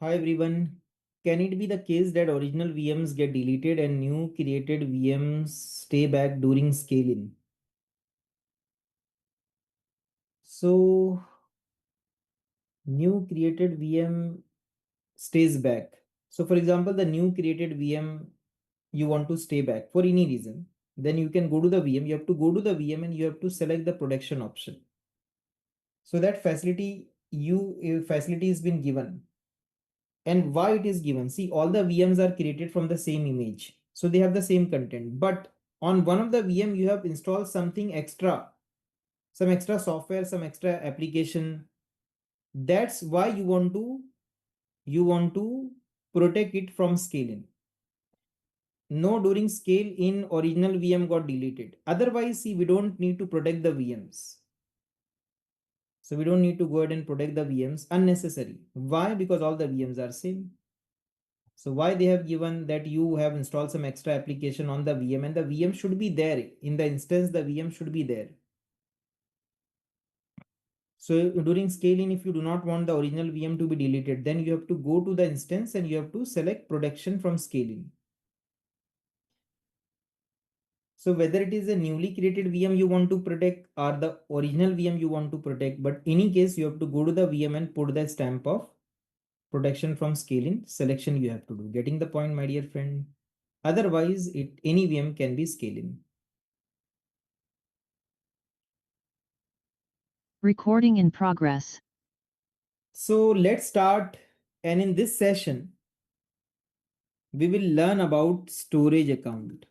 Hi everyone. Can it be the case that original VMs get deleted and new created VMs stay back during scaling? So new created VM stays back. So for example, the new created VM you want to stay back for any reason, then you can go to the VM. You have to go to the VM and you have to select the protection option. So that facility has been given. And why it is given? See, all the VMs are created from the same image. So they have the same content. But on one of the VM, you have installed something extra, some extra software, some extra application. That's why you want to protect it from scaling. No, during scale in original VM got deleted. Otherwise, see, we don't need to protect the VMs. So we don't need to go ahead and protect the VMs unnecessary. Why? Because all the VMs are same. So why they have given that you have installed some extra application on the VM and the VM should be there. In the instance, the VM should be there. So during scaling, if you do not want the original VM to be deleted, then you have to go to the instance and you have to select protection from scaling. So whether it is a newly created VM you want to protect or the original VM you want to protect, but in any case, you have to go to the VM and put the stamp of protection from scaling selection you have to do. Getting the point, my dear friend? Otherwise, any VM can be scaling. Recording in progress. So let's start. And in this session, we will learn about storage account.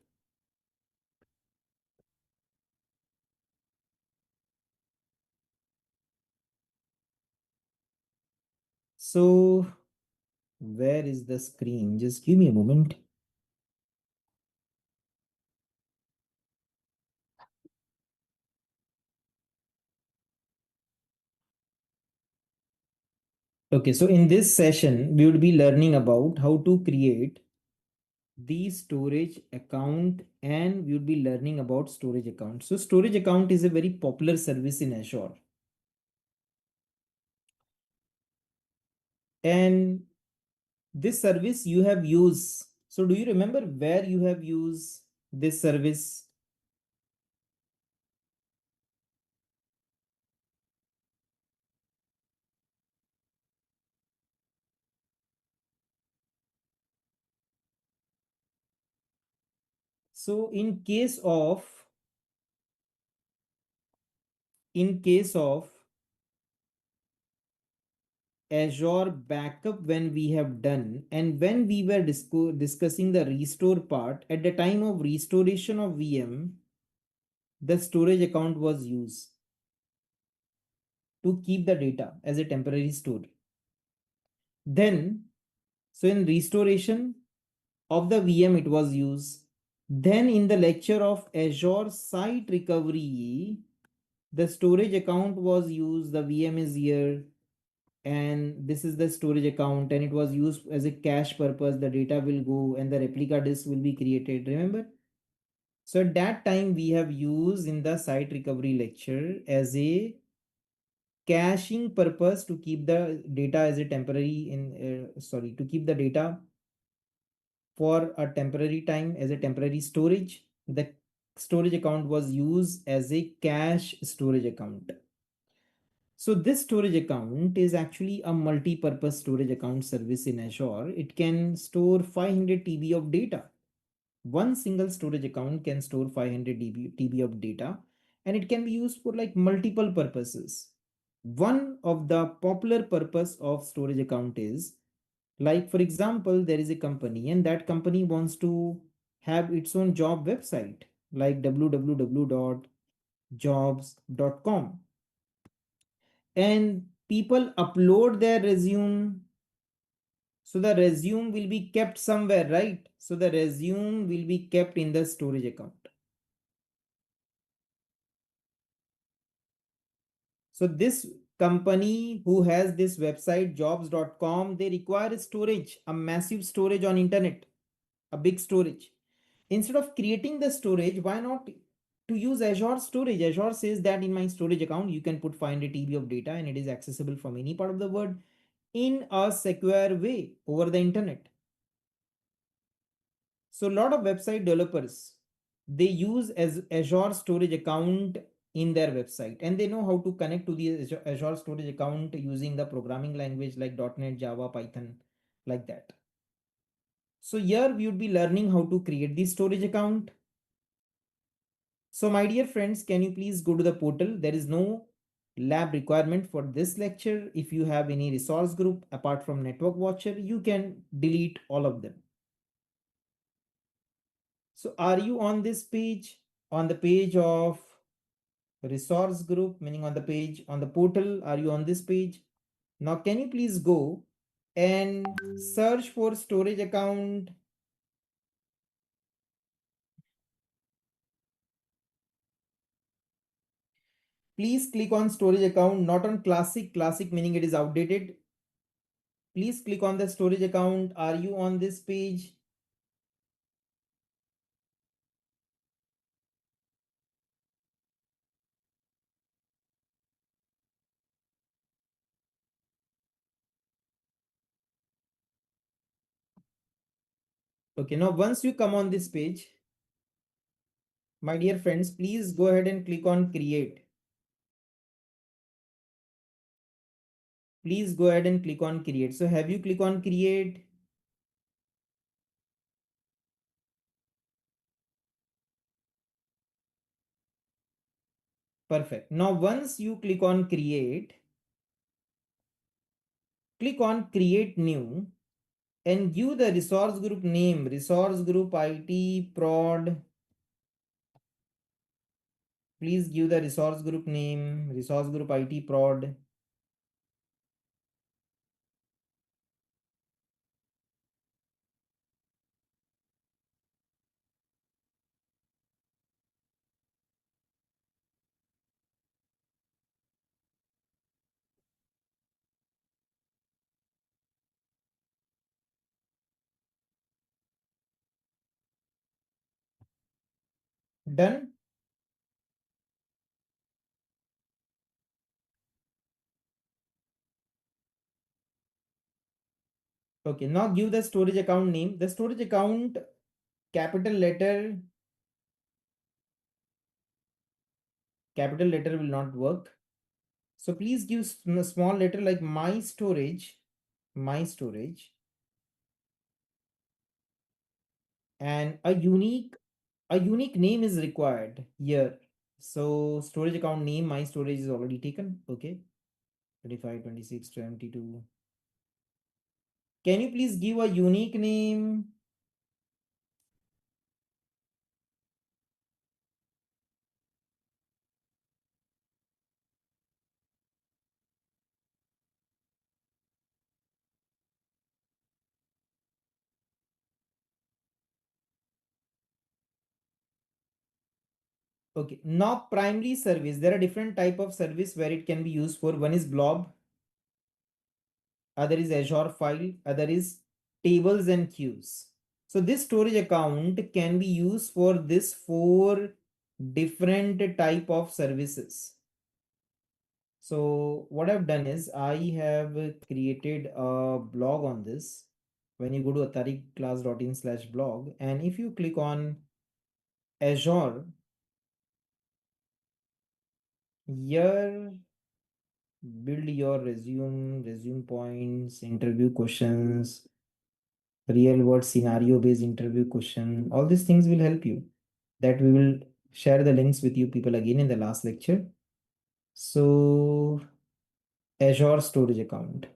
So where is the screen? Just give me a moment. Okay, so in this session, we would be learning about how to create the storage account and we would be learning about storage account. So storage account is a very popular service in Azure. And this service you have used. So do you remember where you have used this service? So in case of Azure backup, when we have done and when we were discussing the restore part, at the time of restoration of VM, the storage account was used to keep the data as a temporary store. Then, so in restoration of the VM, it was used. Then in the lecture of Azure Site Recovery, the storage account was used. The VM is here and this is the storage account and it was used as a cache purpose. The data will go and the replica disk will be created. Remember? So at that time we have used in the site recovery lecture as a caching purpose to keep the data as a temporary to keep the data for a temporary time as a temporary storage. The storage account was used as a cache storage account. So this storage account is actually a multi-purpose storage account service in Azure. It can store 500 TB of data. One single storage account can store 500 TB of data and it can be used for like multiple purposes. One of the popular purpose of storage account is like, for example, there is a company and that company wants to have its own job website like www.jobs.com, and people upload their resume. So the resume will be kept somewhere, right? So the resume will be kept in the storage account. So this company who has this website jobs.com, they require storage, a massive storage on internet, a big storage. Instead of creating the storage, why not to use Azure storage? Azure says that in my storage account, you can put 500 TB of data and it is accessible from any part of the world. in a secure way over the internet. So a lot of website developers, they use as Azure storage account in their website, and they know how to connect to the Azure storage account using the programming language like .NET, Java, Python, like that. So here we would be learning how to create the storage account. So my dear friends, can you please go to the portal? There is no lab requirement for this lecture. If you have any resource group apart from network watcher, you can delete all of them. So are you on this page? On the page of resource group, meaning on the page on the portal, are you on this page? Now can you please go and search for storage account? Please click on storage account, not on classic meaning it is outdated. Please click on the storage account. Are you on this page? Okay, now once you come on this page, my dear friends, please go ahead and click on create. Please go ahead and click on create. So have you click on create? Perfect. Now once you click on create, click on create new and give the resource group name, resource group IT prod. Please give the resource group name, resource group IT prod. Done. Okay, now give the storage account name. The storage account capital letter will not work. So please give a small letter like my storage, and a unique name is required here. So storage account name, my storage is already taken. Okay. 25, 26, 22. Can you please give a unique name? Okay. Now primary service. There are different type of service where it can be used for. One is blob, other is Azure file, other is tables and queues. So this storage account can be used for this four different type of services. So what I've done is I have created a blog on this. When you go to atharikclass.in/blog, and if you click on Azure, here build your resume points, interview questions, real world scenario based interview question. All these things will help you. That we will share the links with you people again in the last lecture. So Azure storage account.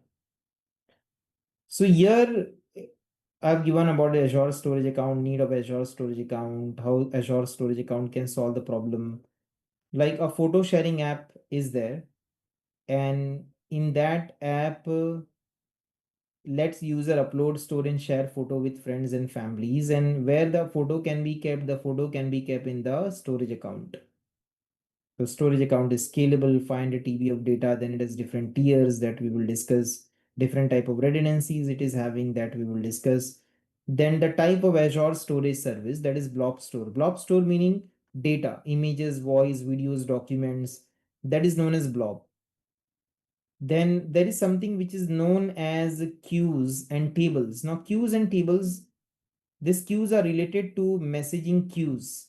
So here I've given about the Azure storage account, need of Azure storage account, how Azure storage account can solve the problem. Like a photo sharing app is there, and in that app, lets user upload, store, and share photo with friends and families. And where the photo can be kept, the photo can be kept in the storage account. So storage account is scalable, 500 TB of data. Then it has different tiers that we will discuss. Different type of redundancies it is having that we will discuss. Then the type of Azure storage service, that is blob store. Blob store meaning data, images, voice, videos, documents. That is known as blob. Then there is something which is known as queues and tables. Now, queues and tables, these queues are related to messaging queues.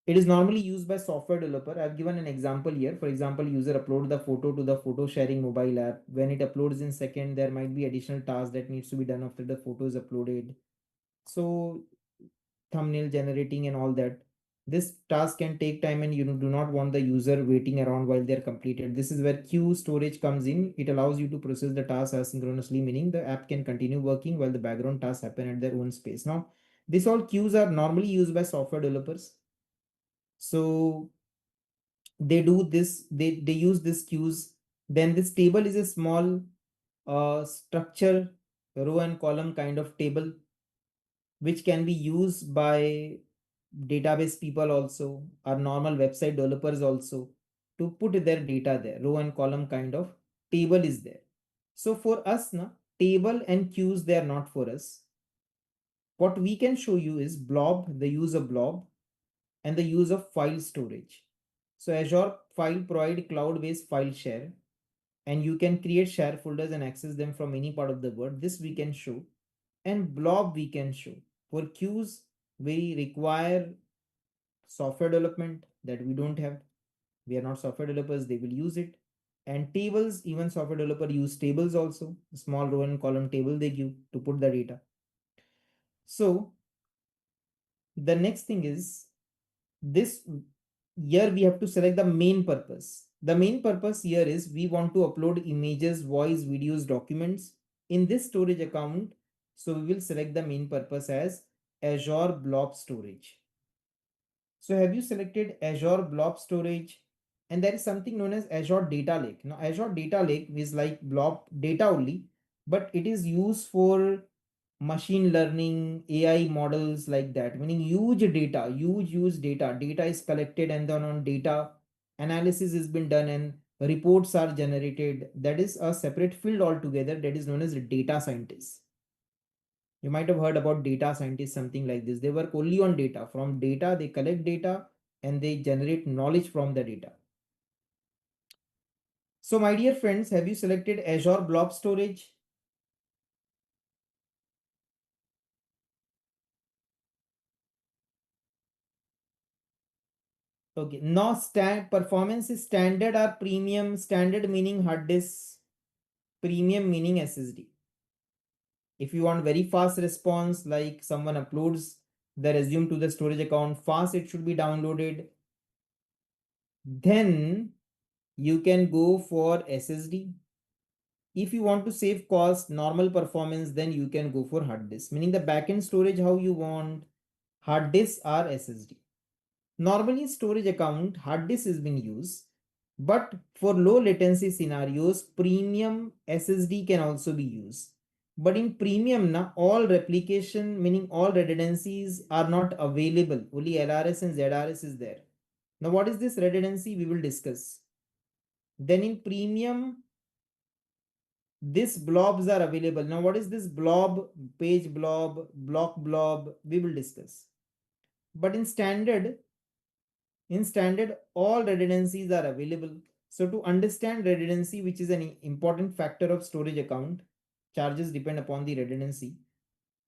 It is normally used by software developer. I've given an example here. For example, user upload the photo to the photo sharing mobile app. When it uploads in second, there might be additional task that needs to be done after the photo is uploaded. So thumbnail generating and all that. This task can take time and you do not want the user waiting around while they're completed. This is where queue storage comes in. It allows you to process the task asynchronously, meaning the app can continue working while the background tasks happen at their own space. Now, these all queues are normally used by software developers. So they do this, they use this queues. Then this table is a small structure, row and column kind of table, which can be used by database people also, or normal website developers also, to put their data there. Row and column kind of table is there. So for us now, table and queues, they are not for us. What we can show you is blob, the use of blob, and the use of file storage. So Azure File provide cloud-based file share, and you can create share folders and access them from any part of the world. This we can show. And blob we can show. For queues, we require software development that we don't have. We are not software developers, they will use it. And tables, even software developer use tables also. A small row and column table they give to put the data. So the next thing is this. Here we have to select the main purpose. The main purpose here is we want to upload images, voice, videos, documents in this storage account. So we will select the main purpose as Azure Blob Storage. So have you selected Azure Blob Storage? And there is something known as Azure Data Lake. Now Azure Data Lake is like blob data only, but it is used for machine learning, AI models like that, meaning huge data, huge data. Data is collected and then on data analysis has been done and reports are generated. That is a separate field altogether that is known as data scientists. You might have heard about data scientists, something like this. They work only on data. From data, they collect data and they generate knowledge from the data. So my dear friends, have you selected Azure Blob Storage? Okay, now performance is standard or premium. Standard meaning hard disk, premium meaning SSD. If you want very fast response, like someone uploads the resume to the storage account, fast it should be downloaded, then you can go for SSD. If you want to save cost, normal performance, then you can go for hard disk, meaning the backend storage how you want, hard disk or SSD. Normally storage account, hard disk is being used, but for low latency scenarios, premium SSD can also be used. But in premium, na, all replication, meaning all redundancies are not available. Only LRS and ZRS is there. Now, what is this redundancy? We will discuss. Then in premium, these blobs are available. Now, what is this blob, page blob, block blob? We will discuss. But in standard, all redundancies are available. So to understand redundancy, which is an important factor of storage account, charges depend upon the redundancy.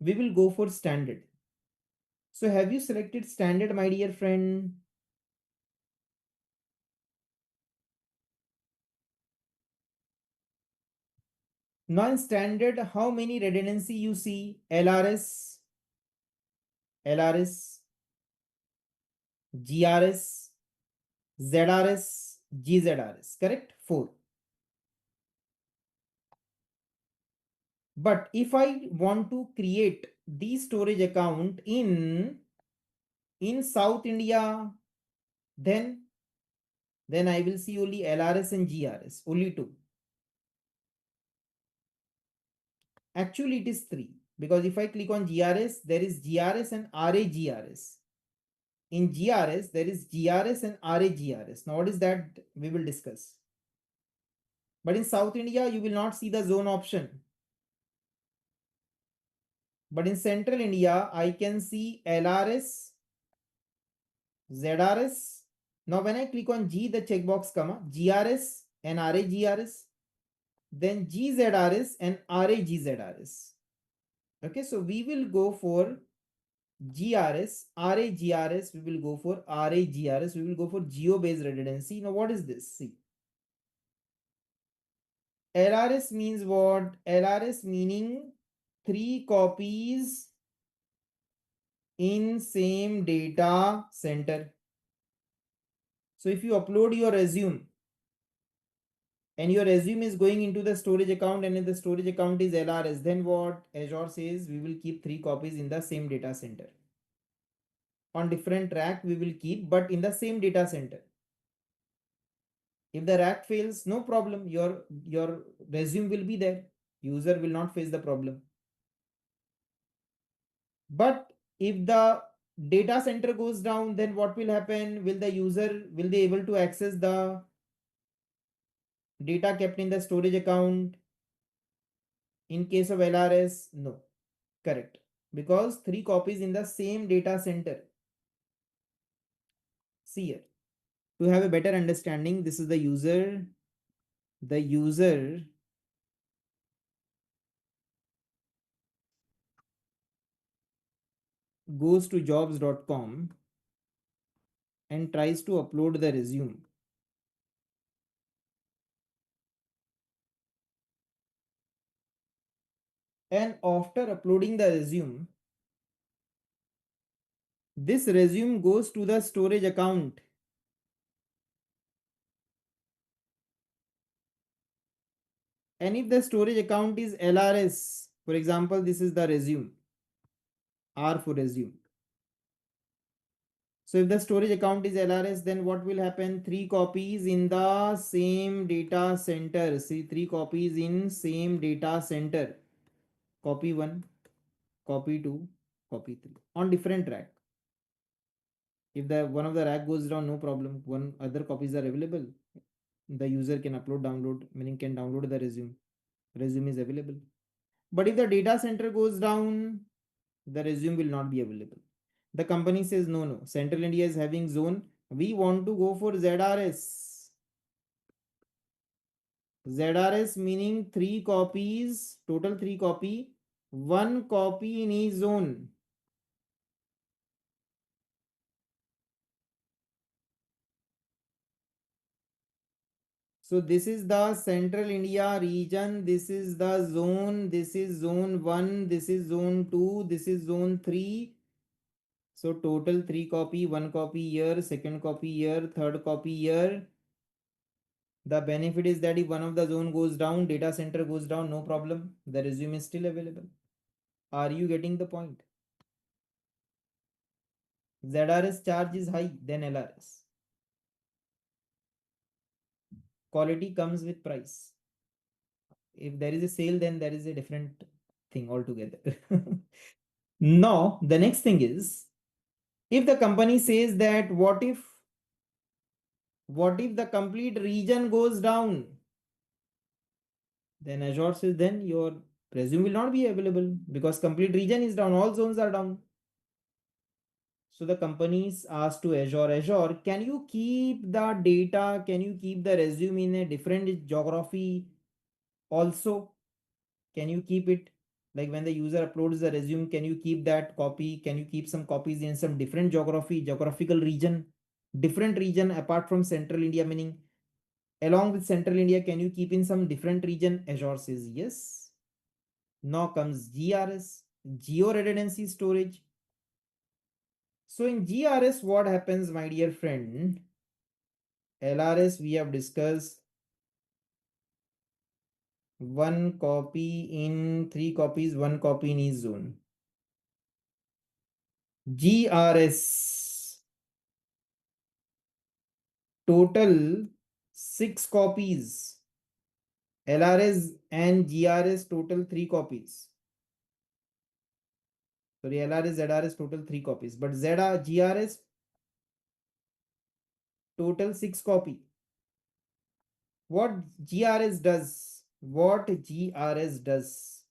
We will go for standard. So have you selected standard, my dear friend? Now in standard, how many redundancy you see? LRS, LRS, GRS, ZRS, GZRS, correct? 4. But if I want to create the storage account in South India, then I will see only LRS and GRS, only 2. Actually, it is 3 because if I click on GRS, there is GRS and RAGRS. In GRS, there is GRS and RAGRS. Now, what is that? We will discuss. But in South India, you will not see the zone option. But in Central India, I can see LRS, ZRS. Now, when I click on G, the checkbox come, GRS, and RAGRS, then GZRS and RAGZRS. Okay, so we will go for GRS, RAGRS, we will go for RAGRS, we will go for geo-based redundancy. Now, what is this? See, LRS means what? LRS meaning 3 copies in same data center. So if you upload your resume and your resume is going into the storage account and if the storage account is LRS, then what Azure says, we will keep 3 copies in the same data center. On different rack we will keep, but in the same data center. If the rack fails, no problem, your resume will be there. User will not face the problem. But if the data center goes down, then what will happen? Will they able to access the data kept in the storage account? In case of LRS, no. Correct. Because 3 copies in the same data center. See here. To have a better understanding, this is the user. The user goes to jobs.com and tries to upload the resume. And after uploading the resume, this resume goes to the storage account. And if the storage account is LRS, for example, this is the resume, R for resume. So if the storage account is LRS, then what will happen? 3 copies in the same data center. See, 3 copies in same data center. Copy 1, copy 2, copy 3 on different rack. If the one of the rack goes down, no problem. One other copies are available. The user can upload, download, meaning can download the resume. Resume is available. But if the data center goes down, the resume will not be available. The company says, no, no, Central India is having zone. We want to go for ZRS. ZRS meaning 3 copies, total 3 copy, 1 copy in each zone. So this is the Central India region. This is the zone. This is zone 1. This is zone 2. This is zone 3. So total 3 copy, 1 copy here, second copy here, third copy here. The benefit is that if one of the zone goes down, data center goes down, no problem. The resume is still available. Are you getting the point? ZRS charge is high than LRS. Quality comes with price. If there is a sale, then there is a different thing altogether. Now, the next thing is, if the company says that what if the complete region goes down, then Azure says then your resume will not be available because complete region is down, all zones are down. So the companies asked to Azure, can you keep the data, can you keep the resume in a different geography also? Can you keep it like when the user uploads the resume, can you keep that copy? Can you keep some copies in some different geographical region, different region apart from Central India, meaning along with Central India, can you keep in some different region? Azure says yes. Now comes GRS, geo redundancy storage. So in GRS, what happens, my dear friend? LRS we have discussed, 1 copy in 3 copies, 1 copy in each zone. GRS, total 6 copies. LRS and GRS total 3 copies. Sorry, LRS, ZRS total 3 copies, but GRS total 6 copy. What GRS does? What GRS does?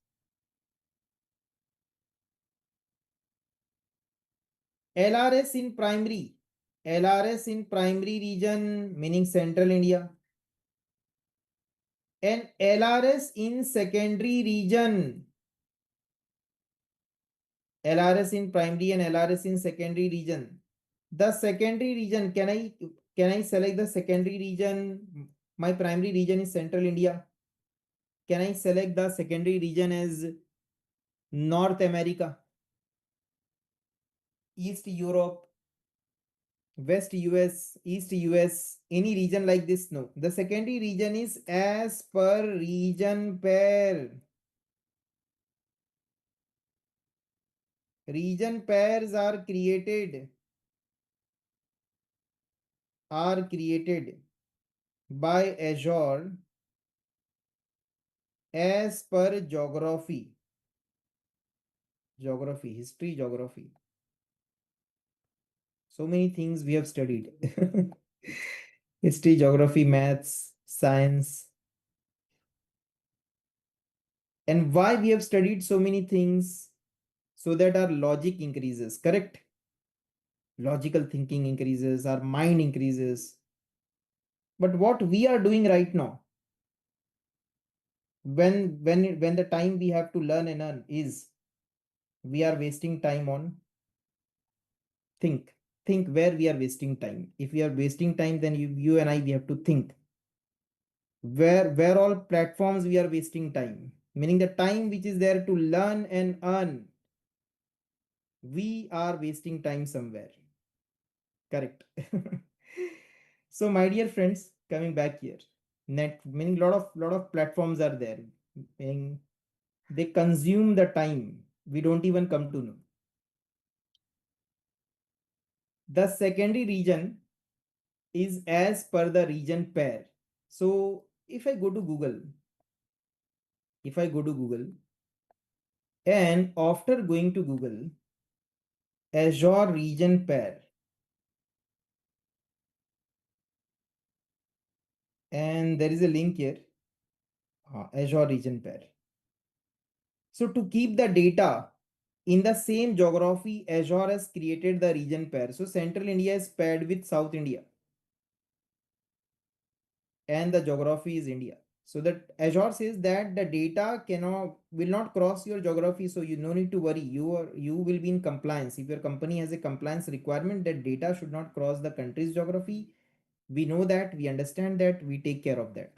LRS in primary. LRS in primary region, meaning Central India. An LRS in secondary region. LRS in primary and LRS in secondary region. The secondary region, can I select the secondary region? My primary region is Central India. Can I select the secondary region as North America, East Europe, West US, East US, any region like this? No. The secondary region is as per region pair. Region pairs are created by Azure as per geography, history, geography. So many things we have studied. History, geography, maths, science. And why we have studied so many things? So that our logic increases, correct? Logical thinking increases, our mind increases. But what we are doing right now, when the time we have to learn and earn is, we are wasting time on think where we are wasting time. If we are wasting time, then you and I, we have to think where all platforms we are wasting time, meaning the time which is there to learn and earn, we are wasting time somewhere, correct? So my dear friends, coming back here, net meaning lot of platforms are there, meaning they consume the time we don't even come to know. The secondary region is as per the region pair. So if I go to Google, and after going to Google, Azure region pair, and there is a link here, Azure region pair. So to keep the data in the same geography, Azure has created the region pair. So Central India is paired with South India, and the geography is India. So that Azure says that the data will not cross your geography, so you no need to worry. You will be in compliance. If your company has a compliance requirement that data should not cross the country's geography, we know that, we understand that, we take care of that.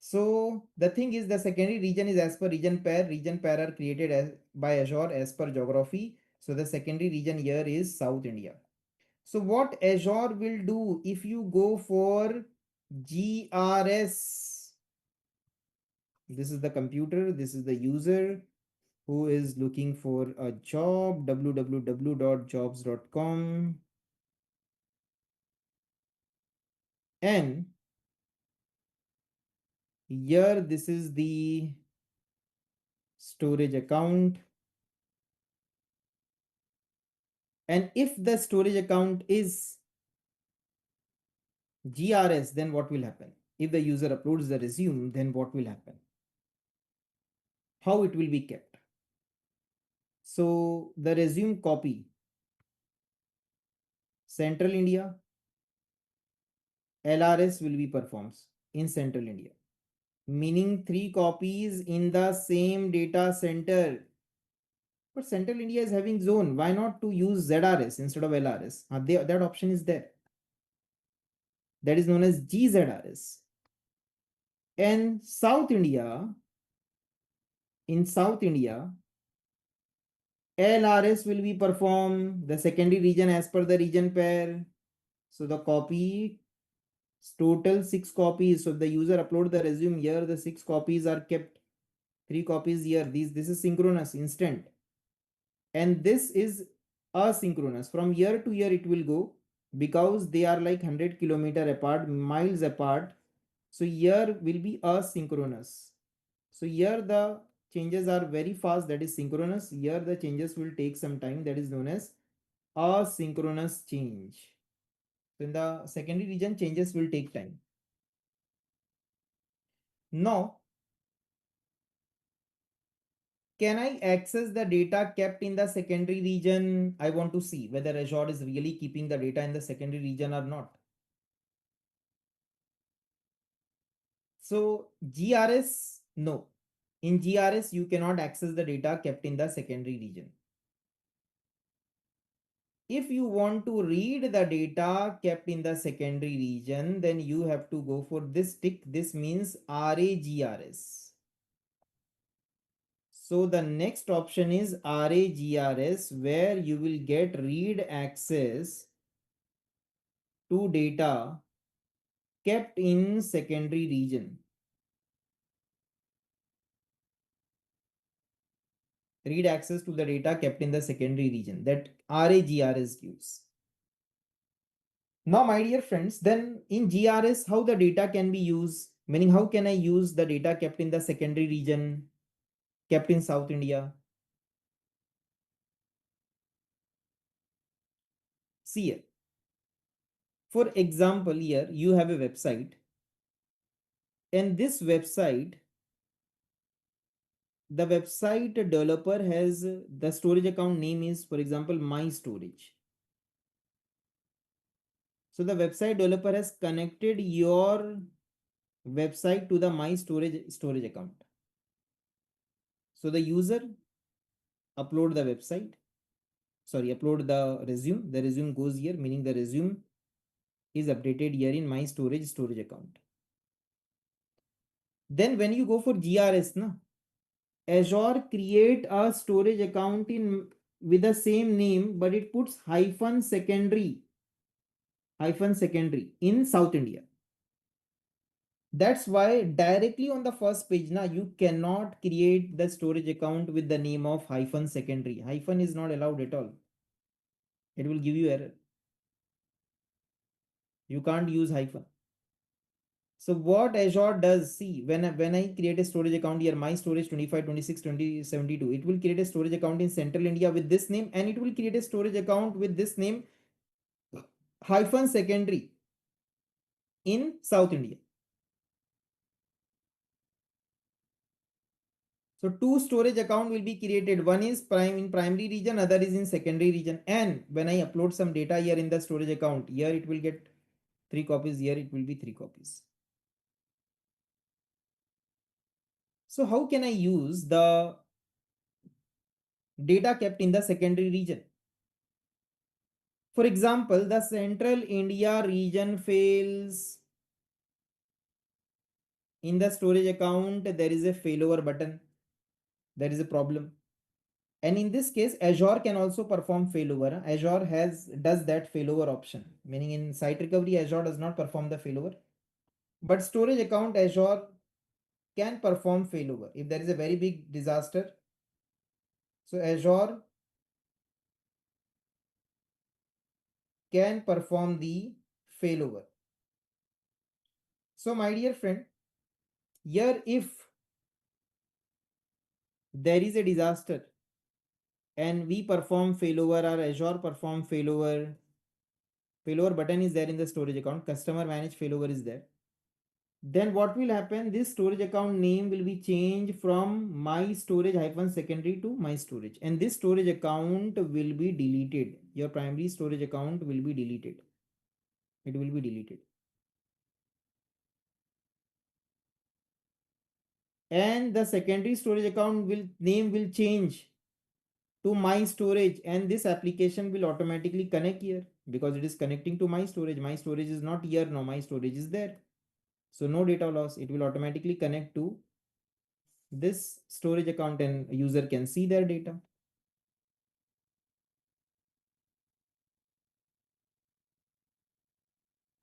So the thing is, the secondary region is as per region pair. Region pair are created by Azure as per geography. So the secondary region here is South India. So what Azure will do if you go for GRS? This is the computer, this is the user who is looking for a job, www.jobs.com. And here, this is the storage account. And if the storage account is GRS, then what will happen? If the user uploads the resume, then what will happen? How it will be kept? So the resume copy, Central India, LRS will be performed in Central India, meaning 3 copies in the same data center. But Central India is having zone. Why not to use ZRS instead of LRS? That option is there. That is known as GZRS. And in South India, LRS will be performed the secondary region as per the region pair. So the copy, total 6 copies. So the user upload the resume here, the 6 copies are kept. 3 copies here. This is synchronous, instant. And this is asynchronous. From year to year it will go, because they are like 100 km apart, miles apart. So here will be asynchronous. So here the changes are very fast, that is synchronous. Here the changes will take some time, that is known as asynchronous change. So in the secondary region, changes will take time. Now, can I access the data kept in the secondary region? I want to see whether Azure is really keeping the data in the secondary region or not. So GRS, no. In GRS, you cannot access the data kept in the secondary region. If you want to read the data kept in the secondary region, then you have to go for this tick. This means RAGRS. So the next option is RAGRS, where you will get read access to data kept in secondary region. Read access to the data kept in the secondary region that RAGRS gives. Now, my dear friends, then in GRS, how the data can be used? Meaning, how can I use the data kept in the secondary region, kept in South India? See here. For example, here you have a website, and this website, the website developer has the storage account name is, for example, my storage. So the website developer has connected your website to the my storage account. So the user upload the website, sorry, upload the resume. The resume goes here, meaning the resume is updated here in my storage account. Then when you go for GRS, na, Azure create a storage account in with the same name, but it puts hyphen secondary in South India. That's why directly on the first page now you cannot create the storage account with the name of hyphen secondary. Hyphen is not allowed at all. It will give you error. You can't use hyphen. So what Azure does, see, when I create a storage account here, my storage 25, 26, 20, 72, it will create a storage account in Central India with this name, and it will create a storage account with this name hyphen secondary in South India. So two storage account will be created. One is in primary region, other is in secondary region. And when I upload some data here in the storage account, here it will get 3 copies, here it will be 3 copies. So how can I use the data kept in the secondary region? For example, the Central India region fails in the storage account. There is a failover button. There is a problem. And in this case, Azure can also perform failover. Azure does that failover option. Meaning in site recovery, Azure does not perform the failover. But storage account, Azure can perform failover. If there is a very big disaster, so Azure can perform the failover. So my dear friend, here if there is a disaster and we perform failover or Azure perform failover, failover button is there in the storage account, customer manage failover is there. Then what will happen? This storage account name will be changed from my storage hyphen secondary to my storage. And this storage account will be deleted. Your primary storage account will be deleted. It will be deleted. And the secondary storage account name will change to my storage, and this application will automatically connect here because it is connecting to my storage. My storage is not here now, my storage is there. So no data loss. It will automatically connect to this storage account and user can see their data.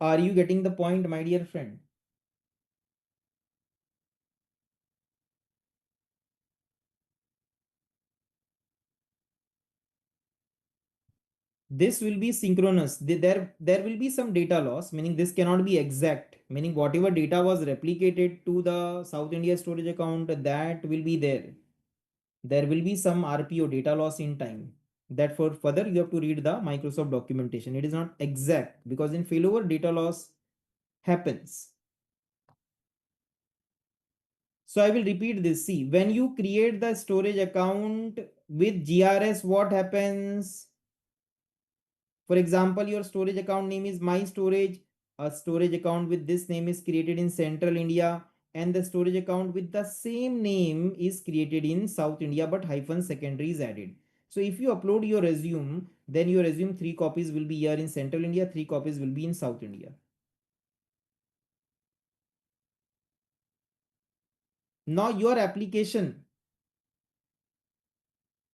Are you getting the point, my dear friend? This will be synchronous. There will be some data loss, meaning this cannot be exact, meaning whatever data was replicated to the South India storage account, that will be there. There will be some RPO, data loss in time. That for further you have to read the Microsoft documentation. It is not exact because in failover data loss happens. So I will repeat this. See, when you create the storage account with GRS, what happens? For example, your storage account name is my storage. A storage account with this name is created in Central India. and the storage account with the same name is created in South India, but hyphen secondary is added. So if you upload your resume, then your resume 3 copies will be here in Central India, 3 copies will be in South India. Now your application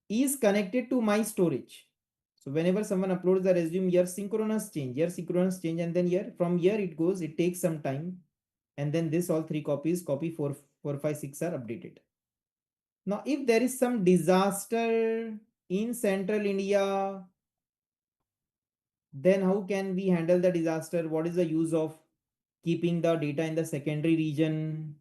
is connected to my storage. So whenever someone uploads the resume, here synchronous change, and then here from here it goes, it takes some time, and then this all 3 copies, copy 4, 4, 5, 6 are updated. Now, if there is some disaster in Central India, then how can we handle the disaster? What is the use of keeping the data in the secondary region?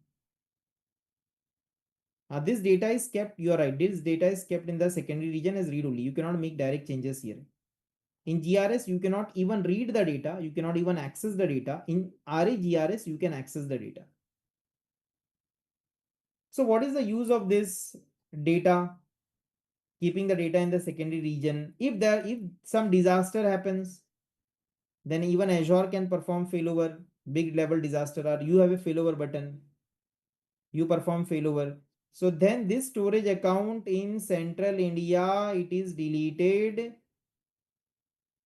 This data is kept, you are right, this data is kept in the secondary region as read only. You cannot make direct changes here. In GRS, you cannot even read the data. You cannot even access the data. In RA you can access the data. So what is the use of this data? Keeping the data in the secondary region. If some disaster happens, then even Azure can perform failover, big level disaster, or you have a failover button, you perform failover. So then this storage account in Central India, it is deleted,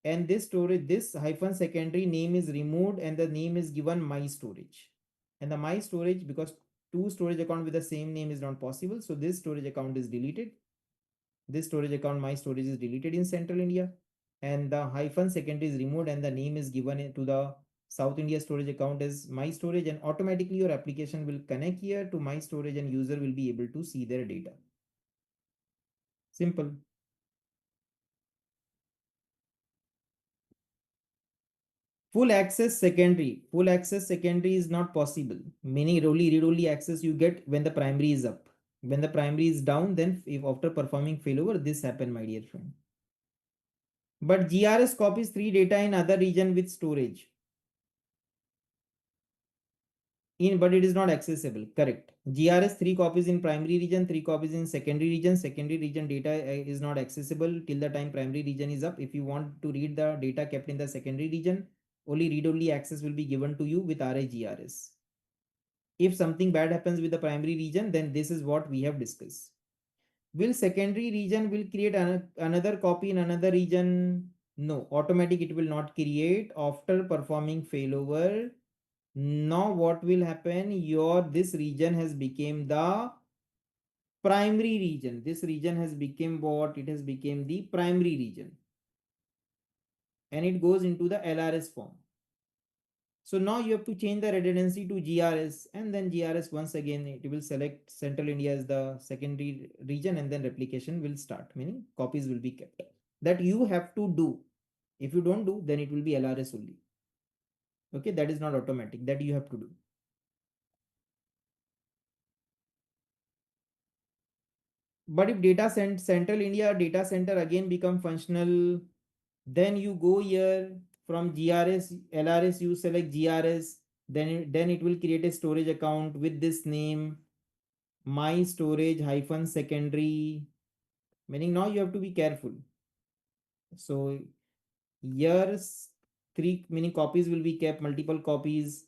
and this storage, this hyphen secondary name is removed, and the name is given my storage. And the my storage, because two storage account with the same name is not possible, so this storage account is deleted. This storage account, my storage, is deleted in Central India, and the hyphen secondary is removed, and the name is given to the South India storage account as my storage, and automatically your application will connect here to my storage, and user will be able to see their data. Simple. Full access secondary is not possible, meaning only read only access you get when the primary is up. When the primary is down, then if after performing failover, this happen, my dear friend. But GRS copies 3 data in other region with storage. But it is not accessible. Correct. GRS 3 copies in primary region, 3 copies in secondary region. Secondary region data is not accessible till the time primary region is up. If you want to read the data kept in the secondary region, only read only access will be given to you with RAGRS. If something bad happens with the primary region, then this is what we have discussed. Will secondary region will create another copy in another region? No, automatic it will not create after performing failover. Now what will happen? This region has become the primary region. This region has become what? It has become the primary region, and it goes into the LRS form. So now you have to change the redundancy to GRS, and then GRS once again it will select Central India as the secondary region, and then replication will start, meaning copies will be kept. That you have to do. If you don't do, then it will be LRS only. Okay, that is not automatic. That you have to do. But if Central India data center again become functional, then you go here from GRS, LRS, you select GRS, then it will create a storage account with this name, my storage hyphen secondary, meaning now you have to be careful. So here's 3 many copies will be kept, multiple copies,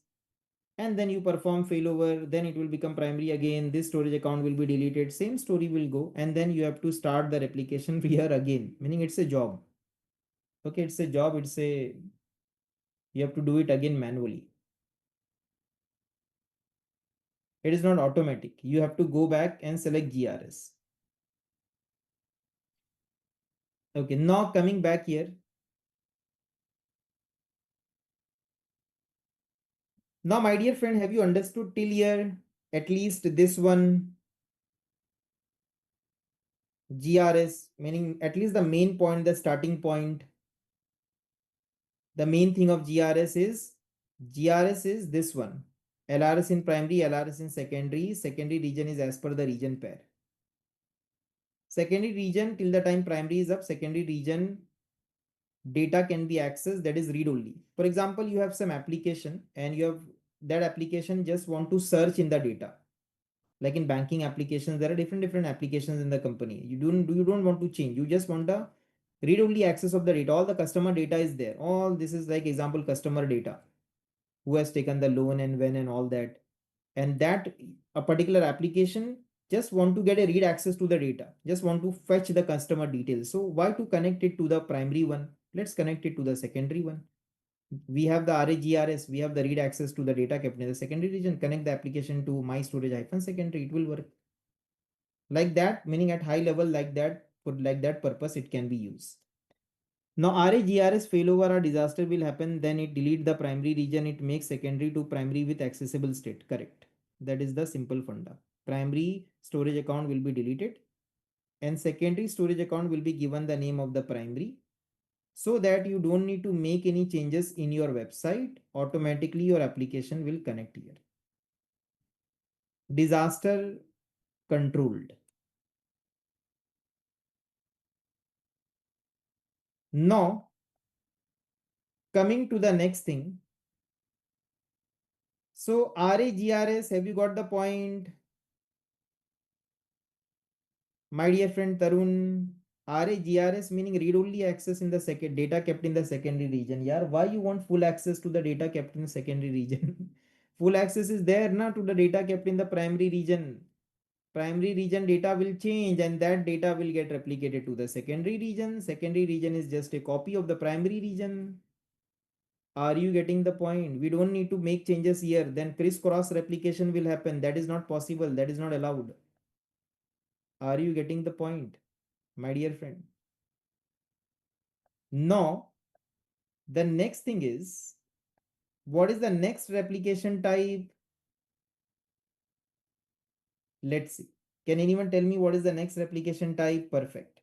and then you perform failover, then it will become primary again, this storage account will be deleted, same story will go, and then you have to start the replication here again, meaning it's a job. Okay, it's a job, you have to do it again manually. It is not automatic. You have to go back and select GRS. Okay, now coming back here. Now, my dear friend, have you understood till here? At least this one, GRS, meaning at least the main point, the starting point. The main thing of GRS is this one. LRS in primary, LRS in secondary. Secondary region is as per the region pair. Secondary region till the time primary is up, secondary region data can be accessed, that is read only. For example, you have some application and you have that application just want to search in the data. Like in banking applications, there are different applications in the company. You don't want to change. You just want the read only access of the data. All the customer data is there. All this is like example customer data. Who has taken the loan and when and all that. and that a particular application just want to get a read access to the data, just want to fetch the customer details. So why to connect it to the primary one? Let's connect it to the secondary one. We have the RAGRS, we have the read access to the data kept in the secondary region. Connect the application to my storage hyphen secondary, it will work like that, meaning at high level like that, for like that purpose it can be used. Now RAGRS failover or disaster will happen, then it delete the primary region, it makes secondary to primary with accessible state. Correct. That is the simple funda. Primary storage account will be deleted and secondary storage account will be given the name of the primary, so that you don't need to make any changes in your website. Automatically your application will connect here. Disaster controlled. Now coming to the next thing. So RAGRS, have you got the point? My dear friend Tarun, RAGRS meaning read only access in the second data kept in the secondary region. Yeah, why you want full access to the data kept in the secondary region? Full access is there na to the data kept in the primary region. Primary region data will change and that data will get replicated to the secondary region. Secondary region is just a copy of the primary region. Are you getting the point? We don't need to make changes here. Then crisscross replication will happen. That is not possible. That is not allowed. Are you getting the point, my dear friend? Now, the next thing is, what is the next replication type? Let's see. Can anyone tell me what is the next replication type? Perfect.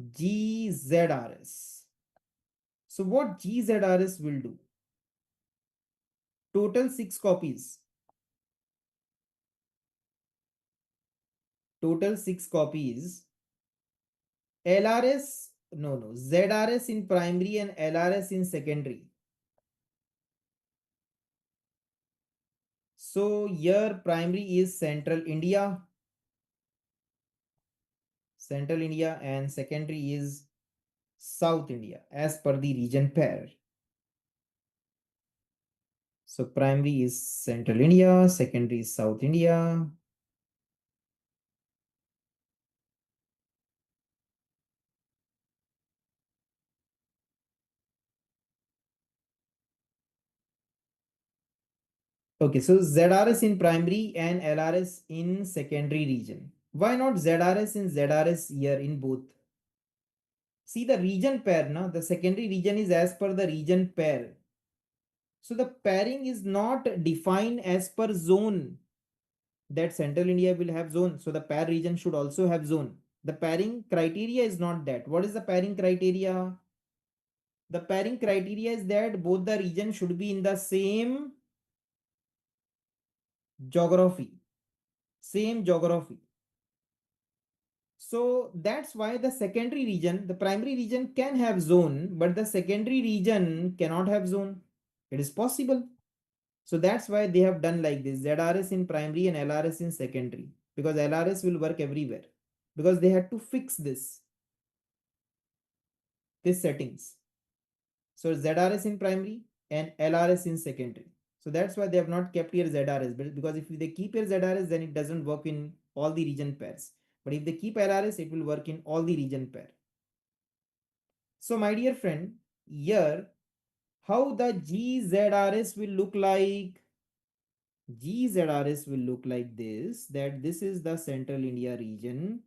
GZRS. So what GZRS will do? Total 6 copies. Total 6 copies. LRS, no, ZRS in primary and LRS in secondary. So here primary is Central India. Central India and secondary is South India as per the region pair. So primary is Central India, secondary is South India. Okay, so ZRS in primary and LRS in secondary region. Why not ZRS in ZRS here in both? See the region pair, now the secondary region is as per the region pair. So the pairing is not defined as per zone, that Central India will have zone. So the pair region should also have zone. The pairing criteria is not that. What is the pairing criteria? The pairing criteria is that both the region should be in the same geography. Same geography. So that's why the secondary region, the primary region can have zone, but the secondary region cannot have zone. It is possible. So that's why they have done like this, ZRS in primary and LRS in secondary, because LRS will work everywhere, because they had to fix this settings. So ZRS in primary and LRS in secondary. So that's why they have not kept here ZRS, because if they keep here ZRS, then it doesn't work in all the region pairs. But if they keep LRS, it will work in all the region pair. So my dear friend, here how the GZRS will look like. GZRS will look like this, that this is the Central India region.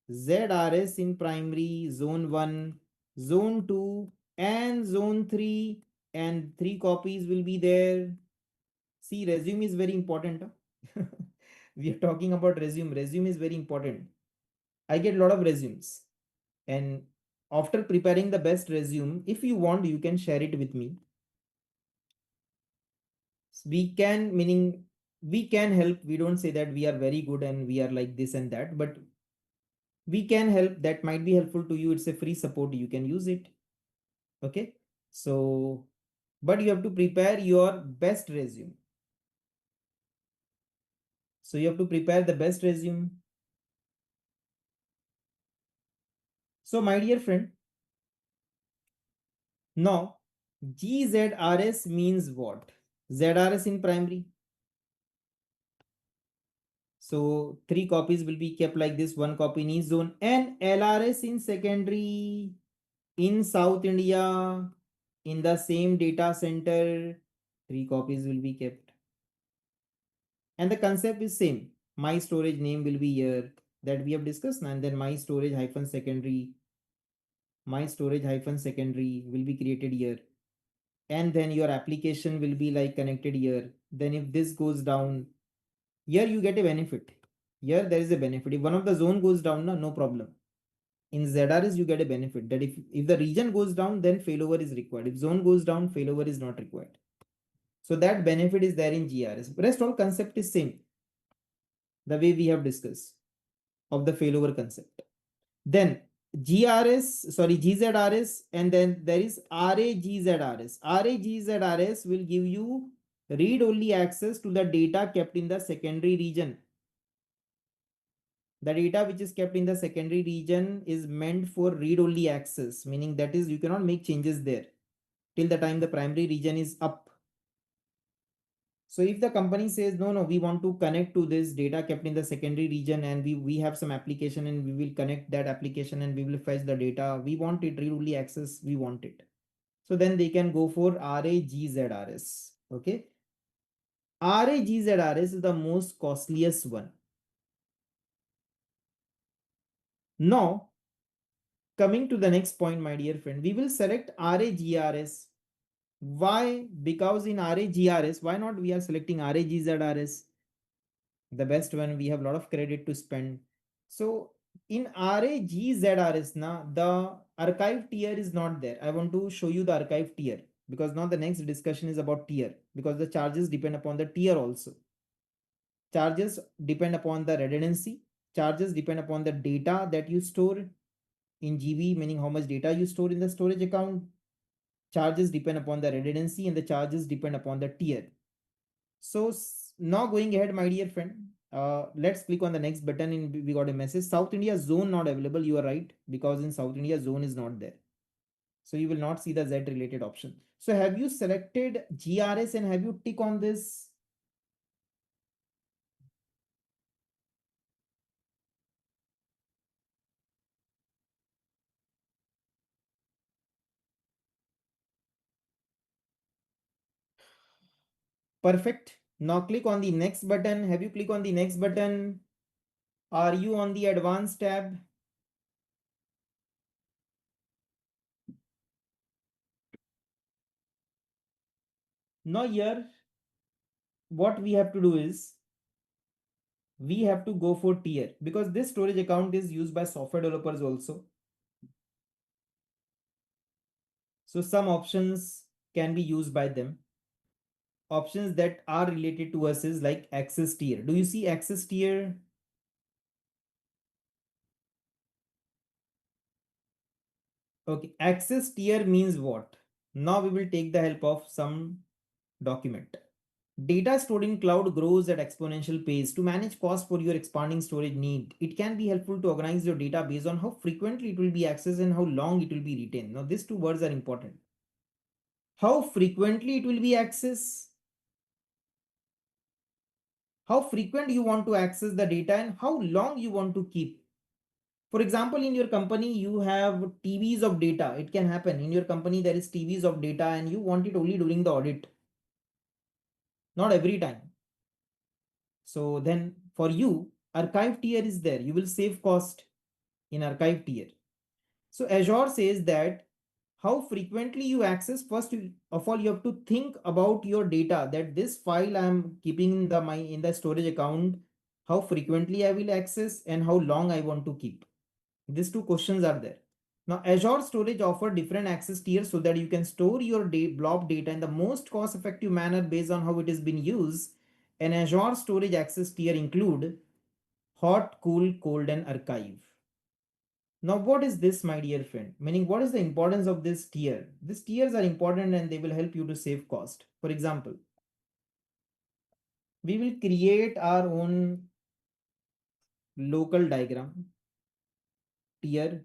ZRS in primary, zone 1, zone 2 and zone 3, and 3 copies will be there. See, resume is very important. Huh? We are talking about resume. Resume is very important. I get a lot of resumes, and after preparing the best resume, if you want, you can share it with me. We can, meaning we can help. We don't say that we are very good and we are like this and that, but we can help. That might be helpful to you. It's a free support, you can use it. Okay, so but you have to prepare your best resume. So you have to prepare the best resume. So my dear friend, now GZRS means what? ZRS in primary. So 3 copies will be kept like this, 1 copy in each zone, and LRS in secondary in South India in the same data center, 3 copies will be kept. And the concept is same. My storage name will be here that we have discussed, and then my storage hyphen secondary will be created here. And then your application will be like connected here. Then if this goes down, here you get a benefit. Here there is a benefit. If one of the zone goes down, no problem. In ZRS, you get a benefit that if the region goes down, then failover is required. If zone goes down, failover is not required. So that benefit is there in GRS. Rest all concept is same. The way we have discussed of the failover concept. Then GZRS, and then there is RAGZRS. RAGZRS will give you read-only access to the data kept in the secondary region. The data which is kept in the secondary region is meant for read-only access, meaning that is you cannot make changes there till the time the primary region is up. So if the company says, no, no, we want to connect to this data kept in the secondary region, and we have some application and we will connect that application and we will fetch the data. We want it read-only access. We want it. So then they can go for RAGZRS. Okay. RAGZRS is the most costliest one. Now, coming to the next point, my dear friend, we will select RAGRS. Why? Because in RAGRS, why not we are selecting RAGZRS? The best one, we have a lot of credit to spend. So in RAGZRS, na, the archive tier is not there. I want to show you the archive tier because now the next discussion is about tier, because the charges depend upon the tier also. Charges depend upon the redundancy. Charges depend upon the data that you store in GB, meaning how much data you store in the storage account. Charges depend upon the redundancy, and the charges depend upon the tier. So now going ahead, my dear friend, let's click on the next button. And we got a message: South India zone not available. You are right, because in South India zone is not there. So you will not see the Z related option. So have you selected GRS and have you tick on this? Perfect. Now click on the next button. Have you click on the next button? Are you on the advanced tab? Now here, what we have to do is we have to go for tier, because this storage account is used by software developers also. So some options can be used by them. Options that are related to us is like access tier. Do you see access tier? Okay, access tier means what? Now we will take the help of some document. Data stored in cloud grows at exponential pace. To manage cost for your expanding storage need, it can be helpful to organize your data based on how frequently it will be accessed and how long it will be retained. Now, these two words are important. How frequently it will be accessed, how frequent you want to access the data, and how long you want to keep. For example, in your company, you have TVs of data. It can happen. In your company, there is TVs of data and you want it only during the audit, not every time. So then for you, archive tier is there. You will save cost in archive tier. So Azure says that how frequently you access, first of all, you have to think about your data, that this file I am keeping in the storage account, how frequently I will access and how long I want to keep. These two questions are there. Now, Azure Storage offer different access tiers so that you can store your blob data in the most cost-effective manner based on how it has been used. An Azure Storage access tier include hot, cool, cold, and archive. Now, what is this, my dear friend? Meaning, what is the importance of this tier? These tiers are important and they will help you to save cost. For example, we will create our own local diagram. Tier,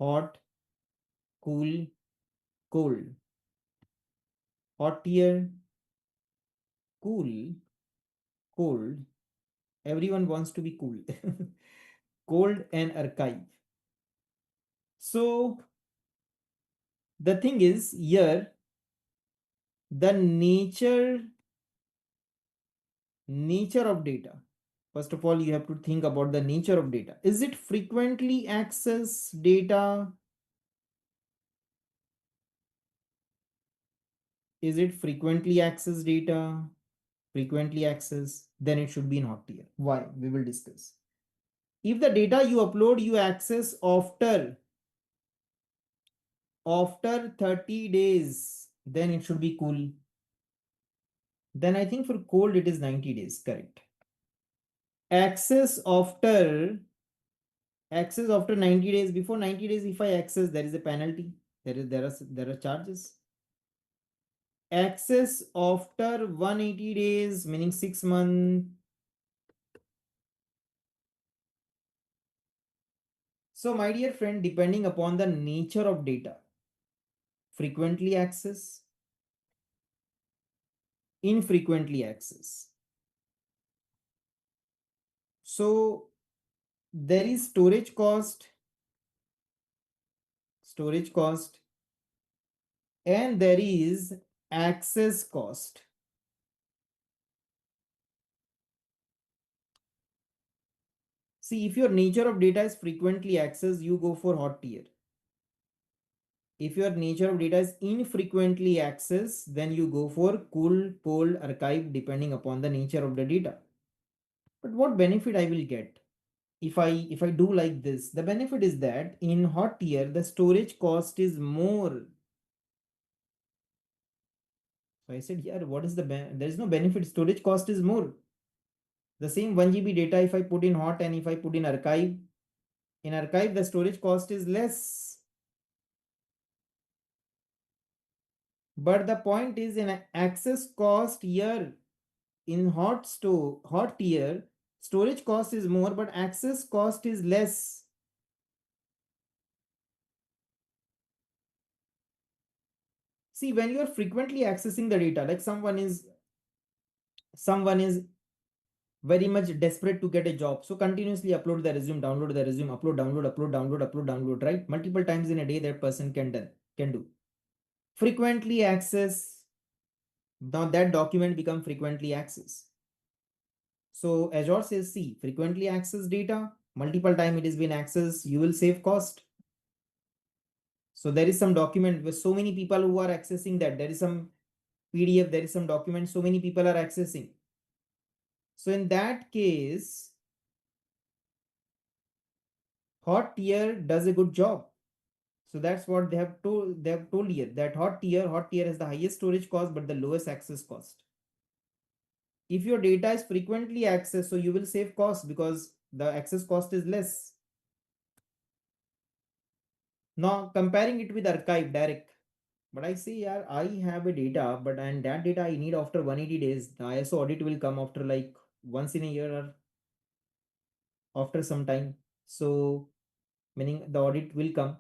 hot, cool, cold. Hot tier, cool, cold. Everyone wants to be cool. Cold and archive. So the thing is here, the nature of data. First of all, you have to think about the nature of data. Is it frequently accessed data? Is it frequently accessed data? Frequently accessed, then it should be in hot tier. Why? We will discuss. If the data you upload you access after 30 days, then it should be cool. Then I think for cold it is 90 days, correct. Access after 90 days. Before 90 days, if I access, there is a penalty. There are charges. Access after 180 days, meaning 6 months. So my dear friend, depending upon the nature of data, frequently access, infrequently access. So there is storage cost, and there is access cost. See, if your nature of data is frequently accessed, you go for hot tier. If your nature of data is infrequently accessed, then you go for cool, cold, archive, depending upon the nature of the data. But what benefit I will get if I do like this? The benefit is that in hot tier, the storage cost is more. So I said, yeah, what is there is no benefit. Storage cost is more. The same 1 GB data, if I put in hot and if I put in archive, the storage cost is less. But the point is, in access cost here, in hot tier, storage cost is more, but access cost is less. See, when you are frequently accessing the data, like someone is very much desperate to get a job, so continuously upload the resume, download the resume, upload, download, upload, download, upload, download, right? Multiple times in a day that person can do. Frequently access, now that document become frequently accessed. So Azure says, see, frequently access data, multiple time it is been accessed, you will save cost. So there is some document with so many people who are accessing that. There is some PDF, there is some document, so many people are accessing. So in that case, hot tier does a good job. So that's what they have told here, that hot tier has the highest storage cost but the lowest access cost. If your data is frequently accessed, so you will save cost because the access cost is less. Now comparing it with archive direct, but I say, yeah, I have a data, but and that data I need after 180 days. The ISO audit will come after like once in a year or after some time. So meaning the audit will come.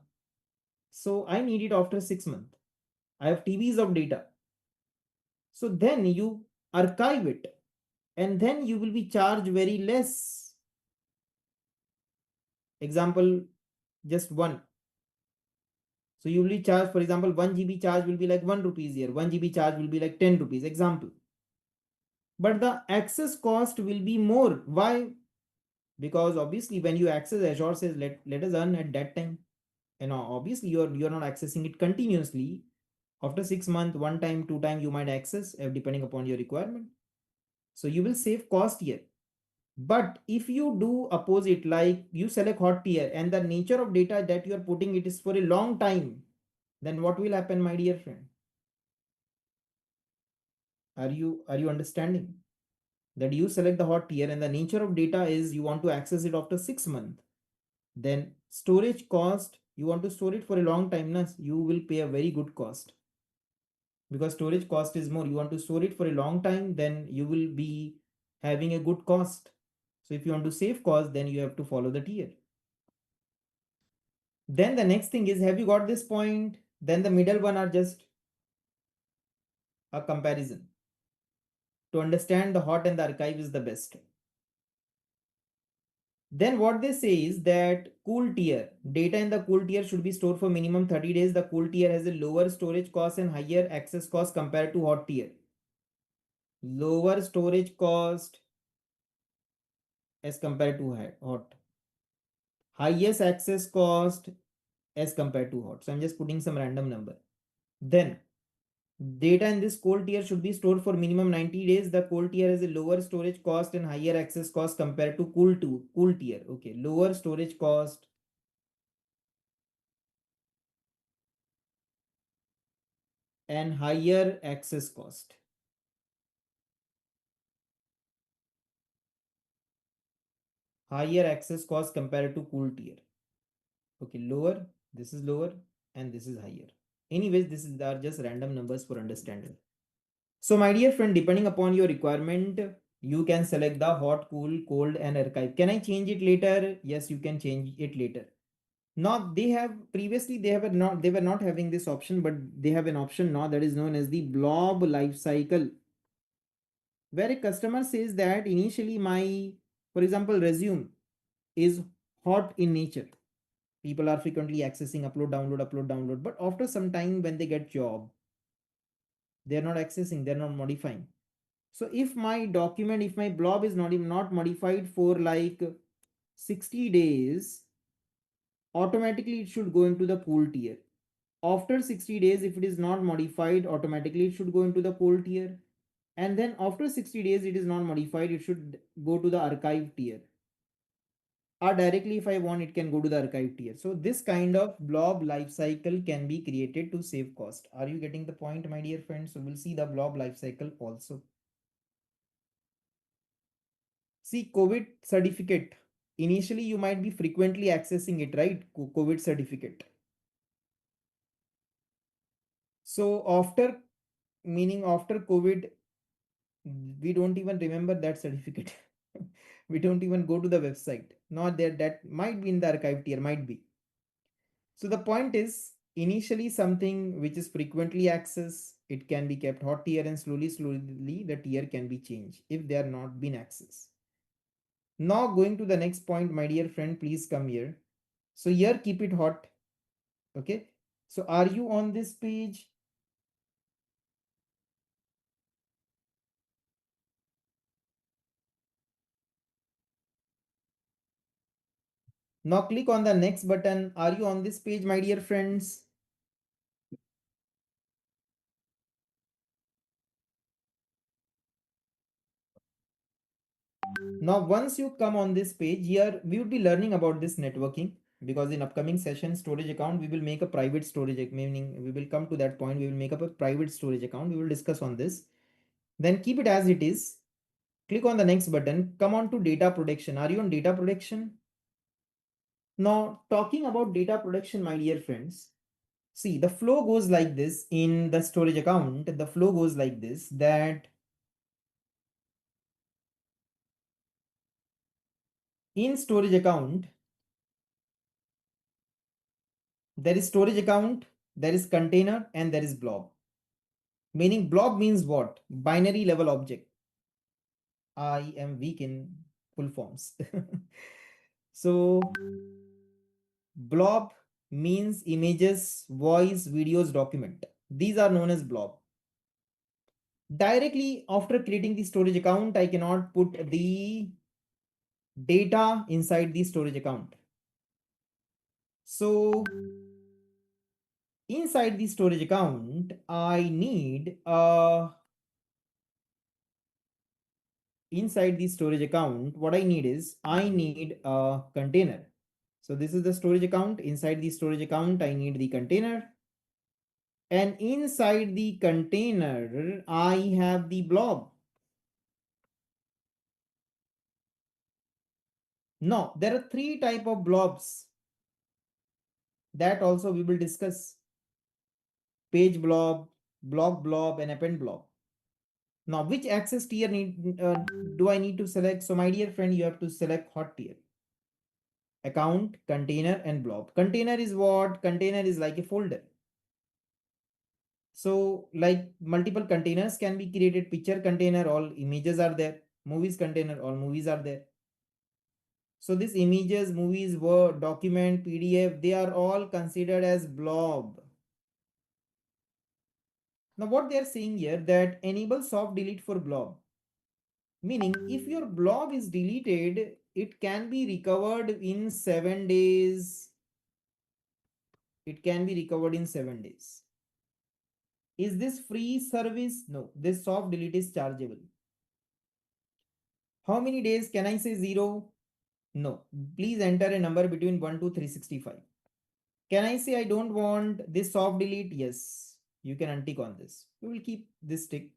So I need it after 6 months. I have TBs of data. So then you archive it and then you will be charged very less. Example, just one. So you will be charged, for example, 1 GB charge will be like 1 rupees here, 1 GB charge will be like 10 rupees, example. But the access cost will be more. Why? Because obviously when you access, Azure says let us earn at that time. And obviously you're not accessing it continuously. After 6 months, one time, two time you might access depending upon your requirement. So you will save cost here. But if you do opposite, like you select hot tier and the nature of data that you are putting it is for a long time, then what will happen, my dear friend? Are you understanding that you select the hot tier and the nature of data is you want to access it after 6 months? Then storage cost, you want to store it for a long time, you will pay a very good cost because storage cost is more. You want to store it for a long time, then you will be having a good cost. So if you want to save cost, then you have to follow the tier. Then the next thing is, have you got this point? Then the middle one are just a comparison to understand the hot and the archive is the best. Then what they say is that cool tier, data in the cool tier should be stored for minimum 30 days. The cool tier has a lower storage cost and higher access cost compared to hot tier. Lower storage cost as compared to hot. Highest access cost as compared to hot. So I'm just putting some random number. Then data in this cold tier should be stored for minimum 90 days. The cold tier has a lower storage cost and higher access cost compared to cool tier. Okay, lower storage cost and higher access cost. Higher access cost compared to cool tier. Okay, lower, this is lower, and this is higher. Anyways, this is are just random numbers for understanding. So my dear friend, depending upon your requirement, you can select the hot, cool, cold, and archive. Can I change it later? Yes, you can change it later. Now they have previously they were not having this option, but they have an option now that is known as the blob life cycle, where a customer says that initially my, for example, resume is hot in nature. People are frequently accessing upload download, but after some time when they get job, they're not accessing, they're not modifying. So if my document, if my blob is not modified for like 60 days, automatically it should go into the cool tier. After 60 days, if it is not modified, automatically it should go into the cold tier. And then after 60 days, it is not modified, it should go to the archive tier. Or directly, if I want, it can go to the archive tier. So this kind of blob lifecycle can be created to save cost. Are you getting the point, my dear friends? So we'll see the blob lifecycle also. See, COVID certificate. Initially, you might be frequently accessing it, right? COVID certificate. So after, meaning after COVID, we don't even remember that certificate. We don't even go to the website. Not there, that might be in the archive tier, might be. So the point is, initially something which is frequently accessed, it can be kept hot tier, and slowly the tier can be changed if they are not been accessed. Now going to the next point, my dear friend, please come here. So here keep it hot. Okay. So are you on this page? Now click on the next button. Are you on this page, my dear friends? Now, once you come on this page here, we would be learning about this networking, because in upcoming session storage account, we will make a private storage, meaning we will come to that point. We will make up a private storage account. We will discuss on this. Then keep it as it is. Click on the next button. Come on to data protection. Are you on data protection? Now, talking about data protection, my dear friends, see, the flow goes like this in the storage account. The flow goes like this, that in storage account, there is storage account, there is container, and there is blob. Meaning blob means what? Binary level object. I am weak in full forms. So blob means images, voice, videos, document. These are known as blob. Directly after creating the storage account, I cannot put the data inside the storage account. So inside the storage account, I need inside the storage account, what I need is I need a container. So this is the storage account. Inside the storage account, I need the container. And inside the container, I have the blob. No, there are three type of blobs that also we will discuss. Page blob, blob, and append blob. Now, which access tier do I need to select? So my dear friend, you have to select hot tier. Account, container, and blob. Container is what? Container is like a folder. So like multiple containers can be created. Picture container, all images are there. Movies container, all movies are there. So these images, movies, Word, document, PDF, they are all considered as blob. Now what they are saying here, that enable soft delete for blob. Meaning if your blob is deleted, it can be recovered in 7 days. It can be recovered in 7 days. Is this free service? No, this soft delete is chargeable. How many days? Can I say 0? No. Please enter a number between 1 to 365. Can I say I don't want this soft delete? Yes. You can untick on this. We will keep this tick.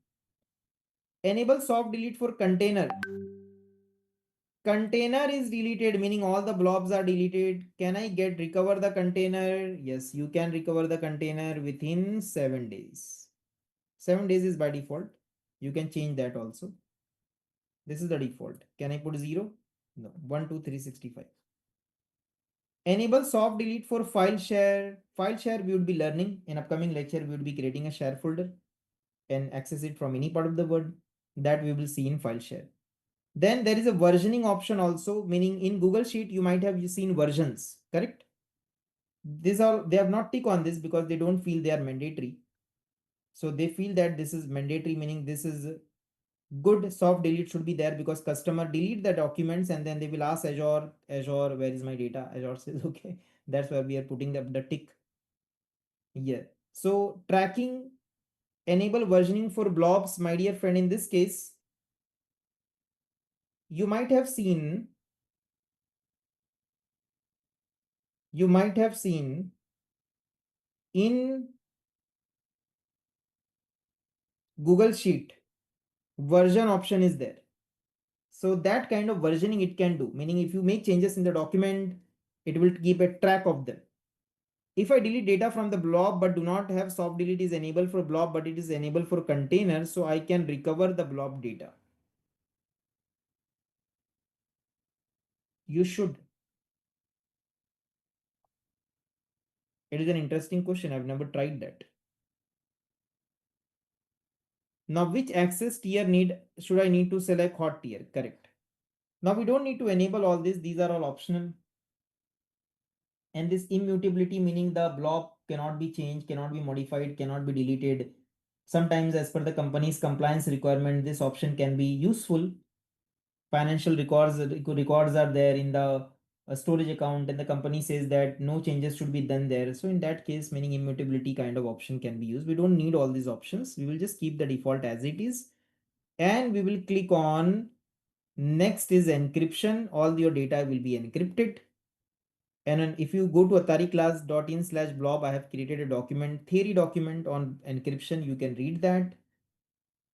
Enable soft delete for container. Container is deleted, meaning all the blobs are deleted. Can I recover the container? Yes, you can recover the container within 7 days. 7 days is by default. You can change that also. This is the default. Can I put 0? No. 1 2 365. Enable soft delete for file share. File share we would be learning. In upcoming lecture, we would be creating a share folder and access it from any part of the world. That we will see in file share. Then there is a versioning option also, meaning in Google Sheet, you might have seen versions, correct? They have not tick on this because they don't feel they are mandatory. So they feel that this is mandatory, meaning this is good. Soft delete should be there because customer delete the documents and then they will ask Azure, where is my data? Azure says, okay, that's why we are putting the tick here. So tracking, enable versioning for blobs, my dear friend. In this case, you might have seen, in Google Sheet, version option is there. So that kind of versioning it can do, meaning if you make changes in the document, it will keep a track of them. If I delete data from the blob but do not have soft delete is enabled for blob, but it is enabled for container, so I can recover the blob data. You should. It is an interesting question. I've never tried that. Now, which access tier should I need to select? Hot tier? Correct. Now we don't need to enable all this. These are all optional. And this immutability, meaning the blob cannot be changed, cannot be modified, cannot be deleted. Sometimes as per the company's compliance requirement, this option can be useful. Financial records are there in the storage account and the company says that no changes should be done there. So in that case, meaning immutability kind of option can be used. We don't need all these options. We will just keep the default as it is. And we will click on next is encryption. All your data will be encrypted. And then if you go to athariclass.in/blob, I have created a document, theory document on encryption. You can read that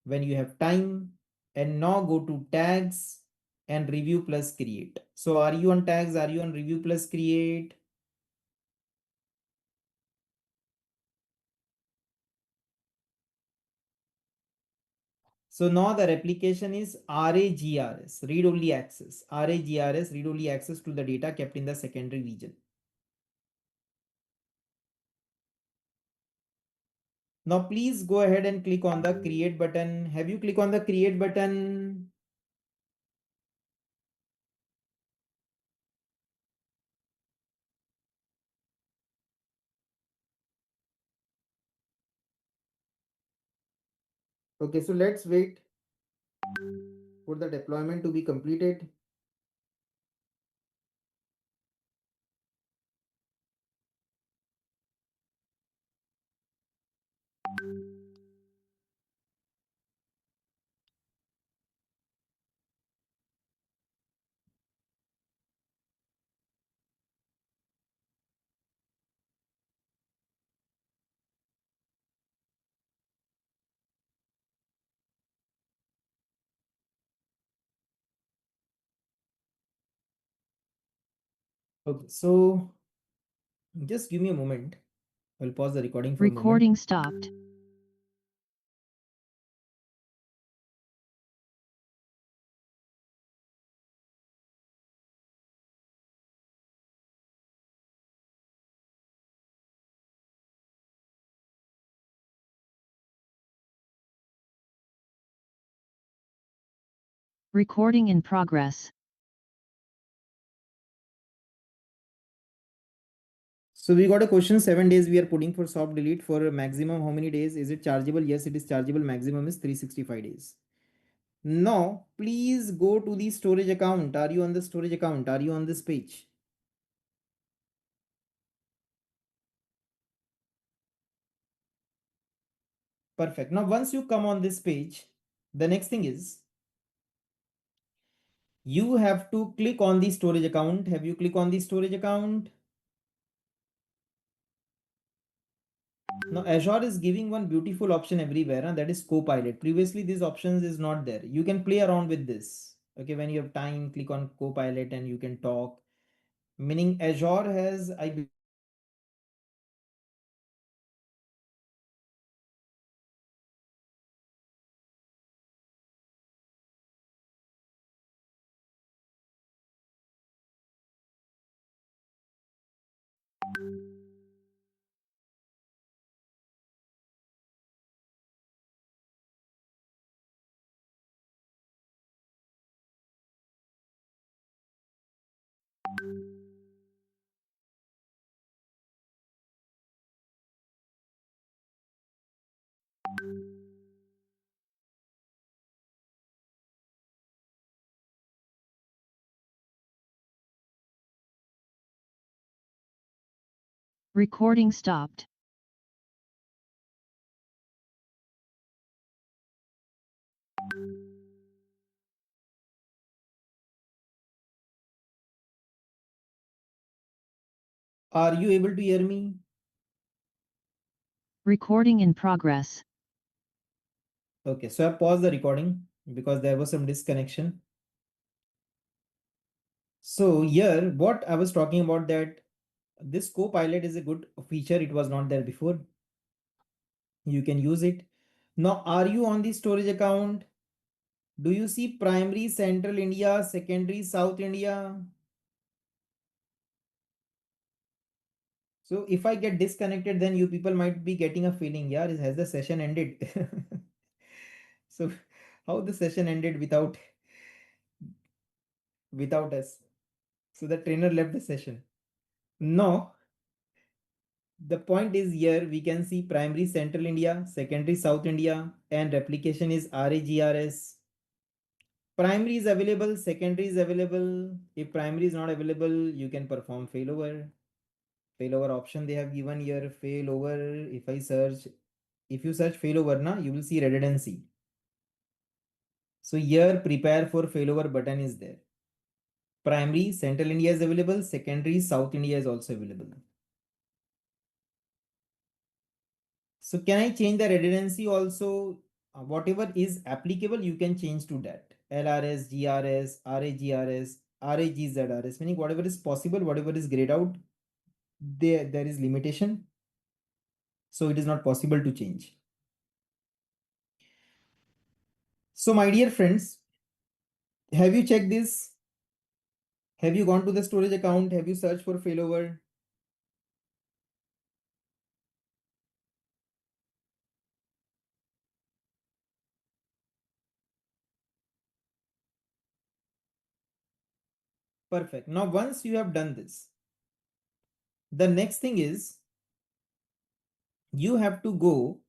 when you have time. And now go to tags and review plus create. So are you on tags? Are you on review plus create? So now the replication is RAGRS, read only access. RAGRS, read only access to the data kept in the secondary region. Now please go ahead and click on the create button. Have you clicked on the create button? Okay, so let's wait for the deployment to be completed. Okay, so just give me a moment. I'll pause the recording for a moment. Recording stopped. Recording in progress. So we got a question, 7 days we are putting for soft delete. For maximum how many days? Is it chargeable? Yes, it is chargeable. Maximum is 365 days. Now, please go to the storage account. Are you on the storage account? Are you on this page? Perfect. Now, once you come on this page, the next thing is you have to click on the storage account. Have you click on the storage account? Now, Azure is giving one beautiful option everywhere, and that is Copilot. Previously, these options is not there. You can play around with this. Okay, when you have time, click on Copilot and you can talk. Meaning Azure has, I believe, Recording stopped. are you able to hear me? Recording in progress. Okay, so I paused the recording because there was some disconnection. So here, what I was talking about, that this Copilot is a good feature. It was not there before. You can use it. Now, are you on the storage account? Do you see primary Central India, secondary South India? So if I get disconnected, then you people might be getting a feeling, yeah, has the session ended? So how the session ended without us? So the trainer left the session. No, the point is here we can see primary Central India, secondary South India, and replication is RAGRS. Primary is available, secondary is available. If primary is not available, you can perform failover. Failover option they have given here. Failover. If I search, if you search failover, na, you will see redundancy. So here prepare for failover button is there. Primary Central India is available. Secondary South India is also available. So can I change the redundancy also? Whatever is applicable, you can change to that. LRS, GRS, RAGRS, RAGZRS, meaning whatever is possible, whatever is grayed out, there is limitation. So it is not possible to change. So my dear friends, have you checked this? Have you gone to the storage account? Have you searched for failover? Perfect. Now, once you have done this, the next thing is you have to go,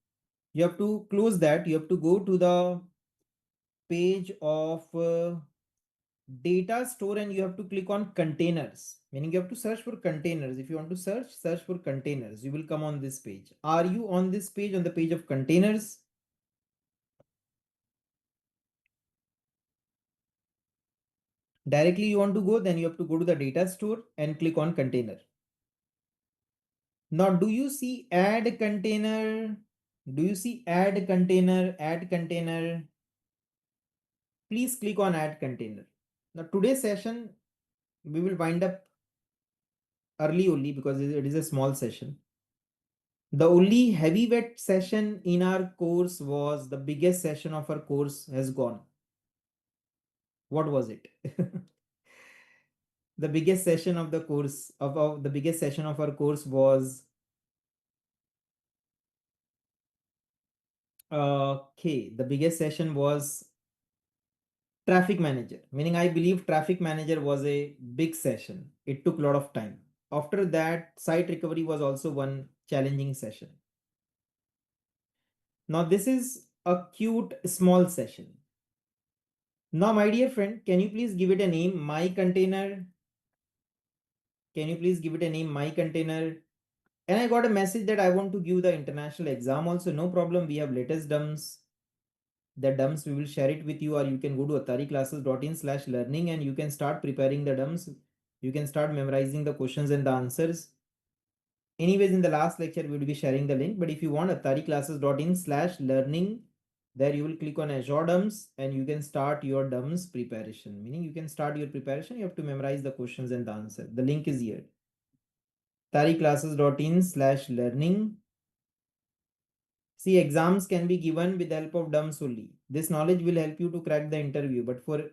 you have to close that, you have to go to the page of data store and you have to click on containers, meaning you have to search for containers. If you want to search for containers, you will come on this page. Are you on this page, on the page of containers? Directly you want to go, then you have to go to the data store and click on container. Now, do you see add container? Do you see add container, add container? Please click on add container. Now, today's session, we will wind up early only because it is a small session. The only heavyweight session in our course was the biggest session of our course has gone. What was it? The biggest session of the course of the biggest session of our course was okay. The biggest session was traffic manager, meaning I believe traffic manager was a big session. It took a lot of time. After that, site recovery was also one challenging session. Now, this is a cute small session. Now, my dear friend, can you please give it a name, my container? Can you please give it a name, my container? And I got a message that I want to give the international exam also. No problem. We have latest dumps. The dumps, we will share it with you, or you can go to atariclasses.in/learning and you can start preparing the dumps. You can start memorizing the questions and the answers. Anyways, in the last lecture, we will be sharing the link. But if you want, atariclasses.in/learning, there you will click on Azure dumps and you can start your dumps preparation. Meaning you can start your preparation. You have to memorize the questions and the answer. The link is here. atariclasses.in/learning. See, exams can be given with the help of dumps only. This knowledge will help you to crack the interview. But for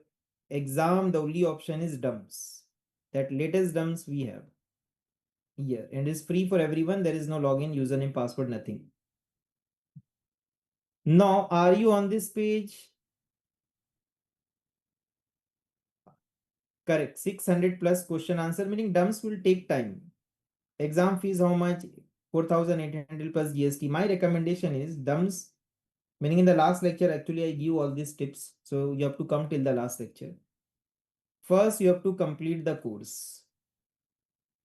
exam, the only option is dumps. That latest dumps we have here and is free for everyone. There is no login, username, password, nothing. Now, are you on this page? Correct. 600 plus question answer, meaning dumps will take time. Exam fees, how much? 4,800 plus GST. My recommendation is dumps, meaning in the last lecture, actually, I give all these tips. So you have to come till the last lecture. First, you have to complete the course.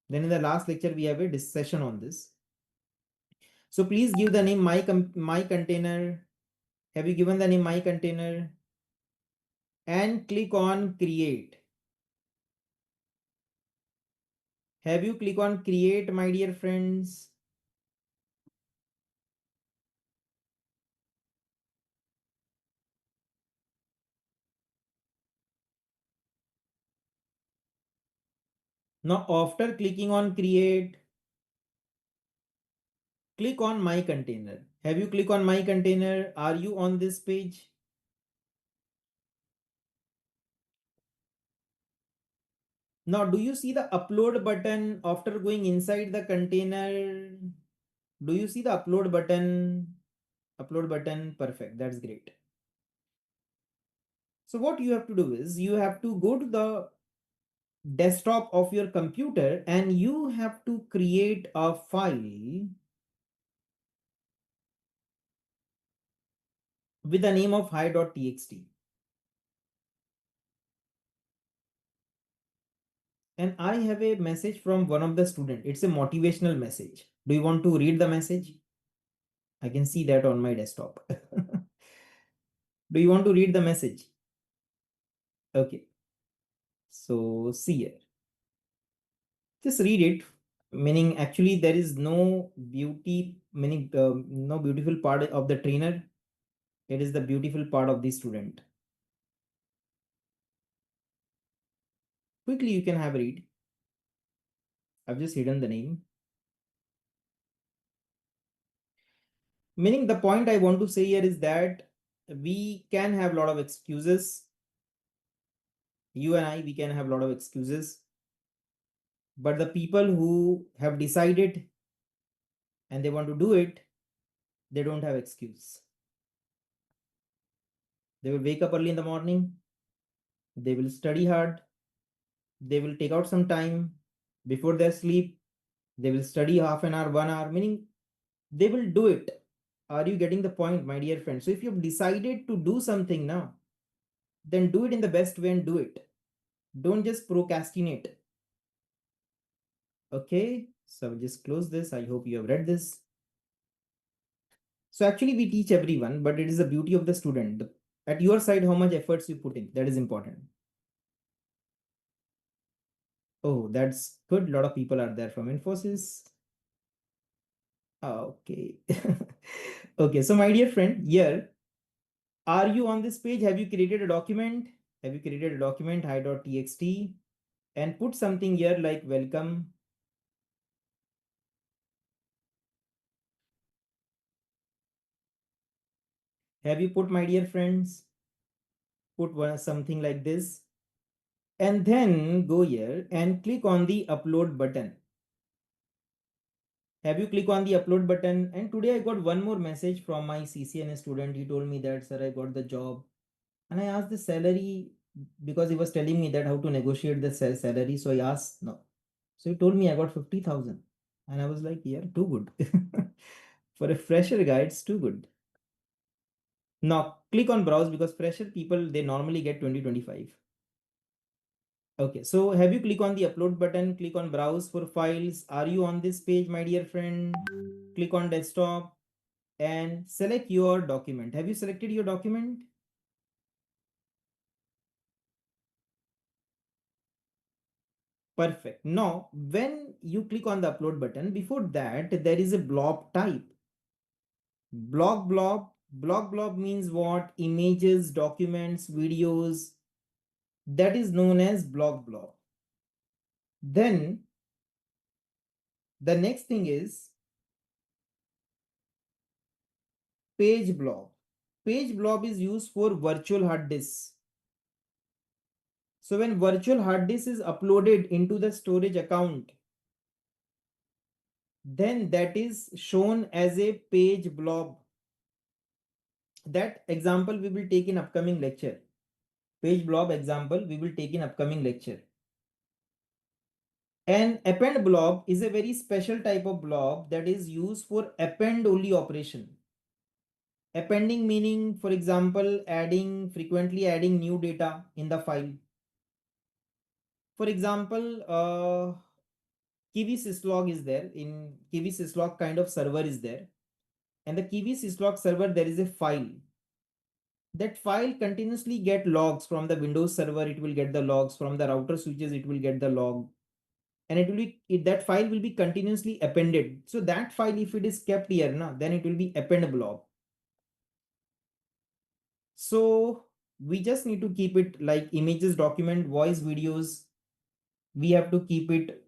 Then in the last lecture, we have a session on this. So please give the name my container. Have you given the name my container? And click on create. Have you click on create, my dear friends? Now, after clicking on create, click on my container. Have you click on my container? Are you on this page? Now, do you see the upload button after going inside the container? Do you see the upload button? Upload button, perfect. That's great. So what you have to do is you have to go to the desktop of your computer and you have to create a file with the name of hi.txt. And I have a message from one of the student. It's a motivational message. Do you want to read the message? I can see that on my desktop. Do you want to read the message? Okay. So see here. Just read it. Meaning actually there is no beauty, meaning no beautiful part of the trainer. It is the beautiful part of the student. Quickly you can have a read. I've just hidden the name. Meaning the point I want to say here is that we can have a lot of excuses. You and I, we can have a lot of excuses. But the people who have decided and they want to do it, they don't have excuse. They will wake up early in the morning. They will study hard. They will take out some time before their sleep. They will study half an hour, 1 hour, meaning they will do it. Are you getting the point, my dear friend? So if you've decided to do something now, then do it in the best way and do it. Don't just procrastinate. Okay, so I'll just close this. I hope you have read this. So actually we teach everyone, but it is the beauty of the student. At your side, how much efforts you put in, that is important. Oh, that's good. A lot of people are there from Infosys. Okay. Okay, so my dear friend, here, are you on this page? Have you created a document? Have you created a document, hi.txt, and put something here like welcome? Have you put, my dear friends? Put something like this. And then go here and click on the upload button. Have you click on the upload button? And today I got one more message from my CCNA student. He told me that, sir, I got the job. And I asked the salary because he was telling me that how to negotiate the salary. So I asked, no. So he told me I got 50,000. And I was like, yeah, too good. For a fresher guy, it's too good. Now click on browse because fresher people, they normally get 2025. Okay, so have you click on the upload button, click on browse for files. Are you on this page, my dear friend? Click on desktop and select your document. Have you selected your document? Perfect. Now, when you click on the upload button, before that, there is a blob type. Blob means what? Images, documents, videos. That is known as blob. Then the next thing is page blob. Page blob is used for virtual hard disks. So when virtual hard disk is uploaded into the storage account, then that is shown as a page blob. That example we will take in upcoming lecture. Page blob example we will take in upcoming lecture. An append blob is a very special type of blob that is used for append only operation. Appending meaning, for example, frequently adding new data in the file. For example, Kiwi syslog is there. In Kiwi syslog kind of server is there. And the Kiwi syslog server, there is a file. That file continuously get logs from the Windows server. It will get the logs from the router switches. It will get the log, and that file will be continuously appended. So that file, if it is kept here, then it will be append blob. So we just need to keep it like images, document, voice, videos. We have to keep it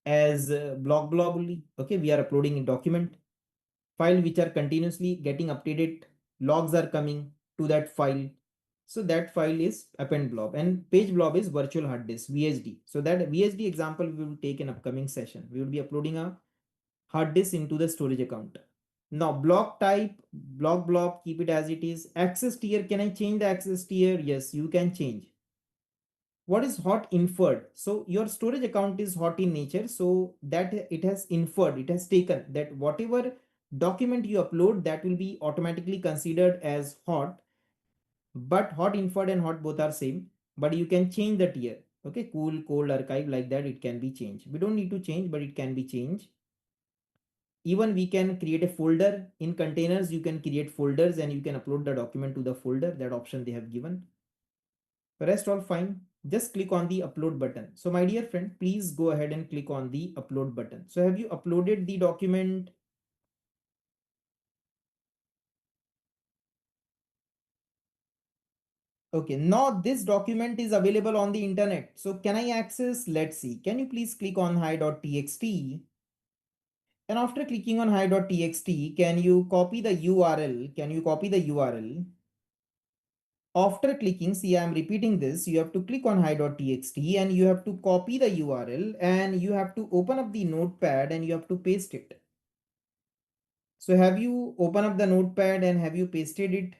as blob only. Okay, we are uploading a document file which are continuously getting updated. Logs are coming to that file. So that file is append blob, and page blob is virtual hard disk, VHD. So that VHD example we will take in upcoming session. We will be uploading a hard disk into the storage account. Now block type, blob, keep it as it is. Access tier, can I change the access tier? Yes, you can change. What is hot inferred? So your storage account is hot in nature, so that it has inferred, it has taken that whatever document you upload, that will be automatically considered as hot. But hot inferred and hot both are same, but you can change the tier. Okay, cool, cold, archive, like that it can be changed. We don't need to change, but it can be changed. Even we can create a folder in containers. You can create folders and you can upload the document to the folder. That option they have given. The rest all fine. Just click on the upload button. So my dear friend, please go ahead and click on the upload button. So have you uploaded the document? Okay, now this document is available on the internet. So can I access? Let's see. Can you please click on hi.txt? And after clicking on hi.txt, can you copy the URL? Can you copy the URL? After clicking, see, I'm repeating this. You have to click on hi.txt and you have to copy the URL and you have to open up the notepad and you have to paste it. So have you opened up the notepad and have you pasted it?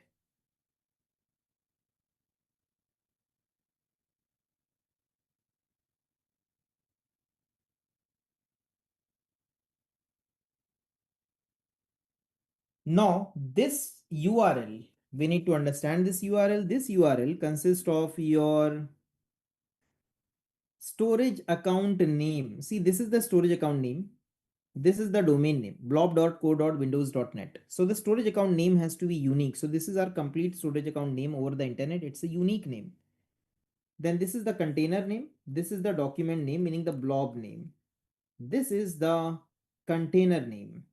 Now, this URL, we need to understand this URL. This URL consists of your storage account name. See, this is the storage account name. This is the domain name, blob.co.windows.net. So the storage account name has to be unique. So this is our complete storage account name over the internet. It's a unique name. Then this is the container name. This is the document name, meaning the blob name. This is the container name.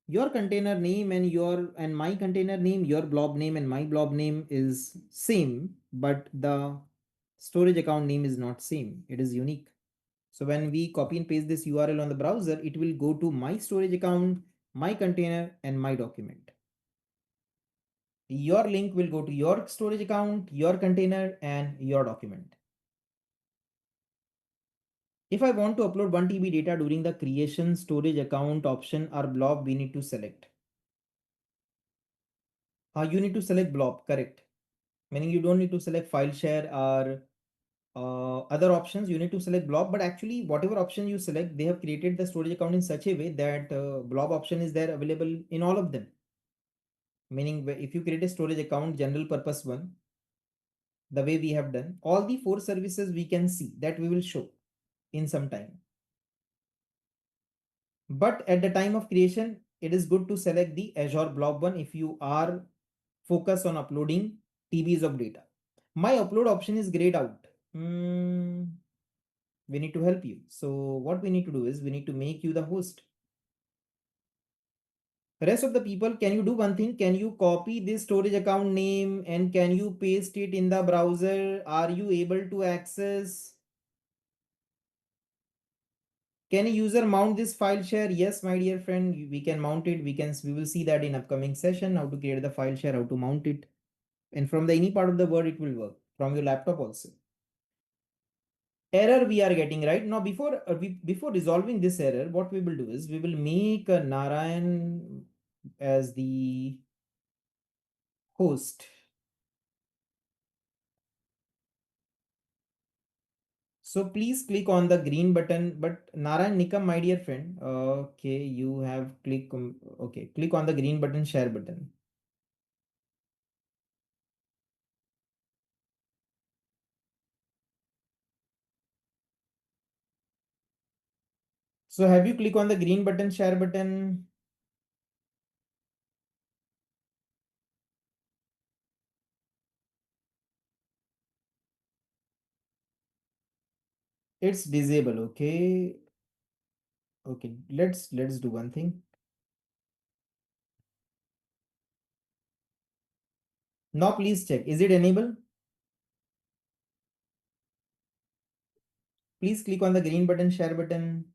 Your container name and my container name, your blob name and my blob name is same, but the storage account name is not same. It is unique. So when we copy and paste this URL on the browser, it will go to my storage account, my container, and my document. Your link will go to your storage account, your container, and your document. If I want to upload 1 TB data during the creation storage account option or blob, we need to select. You need to select blob, correct. Meaning you don't need to select file share or Other options you need to select blob, but actually whatever option you select, they have created the storage account in such a way that blob option is there available in all of them. Meaning if you create a storage account general purpose one, the way we have done, all the four services we can see that we will show in some time. But at the time of creation, it is good to select the Azure Blob one if you are focused on uploading TBs of data. My upload option is grayed out. We need to help you. So what we need to do is we need to make you the host. Rest of the people, can you do one thing? Can you copy this storage account name and can you paste it in the browser? Are you able to access? Can a user mount this file share? Yes, my dear friend, we can mount it. We will see that in upcoming session, how to create the file share, how to mount it. And from the any part of the world, it will work from your laptop also. Error we are getting right now. Before resolving this error, what we will do is we will make a Narayan as the host. So please click on the green button. But Narayan Nikam, my dear friend, okay, you have okay, click on the green button, share button. So have you click on the green button, share button? It's disable. Okay. Okay. Let's do one thing. Now please check. Is it enabled? Please click on the green button, share button.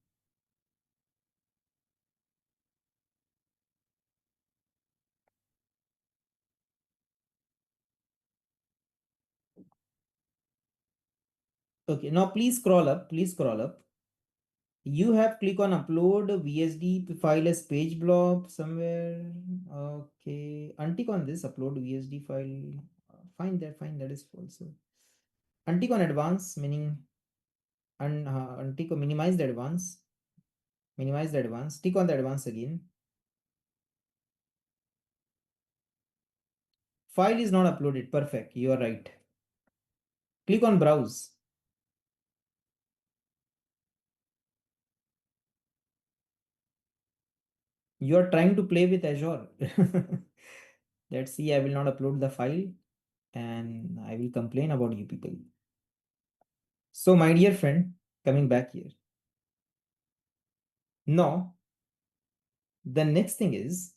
Okay. Now please scroll up. Please scroll up. You have click on upload VSD file as page blob somewhere. Okay. Untick on this upload VSD file. Fine that. Fine. That is also. Untick on advance, meaning untick or minimize the advance. Minimize the advance. Tick on the advance again. File is not uploaded. Perfect. You are right. Click on browse. You are trying to play with Azure. Let's see. I will not upload the file and I will complain about you people. So, my dear friend, coming back here. Now, the next thing is,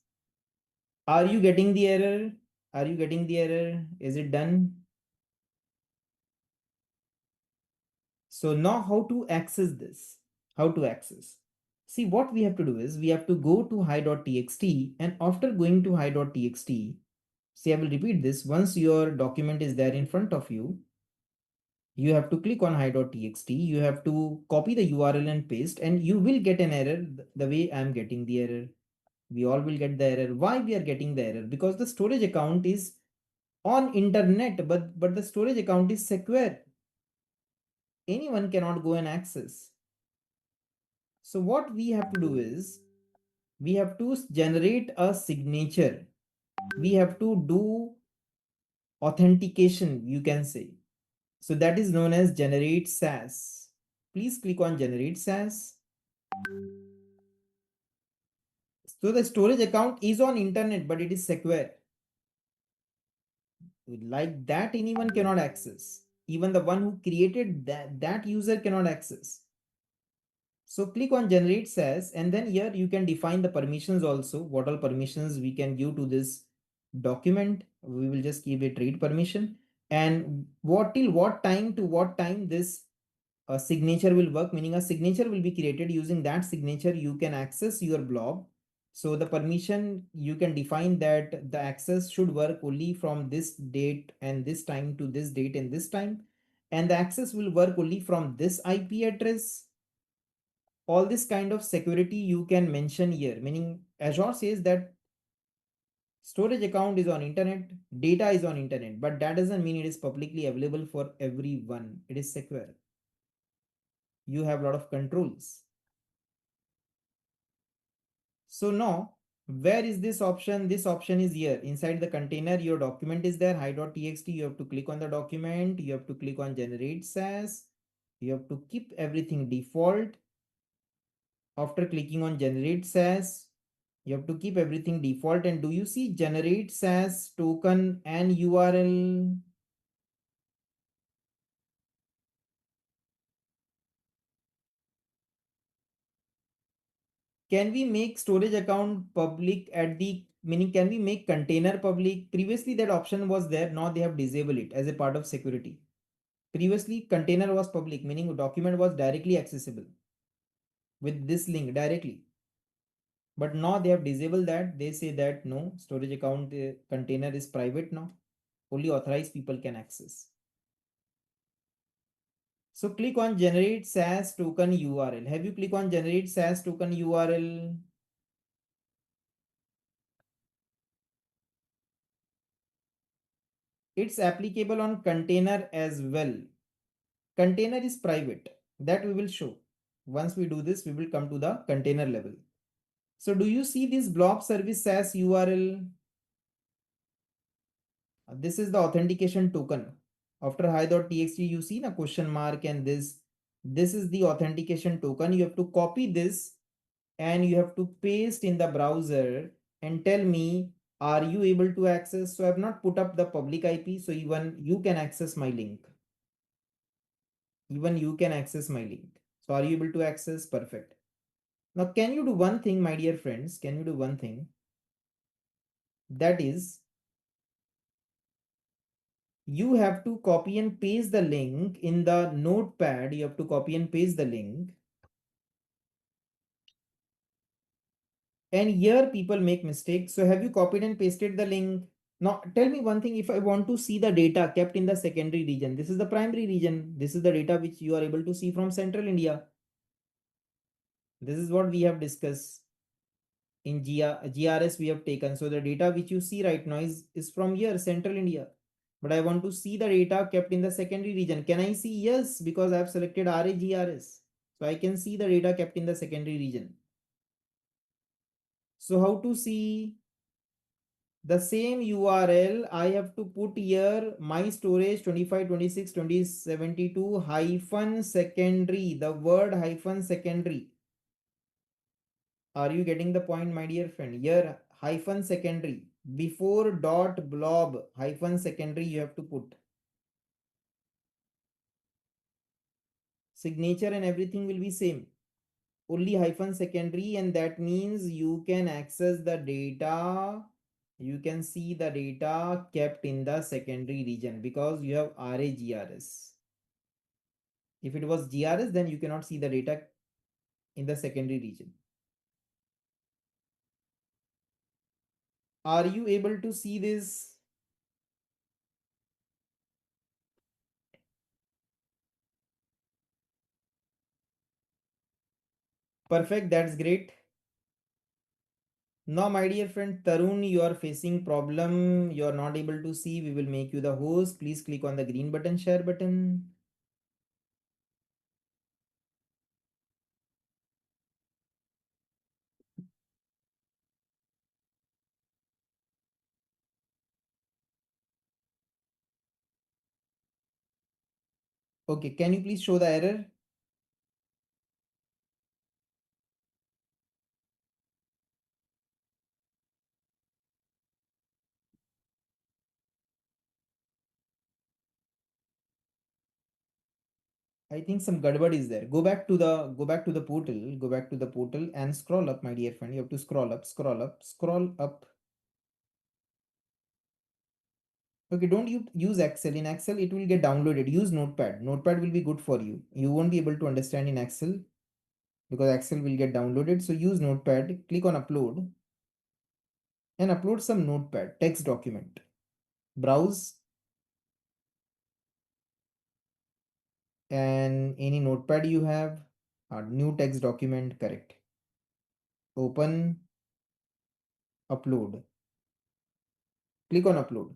are you getting the error? Are you getting the error? Is it done? So now how to access this? How to access? See, what we have to do is we have to go to hi.txt, and after going to hi.txt, see, I will repeat this. Once your document is there in front of you, you have to click on hi.txt. You have to copy the URL and paste, and you will get an error the way I am getting the error. We all will get the error. Why we are getting the error? Because the storage account is on internet, but the storage account is secure. Anyone cannot go and access. So what we have to do is we have to generate a signature. We have to do authentication, you can say. So that is known as generate SaaS. Please click on generate SaaS. So the storage account is on internet, but it is secure. Like that, anyone cannot access. Even the one who created that user cannot access. So click on generate SaaS, and then here you can define the permissions also. What all permissions we can give to this document. We will just give it read permission, and what till what time to what time this signature will work, meaning a signature will be created. Using that signature you can access your blob. So the permission you can define that the access should work only from this date and this time to this date and this time, and the access will work only from this IP address. All this kind of security you can mention here, meaning Azure says that Storage account is on internet, data is on internet, but that doesn't mean it is publicly available for everyone. It is secure. You have a lot of controls. So now, where is this option? This option is here. Inside the container, your document is there, hi.txt. You have to click on the document. You have to click on generate SAS. You have to keep everything default. After clicking on generate SAS, you have to keep everything default. And do you see generate SAS token and URL? Can we make storage account public at the, meaning can we make container public? Previously that option was there. Now they have disabled it as a part of security. Previously container was public, meaning document was directly accessible with this link directly. But now they have disabled that. They say that no, storage account container is private now. Only authorized people can access. So click on generate SAS token URL. Have you click on generate SAS token URL? It's applicable on container as well. Container is private. That we will show. Once we do this, we will come to the container level. So do you see this blob service SAS URL? This is the authentication token. After hi.txt, you see the question mark and this. This is the authentication token. You have to copy this and you have to paste in the browser and tell me, are you able to access? So I have not put up the public IP. So even you can access my link. Even you can access my link. So are you able to access? Perfect. Now, can you do one thing, my dear friends? Can you do one thing? That is, you have to copy and paste the link in the notepad. You have to copy and paste the link. And here people make mistakes. So have you copied and pasted the link? Now tell me one thing, if I want to see the data kept in the secondary region, this is the primary region. This is the data which you are able to see from central India. This is what we have discussed in GRS we have taken. So the data which you see right now is from here, central India. But I want to see the data kept in the secondary region. Can I see? Yes, because I have selected RAGRS. So I can see the data kept in the secondary region. So how to see? The same URL I have to put here my storage 25262072 hyphen secondary, the word hyphen secondary. Are you getting the point, my dear friend? Here hyphen secondary before dot blob hyphen secondary you have to put. Signature and everything will be same. Only hyphen secondary, and that means you can access the data. You can see the data kept in the secondary region because you have RAGRS. If it was GRS, then you cannot see the data in the secondary region. Are you able to see this? Perfect, that's great. Now, my dear friend Tarun, you are facing problem. You are not able to see. We will make you the host. Please click on the green button, share button. Okay, can you please show the error? I think some gadbad is there. Go back to the portal. Go back to the portal and scroll up, my dear friend. You have to scroll up, scroll up, scroll up. Okay, don't you use Excel. In Excel, it will get downloaded. Use Notepad. Notepad will be good for you. You won't be able to understand in Excel because Excel will get downloaded. So use Notepad. Click on upload and upload some Notepad text document. Browse and any Notepad you have, new text document, correct. Open, upload. Click on upload.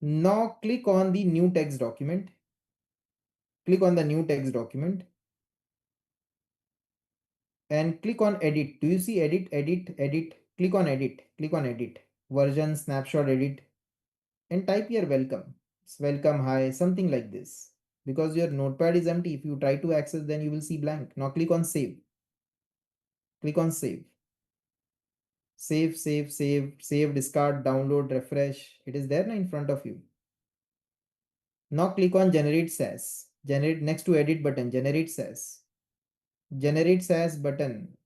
Now click on the new text document. Click on the new text document and click on edit. Do you see edit, edit, edit? Click on edit. Click on edit. Version, snapshot, edit, and type here welcome. It's welcome, hi, something like this. Because your notepad is empty, if you try to access, then you will see blank. Now click on save. Click on save. Save, save, save, save, discard, download, refresh. It is there now in front of you. Now click on generate SAS. Generate next to edit button, generate SAS. Generate SAS button.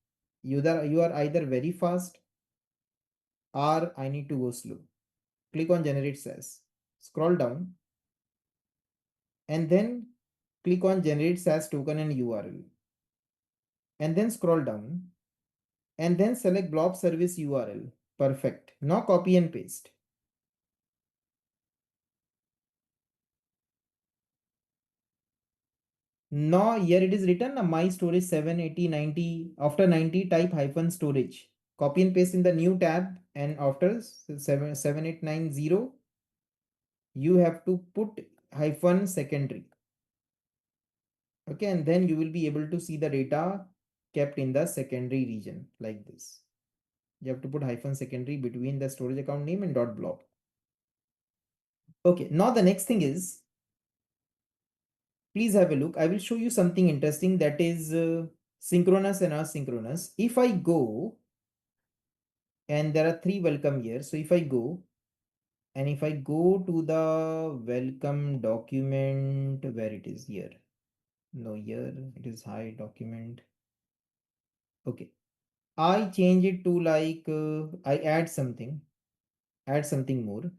You are either very fast or I need to go slow. Click on generate SAS. Scroll down and then click on generate SAS token and URL. And then scroll down and then select blob service URL. Perfect. Now copy and paste. Now here it is written my storage 780 90. After 90 type hyphen storage. Copy and paste in the new tab and after 7890 you have to put hyphen secondary. Okay, and then you will be able to see the data kept in the secondary region like this. You have to put hyphen secondary between the storage account name and dot blob. Okay, now the next thing is, please have a look. I will show you something interesting that is synchronous and asynchronous. If I go and there are three welcome here. So if I go and if I go to the welcome document where it is here. No, here it is high document. Okay. I change it to like I add something more.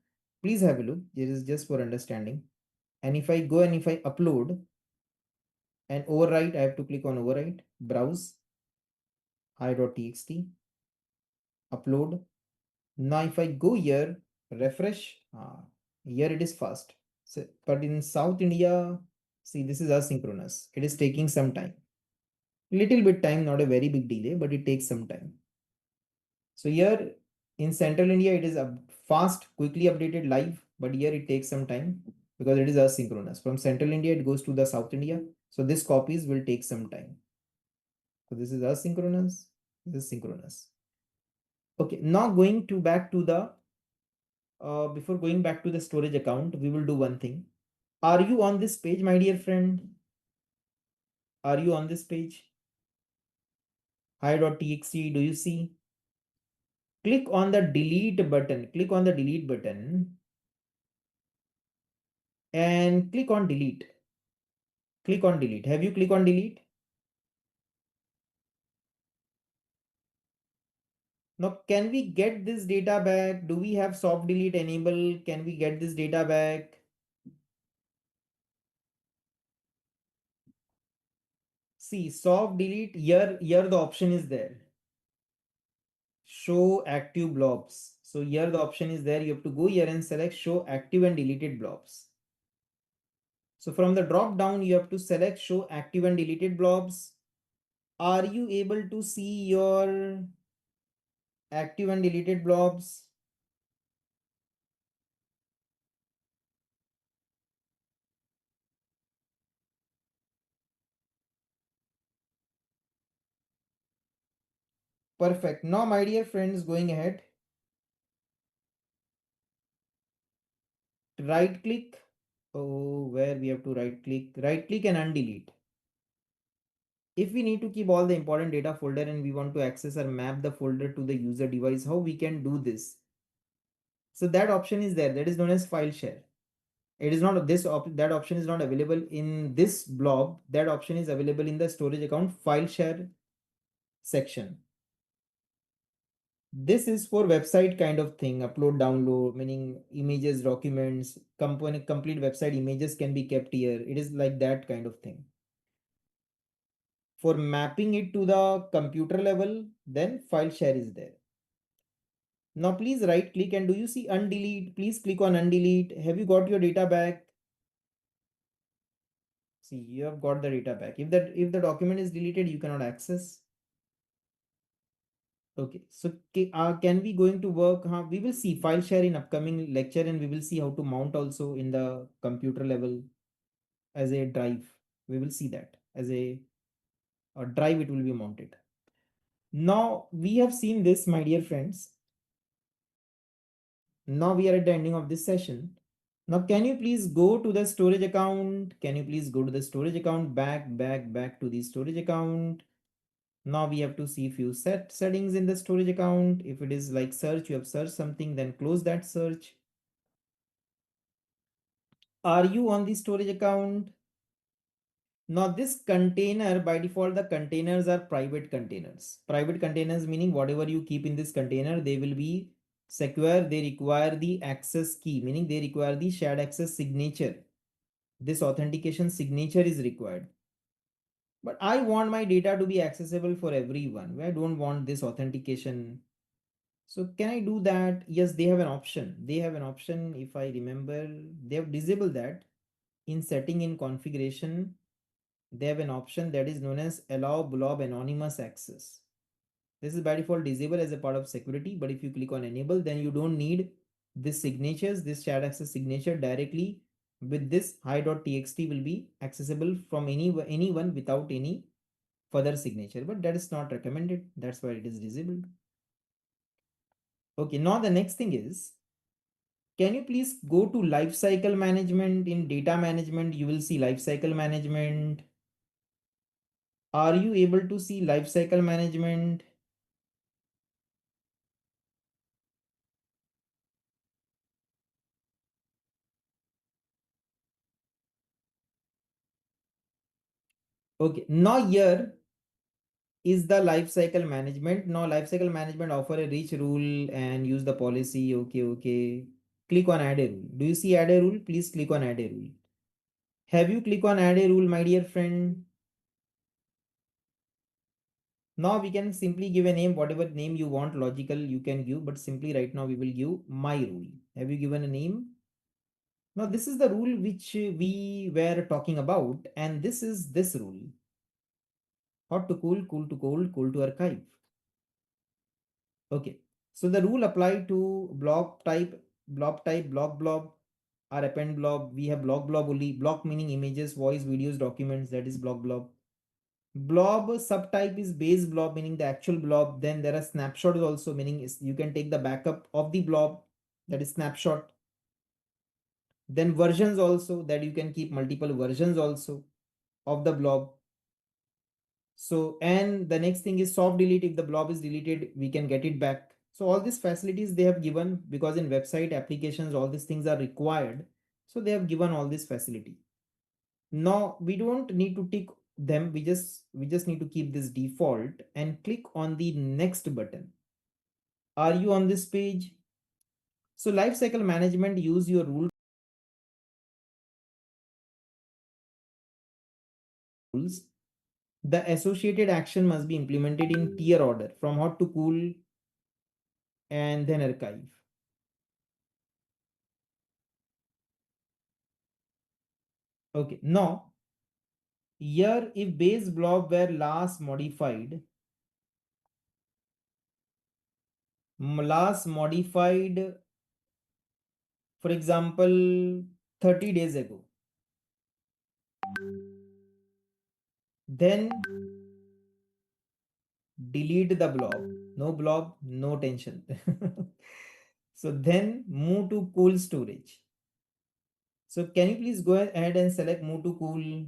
Please have a look. This is just for understanding. And if I go and if I upload and overwrite, I have to click on overwrite, browse, hi.txt, upload. Now if I go here, refresh, here it is fast. So, but in South India, see this is asynchronous. It is taking some time. Little bit time, not a very big delay, but it takes some time. So here in Central India, it is a fast, quickly updated live, but here it takes some time because it is asynchronous. From Central India, it goes to the South India. So this copies will take some time. So this is asynchronous, this is synchronous. Okay, now going to back to the, before going back to the storage account, we will do one thing. Are you on this page, my dear friend? Are you on this page? Hi.txt, do you see? Click on the delete button. Click on the delete button and click on delete. Click on delete. Have you click on delete? Now, can we get this data back? Do we have soft delete enable? Can we get this data back? See, soft delete, here the option is there. Show active blobs. So here the option is there. You have to go here and select show active and deleted blobs. So from the drop down, you have to select show active and deleted blobs. Are you able to see your active and deleted blobs? Perfect. Now, my dear friends, going ahead, right click. Oh, where we have to right click and undelete. If we need to keep all the important data folder and we want to access or map the folder to the user device, how we can do this? So that option is there. That is known as file share. It is not that option is not available in this blob. That option is available in the storage account file share section. This is for website kind of thing, upload, download, meaning images, documents, complete website images can be kept here. It is like that kind of thing. For mapping it to the computer level, then file share is there. Now please right click and do you see undelete? Please click on undelete. Have you got your data back? See, you have got the data back. If the document is deleted, you cannot access. Okay, so can we going to work? We will see file share in upcoming lecture, and we will see how to mount also in the computer level as a drive. We will see that as a drive it will be mounted. Now we have seen this, my dear friends. Now we are at the ending of this session. Now can you please go to the storage account? Can you please go to the storage account, back to the storage account? Now we have to see few settings in the storage account. If it is like search, you have searched something, then close that search. Are you on the storage account? Now this container, by default, the containers are private containers. Private containers meaning whatever you keep in this container, they will be secure. They require the access key, meaning they require the shared access signature. This authentication signature is required. But I want my data to be accessible for everyone. I don't want this authentication. So can I do that? Yes, they have an option. They have an option. If I remember, they have disabled that in setting in configuration. They have an option that is known as allow blob anonymous access. This is by default disabled as a part of security, but if you click on enable, then you don't need this signatures, this shared access signature directly with this hi.txt will be accessible from anyone without any further signature, but that is not recommended. That's why it is disabled. Okay, now the next thing is, can you please go to lifecycle management? In data management, you will see lifecycle management. Are you able to see lifecycle management? Okay, now here is the lifecycle management. Now lifecycle management offer a rich rule and use the policy. Okay, okay. Click on add a rule. Do you see add a rule? Please click on add a rule. Have you click on add a rule, my dear friend? Now we can simply give a name, whatever name you want, logical you can give, but simply right now we will give my rule. Have you given a name? Now this is the rule which we were talking about, and this is this rule. Hot to cool to cold, cool to archive. Okay. So the rule apply to blob type, blob, or append blob. We have blob only. Blob meaning images, voice, videos, documents. That is blob. Blob subtype is base blob, meaning the actual blob. Then there are snapshots also, meaning you can take the backup of the blob. That is snapshot. Then versions also, that you can keep multiple versions also of the blob. So, and the next thing is soft delete. If the blob is deleted, we can get it back. So all these facilities they have given, because in website applications, all these things are required. So they have given all this facility. Now we don't need to tick them. We just need to keep this default and click on the next button. Are you on this page? So lifecycle management use your rules. The associated action must be implemented in tier order from hot to cool and then archive. Okay, now here if base blob were last modified, for example 30 days ago, then delete the blob, no tension. So then move to cool storage. So can you please go ahead and select move to cool?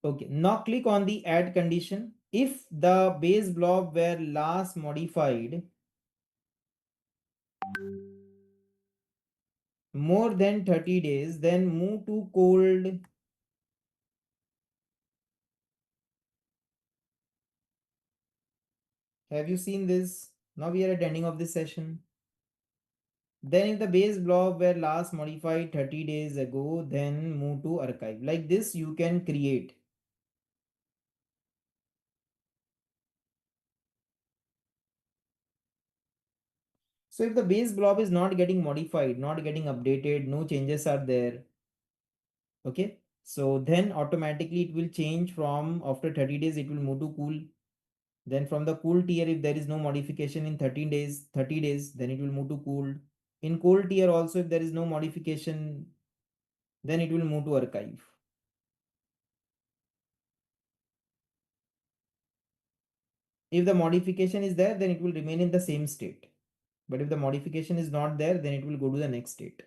Okay, now click on the add condition. If the base blob were last modified more than 30 days, then move to cold. Have you seen this? Now we are at the ending of this session. Then if the base blob were last modified 30 days ago, then move to archive. Like this you can create. So if the base blob is not getting modified, not getting updated, no changes are there, okay, so then automatically it will change from after 30 days, it will move to cool. Then from the cool tier, if there is no modification in 13 days, 30 days, then it will move to cooled. In cold tier also, if there is no modification, then it will move to archive. If the modification is there, then it will remain in the same state. But if the modification is not there, then it will go to the next state.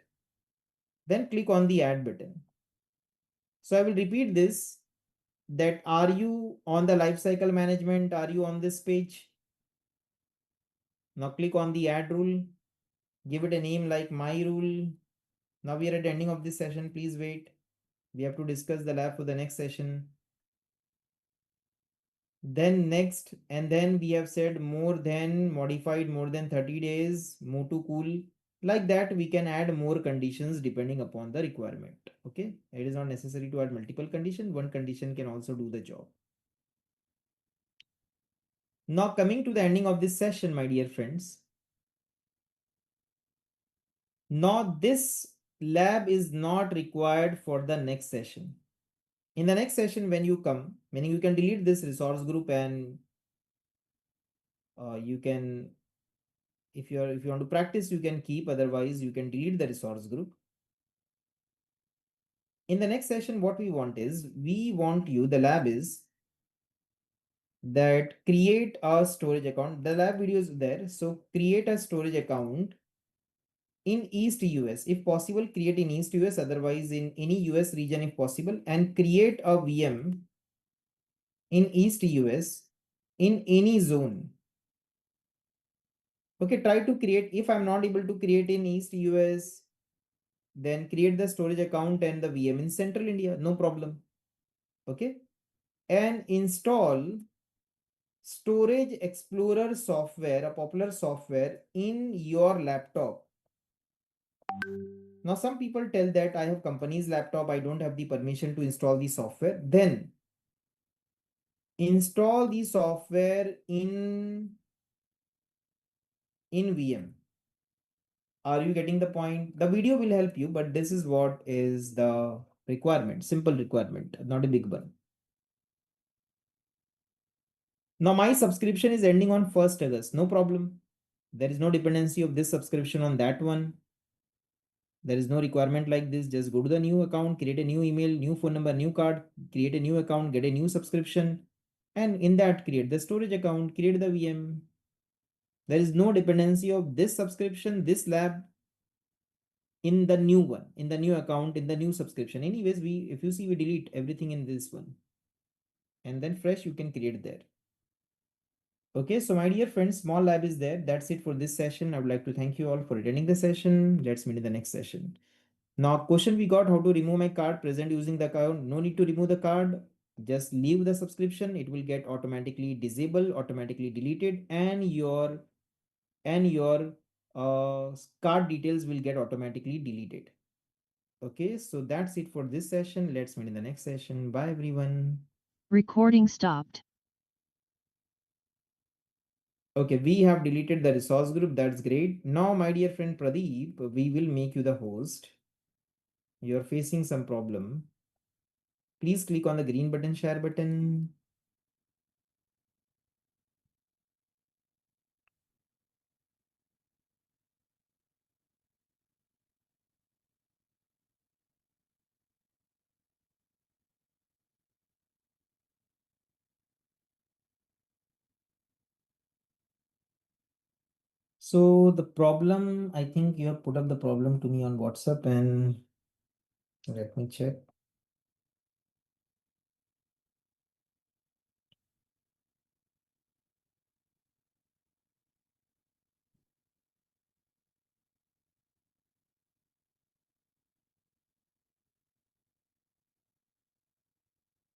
Then click on the add button. So I will repeat this, that are you on the lifecycle management? Are you on this page? Now click on the add rule. Give it a name like my rule. Now we are at the ending of this session. Please wait. We have to discuss the lab for the next session. Then next, and then we have said more than modified more than 30 days, move to cool. Like that, we can add more conditions depending upon the requirement. Okay, it is not necessary to add multiple conditions. One condition can also do the job. Now coming to the ending of this session, my dear friends. Now this lab is not required for the next session. In the next session, when you come, meaning you can delete this resource group and you can, if you want to practice, you can keep, otherwise you can delete the resource group. In the next session, what we want is, we want you, the lab is that create a storage account. The lab video is there. So create a storage account in East US. If possible, create in East US, otherwise in any US region if possible, and create a VM in East US in any zone. Okay, try to create. If I'm not able to create in East US, then create the storage account and the VM in Central India, no problem. Okay, and install Storage Explorer software, a popular software in your laptop. Now, some people tell that I have company's laptop, I don't have the permission to install the software. Then install the software in VM. Are you getting the point? The video will help you, but this is what is the requirement, simple requirement, not a big one. Now my subscription is ending on 1st August, no problem. There is no dependency of this subscription on that one. There is no requirement like this. Just go to the new account, create a new email, new phone number, new card, create a new account, get a new subscription. And in that, create the storage account, create the VM. There is no dependency of this subscription, this lab in the new one, in the new account, in the new subscription. Anyways, if you see, we delete everything in this one. And then fresh, you can create there. Okay, so my dear friends, small lab is there. That's it for this session. I would like to thank you all for attending the session. Let's meet in the next session. Now, question we got, how to remove my card present using the account. No need to remove the card. Just leave the subscription. It will get automatically disabled, automatically deleted, and your card details will get automatically deleted. Okay, so that's it for this session. Let's meet in the next session. Bye, everyone. Recording stopped. Okay, we have deleted the resource group. That's great. Now, my dear friend Pradeep, we will make you the host. You're facing some problem. Please click on the green button, share button. So the problem, I think you have put up the problem to me on WhatsApp, and let me check.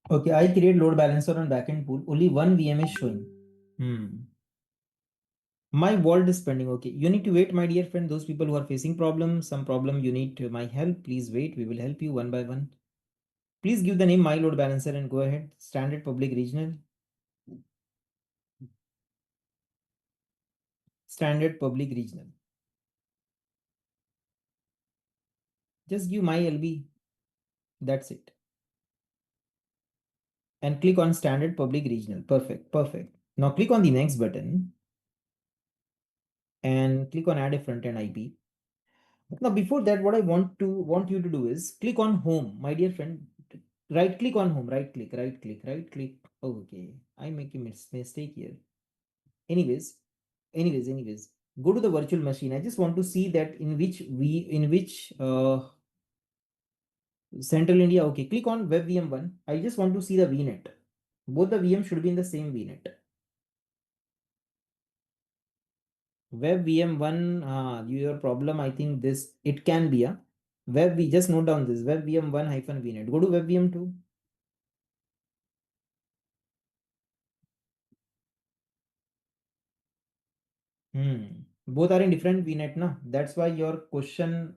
Okay, I create load balancer on backend pool. Only one VM is showing. My vault is pending. Okay, you need to wait, my dear friend. Those people who are facing problems, some problem you need my help, please wait. We will help you one by one. Please give the name my load balancer and go ahead. Standard public regional. Standard public regional. Just give my LB. That's it. And click on standard public regional. Perfect. Perfect. Now click on the next button and click on add a front end IP. Now before that, what I want you to do is click on home, my dear friend. Right click on home, right click. Okay, I make a mistake here. Anyways, anyways, go to the virtual machine. I just want to see that in which Central India. Okay, click on web VM1. I just want to see the VNet. Both the VM should be in the same VNet. Web VM1, your problem, I think this, it can be a we just note down this web VM1 hyphen VNet. Go to web VM2. Both are in different VNet, na? That's why your question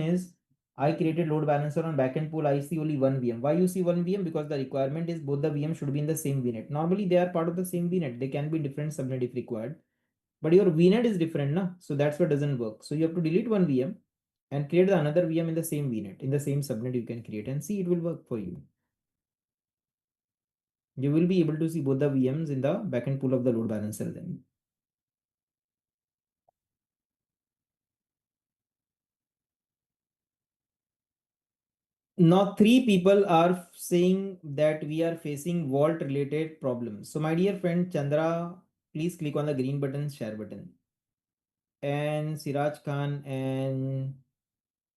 is, I created load balancer on backend pool. I see only one VM. Why you see one VM? Because the requirement is both the VM should be in the same VNet. Normally they are part of the same VNet. They can be different subnet if required. But your VNet is different, na? So that's what doesn't work. So you have to delete one VM and create the another VM in the same VNet. In the same subnet you can create and see it will work for you. You will be able to see both the VMs in the backend pool of the load balancer then. Now, three people are saying that we are facing vault related problems. So, my dear friend Chandra, please click on the green button, share button. And Siraj Khan and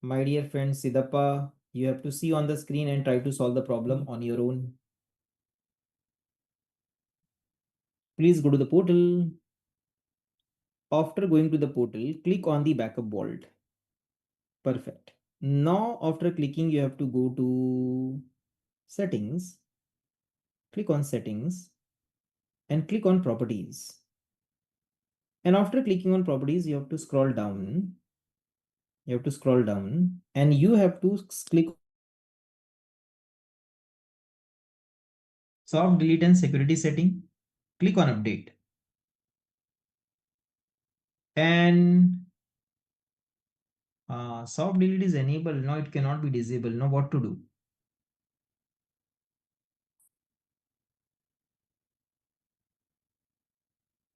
my dear friend Sidappa, you have to see on the screen and try to solve the problem on your own. Please go to the portal. After going to the portal, click on the backup vault. Perfect. Now, after clicking, you have to go to settings, click on settings and click on properties. And after clicking on properties, you have to scroll down. You have to scroll down and you have to click soft delete and security setting. Click on update. And soft delete is enabled. Now it cannot be disabled. Now what to do?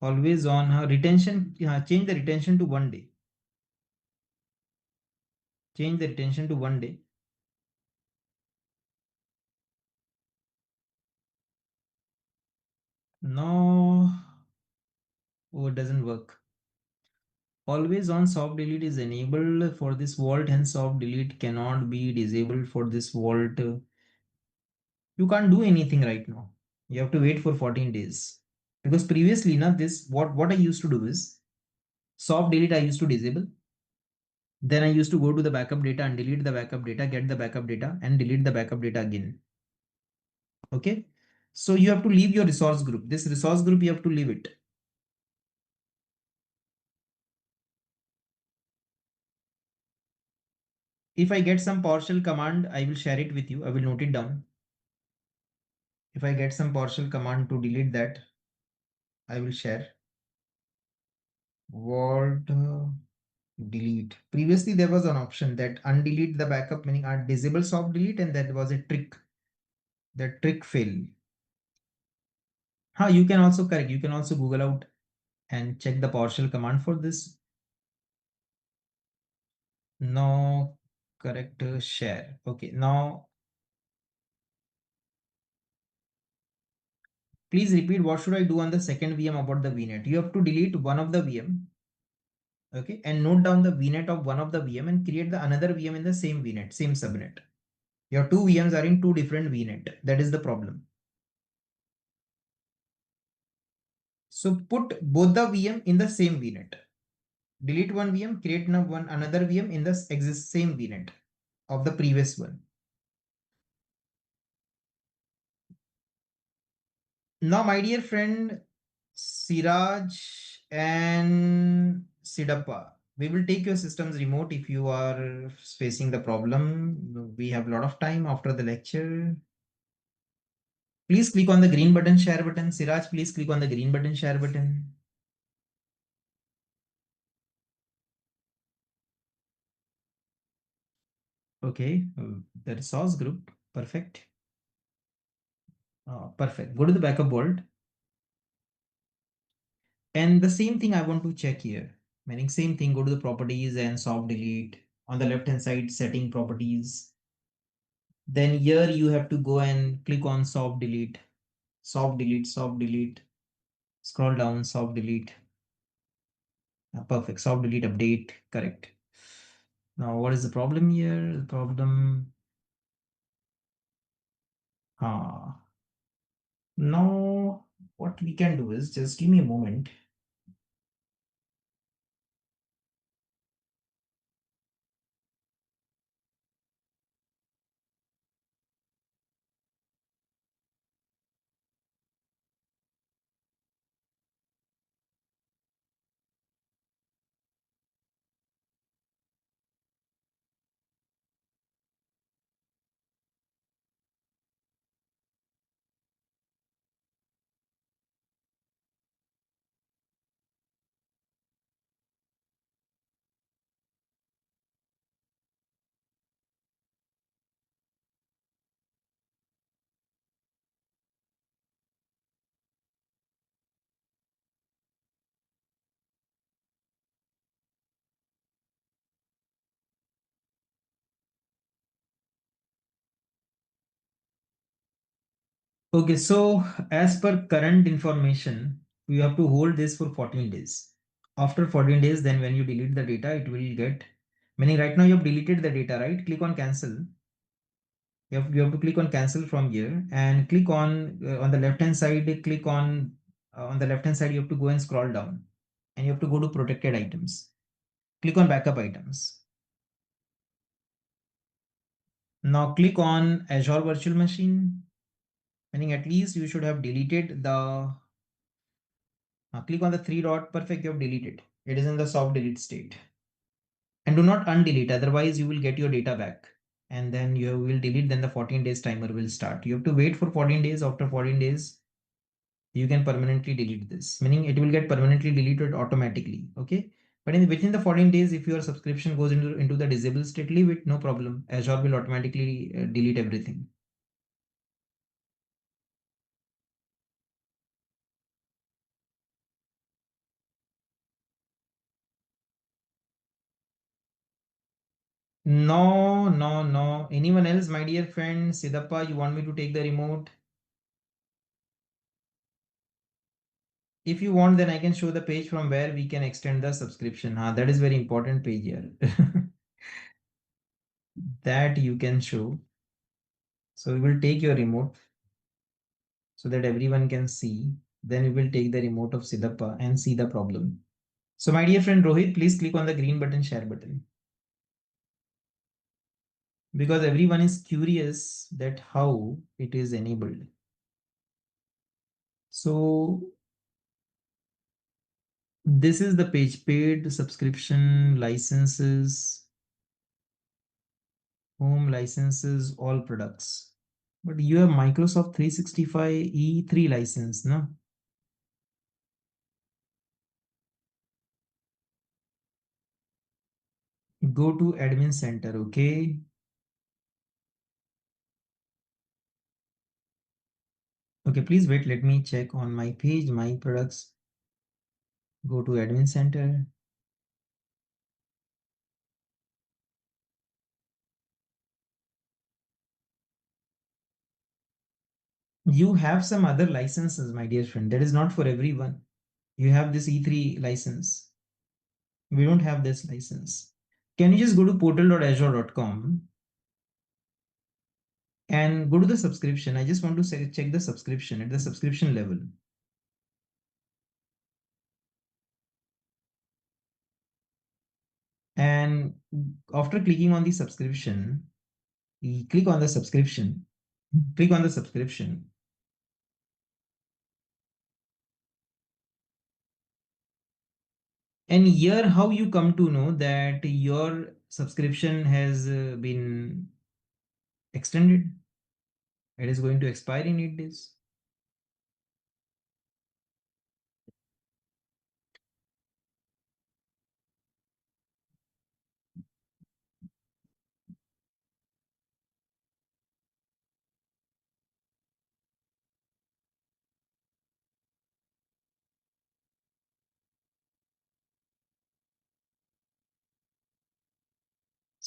Always on retention. Change the retention to 1 day. Change the retention to 1 day. No, oh, it doesn't work. Always on soft delete is enabled for this vault, and soft delete cannot be disabled for this vault. You can't do anything right now. You have to wait for 14 days. Because previously, na, this what I used to do is soft delete I used to disable. Then I used to go to the backup data and delete the backup data, get the backup data and delete the backup data again. Okay. So you have to leave your resource group. This resource group, you have to leave it. If I get some PowerShell command, I will share it with you. I will note it down. If I get some PowerShell command to delete that, I will share. Vault delete. Previously, there was an option that undelete the backup, meaning disable soft delete, and that was a trick. That trick failed. You can also correct. You can also Google out and check the PowerShell command for this. No, correct, share. Okay, now please repeat what should I do on the second VM about the VNet. You have to delete one of the VM. Okay, and note down the VNet of one of the VM and create the another VM in the same VNet, same subnet. Your two VMs are in two different VNet. That is the problem. So put both the VM in the same VNet. Delete one VM, create another VM in the same VNet of the previous one. Now, my dear friend Siraj and Sidappa, we will take your systems remote if you are facing the problem. We have a lot of time after the lecture. Please click on the green button, share button. Siraj, please click on the green button, share button. Okay, that is source group. Perfect. Perfect. Go to the backup world. And the same thing I want to check here. Meaning same thing, go to the properties and soft delete. On the left hand side, setting properties. Then here you have to go and click on soft delete, soft delete, soft delete. Scroll down, soft delete. Perfect. Soft delete update. Correct. Now, what is the problem here? The problem. Ah, now what we can do is just give me a moment. Okay, so as per current information, you have to hold this for 14 days. After 14 days, then when you delete the data, it will get, meaning right now you have deleted the data, right? Click on cancel. You have to click on cancel from here and click on the left hand side, click on the left hand side, you have to go and scroll down and you have to go to protected items. Click on backup items. Now click on Azure Virtual Machine, meaning at least you should have deleted the click on the three dot. Perfect, you have deleted. It is in the soft delete state. And do not undelete, otherwise you will get your data back. And then you will delete, then the 14 days timer will start. You have to wait for 14 days. After 14 days, you can permanently delete this, meaning it will get permanently deleted automatically. Okay. But within the 14 days, if your subscription goes into the disabled state, leave it, no problem. Azure will automatically delete everything. No, no, no. Anyone else, my dear friend, Sidappa, you want me to take the remote? If you want, then I can show the page from where we can extend the subscription. That is very important page here. That you can show. So we will take your remote so that everyone can see. Then we will take the remote of Sidappa and see the problem. So my dear friend Rohit, please click on the green button, share button. Because everyone is curious that how it is enabled. So this is the page, paid subscription licenses, home licenses, all products. But you have Microsoft 365 E3 license, no? Go to admin center, okay? Okay, please wait. Let me check on my page, my products. Go to admin center. You have some other licenses, my dear friend. That is not for everyone. You have this E3 license. We don't have this license. Can you just go to portal.azure.com and go to the subscription? I just want to say, check the subscription at the subscription level. And after clicking on the subscription, click on the subscription, click on the subscription. And here, how you come to know that your subscription has been extended? It is going to expire in 8 days.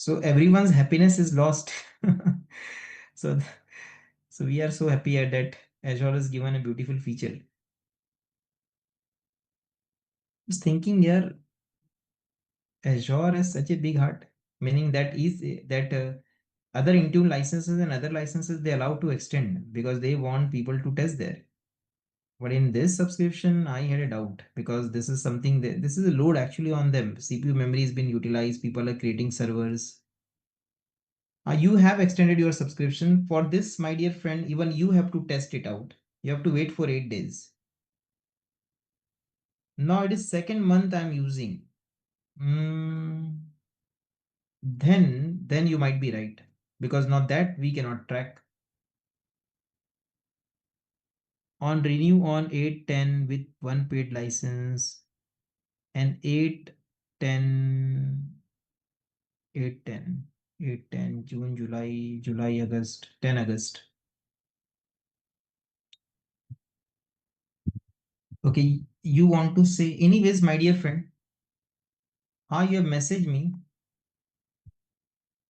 So everyone's happiness is lost. so so we are so happy at that Azure has given a beautiful feature. I was thinking here, Azure has such a big heart, meaning that is that other Intune licenses and other licenses they allow to extend because they want people to test there. But in this subscription, I had a doubt because this is something that this is a load actually on them. CPU memory has been utilized. People are creating servers. You have extended your subscription for this, my dear friend. Even you have to test it out. You have to wait for 8 days. Now it is second month I'm using. Mm, then you might be right because now that we cannot track on renew on 8/10 with one paid license and 8/10 8/10 8/10 June, July, August, 10 August. Okay, you want to say anyways, my dear friend. You have messaged me.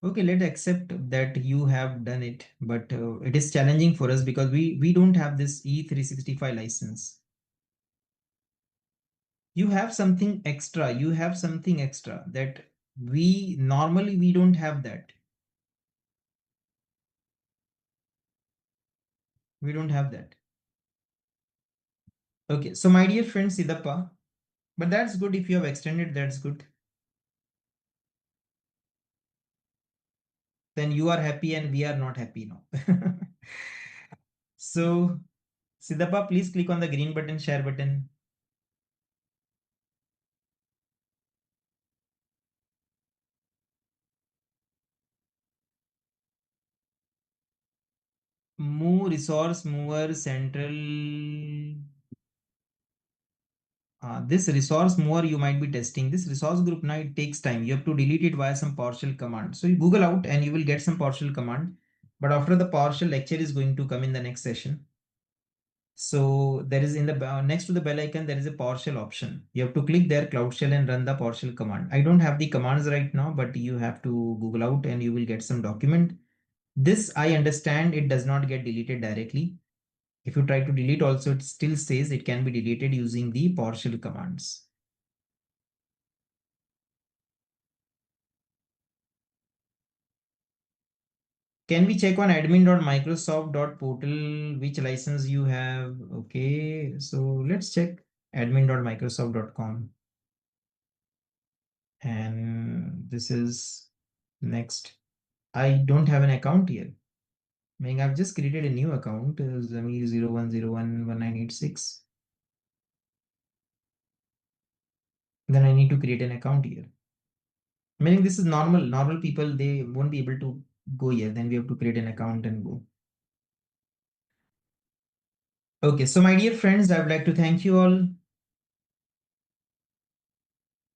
Okay, let's accept that you have done it, but it is challenging for us because we don't have this E365 license. You have something extra. You have something extra that we normally we don't have that. We don't have that. Okay, so my dear friend Sidappa, but that's good if you have extended, that's good. Then you are happy and we are not happy now. So, Sidappa, please click on the green button, share button. Move resource mover central. This resource mover you might be testing. This resource group now it takes time. You have to delete it via some PowerShell command. So you Google out and you will get some PowerShell command. But after the PowerShell lecture is going to come in the next session. So there is in the next to the bell icon, there is a PowerShell option. You have to click there, Cloud Shell, and run the PowerShell command. I don't have the commands right now, but you have to Google out and you will get some document. This I understand it does not get deleted directly. If you try to delete also, it still says it can be deleted using the PowerShell commands. Can we check on admin.microsoft.portal which license you have? Okay, so let's check admin.microsoft.com. And this is next. I don't have an account here. Meaning I've just created a new account, Zamir 01011986. Then I need to create an account here. Meaning this is normal. Normal people, they won't be able to go here. Then we have to create an account and go. Okay, so my dear friends, I would like to thank you all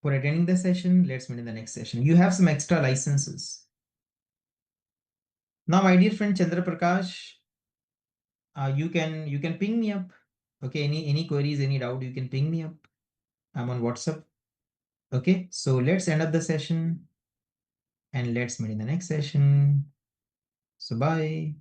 for attending the session. Let's meet in the next session. You have some extra licenses. Now, my dear friend Chandra Prakash, you can ping me up. Okay, any queries, any doubt, you can ping me up. I'm on WhatsApp. Okay, so let's end up the session and let's meet in the next session. So bye.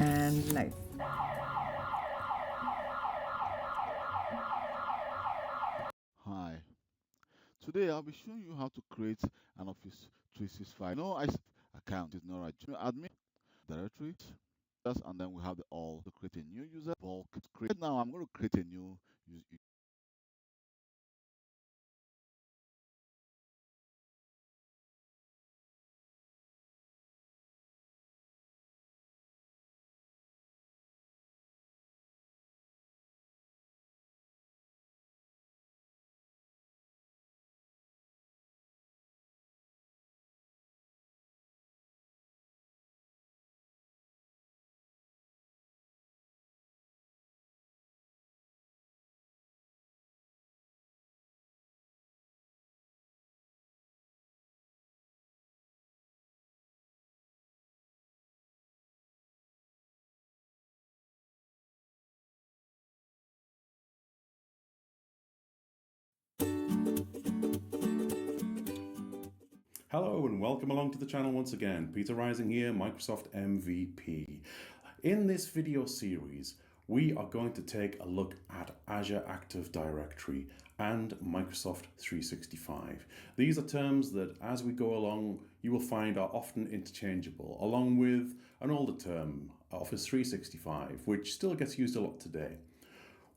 and live. Hi. Today I'll be showing you how to create an Office 365. No, account is not right. Admin directories, and then we have the all to create a new user bulk. Create now. I'm going to create a new user. Hello and welcome along to the channel once again. Peter Rising here, Microsoft MVP. In this video series, we are going to take a look at Azure Active Directory and Microsoft 365. These are terms that as we go along, you will find are often interchangeable, along with an older term, Office 365, which still gets used a lot today.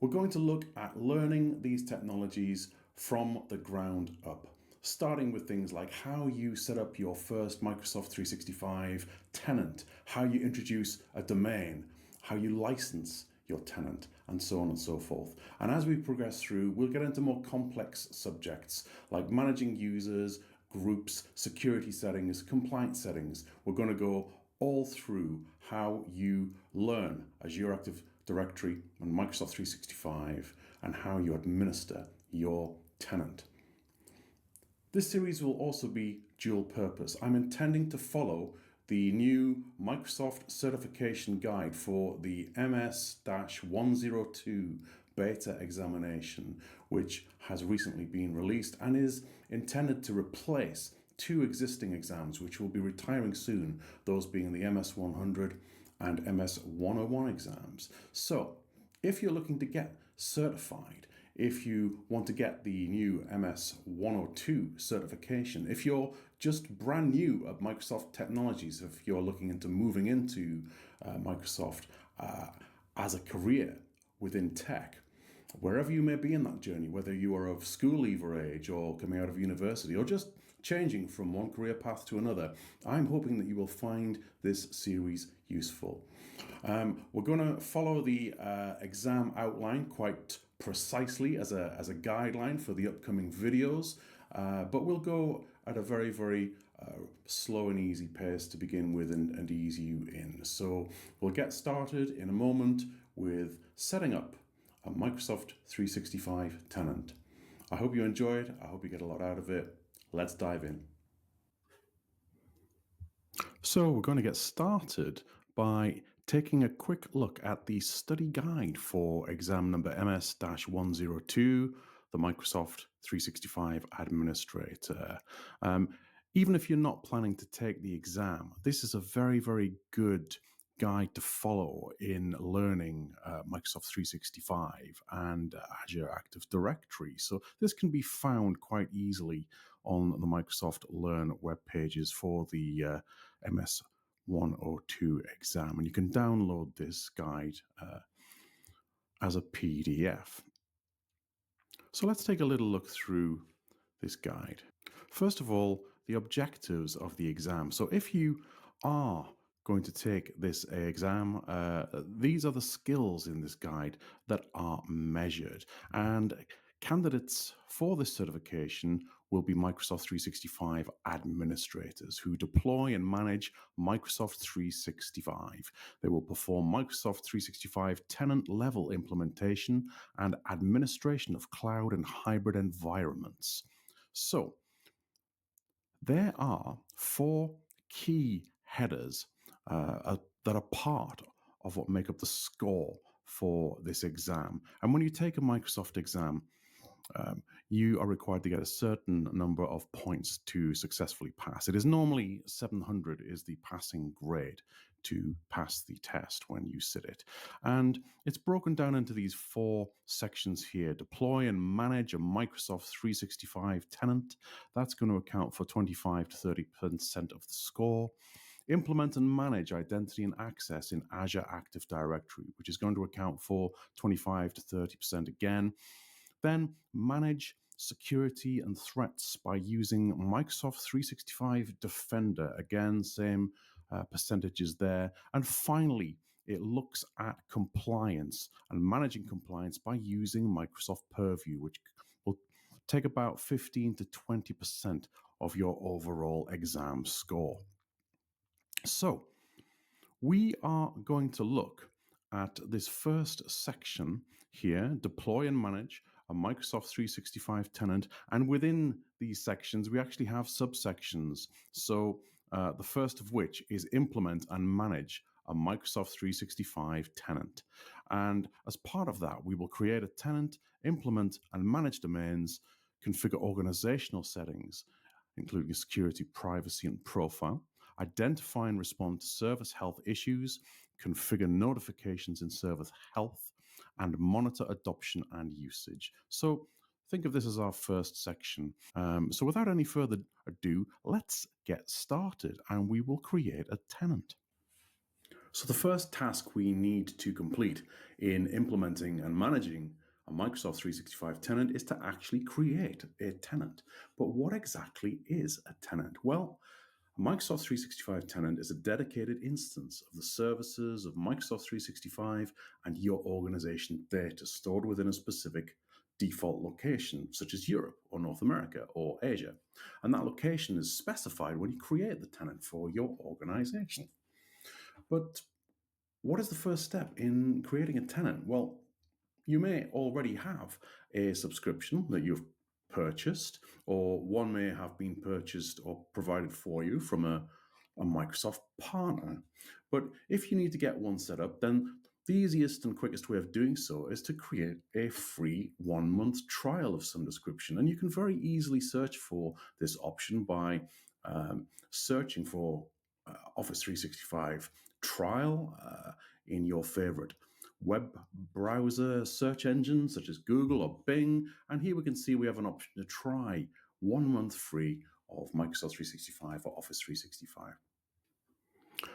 We're going to look at learning these technologies from the ground up, starting with things like how you set up your first Microsoft 365 tenant, how you introduce a domain, how you license your tenant, and so on and so forth. And as we progress through, we'll get into more complex subjects like managing users, groups, security settings, compliance settings. We're going to go all through how you learn Azure Active Directory and Microsoft 365 and how you administer your tenant. This series will also be dual purpose. I'm intending to follow the new Microsoft certification guide for the MS-102 beta examination, which has recently been released and is intended to replace two existing exams, which will be retiring soon, those being the MS-100 and MS-101 exams. So, if you're looking to get certified, if you want to get the new MS 102 certification, if you're just brand new at Microsoft technologies, if you're looking into moving into Microsoft as a career within tech, wherever you may be in that journey, whether you are of school leaver age or coming out of university or just changing from one career path to another, I'm hoping that you will find this series useful. We're going to follow the exam outline quite precisely as a guideline for the upcoming videos, but we'll go at a very, very slow and easy pace to begin with and ease you in. So we'll get started in a moment with setting up a Microsoft 365 tenant. I hope you enjoy it. I hope you get a lot out of it. Let's dive in. So we're going to get started by taking a quick look at the study guide for exam number MS-102, the Microsoft 365 Administrator. Even if you're not planning to take the exam, this is a very, very good guide to follow in learning Microsoft 365 and Azure Active Directory. So this can be found quite easily on the Microsoft Learn web pages for the MS 102 exam. And you can download this guide as a PDF. So let's take a little look through this guide. First of all, the objectives of the exam. So if you are going to take this exam, these are the skills in this guide that are measured. And candidates for this certification will be Microsoft 365 administrators who deploy and manage Microsoft 365. They will perform Microsoft 365 tenant level implementation and administration of cloud and hybrid environments. So, there are four key headers that are part of what make up the score for this exam. And when you take a Microsoft exam, you are required to get a certain number of points to successfully pass. It is normally 700 is the passing grade to pass the test when you sit it. And it's broken down into these 4 sections here. Deploy and manage a Microsoft 365 tenant. That's going to account for 25 to 30% of the score. Implement and manage identity and access in Azure Active Directory, which is going to account for 25 to 30% again. Then manage security and threats by using Microsoft 365 Defender. Again, same percentages there. And finally, it looks at compliance and managing compliance by using Microsoft Purview, which will take about 15 to 20% of your overall exam score. So we are going to look at this first section here, deploy and manage a Microsoft 365 tenant. And within these sections, we actually have subsections. So the first of which is implement and manage a Microsoft 365 tenant. And as part of that, we will create a tenant, implement and manage domains, configure organizational settings, including security, privacy, and profile, identify and respond to service health issues, configure notifications in service health, and monitor adoption and usage. So think of this as our first section. So without any further ado, let's get started and we will create a tenant. So the first task we need to complete in implementing and managing a Microsoft 365 tenant is to actually create a tenant. But what exactly is a tenant? Well, a Microsoft 365 tenant is a dedicated instance of the services of Microsoft 365 and your organization data stored within a specific default location, such as Europe or North America or Asia. And that location is specified when you create the tenant for your organization. But what is the first step in creating a tenant? Well, you may already have a subscription that you've purchased, or one may have been purchased or provided for you from a Microsoft partner. But if you need to get one set up, then the easiest and quickest way of doing so is to create a free 1-month trial of some description. And you can very easily search for this option by searching for Office 365 trial in your favorite web browser search engines such as Google or Bing. And here we can see we have an option to try 1 month free of Microsoft 365 or Office 365.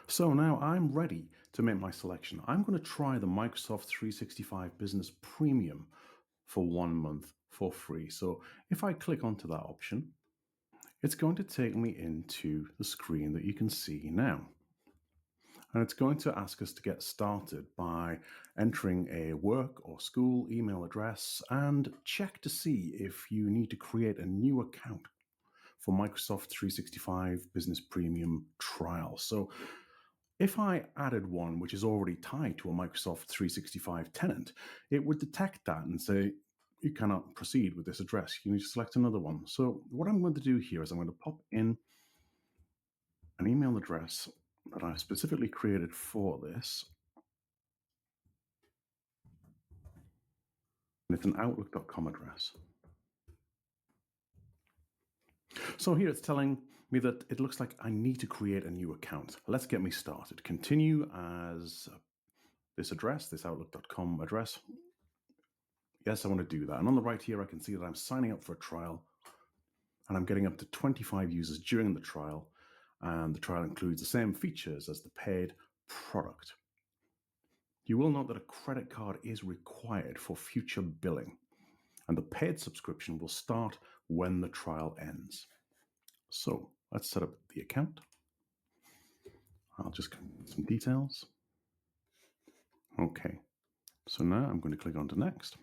So now I'm ready to make my selection. I'm going to try the Microsoft 365 Business Premium for 1 month for free. So if I click onto that option, it's going to take me into the screen that you can see now. And it's going to ask us to get started by entering a work or school email address and check to see if you need to create a new account for Microsoft 365 Business Premium trial. So if I added one which is already tied to a Microsoft 365 tenant, it would detect that and say, you cannot proceed with this address. You need to select another one. So what I'm going to do here is I'm going to pop in an email address that I specifically created for this. And it's an outlook.com address. So here it's telling me that it looks like I need to create a new account. Let's get me started. Continue as this address, this outlook.com address. Yes, I want to do that. And on the right here, I can see that I'm signing up for a trial and I'm getting up to 25 users during the trial. And the trial includes the same features as the paid product. You will note that a credit card is required for future billing, and the paid subscription will start when the trial ends. So let's set up the account. I'll just get some details. Okay, so now I'm going to click on to next.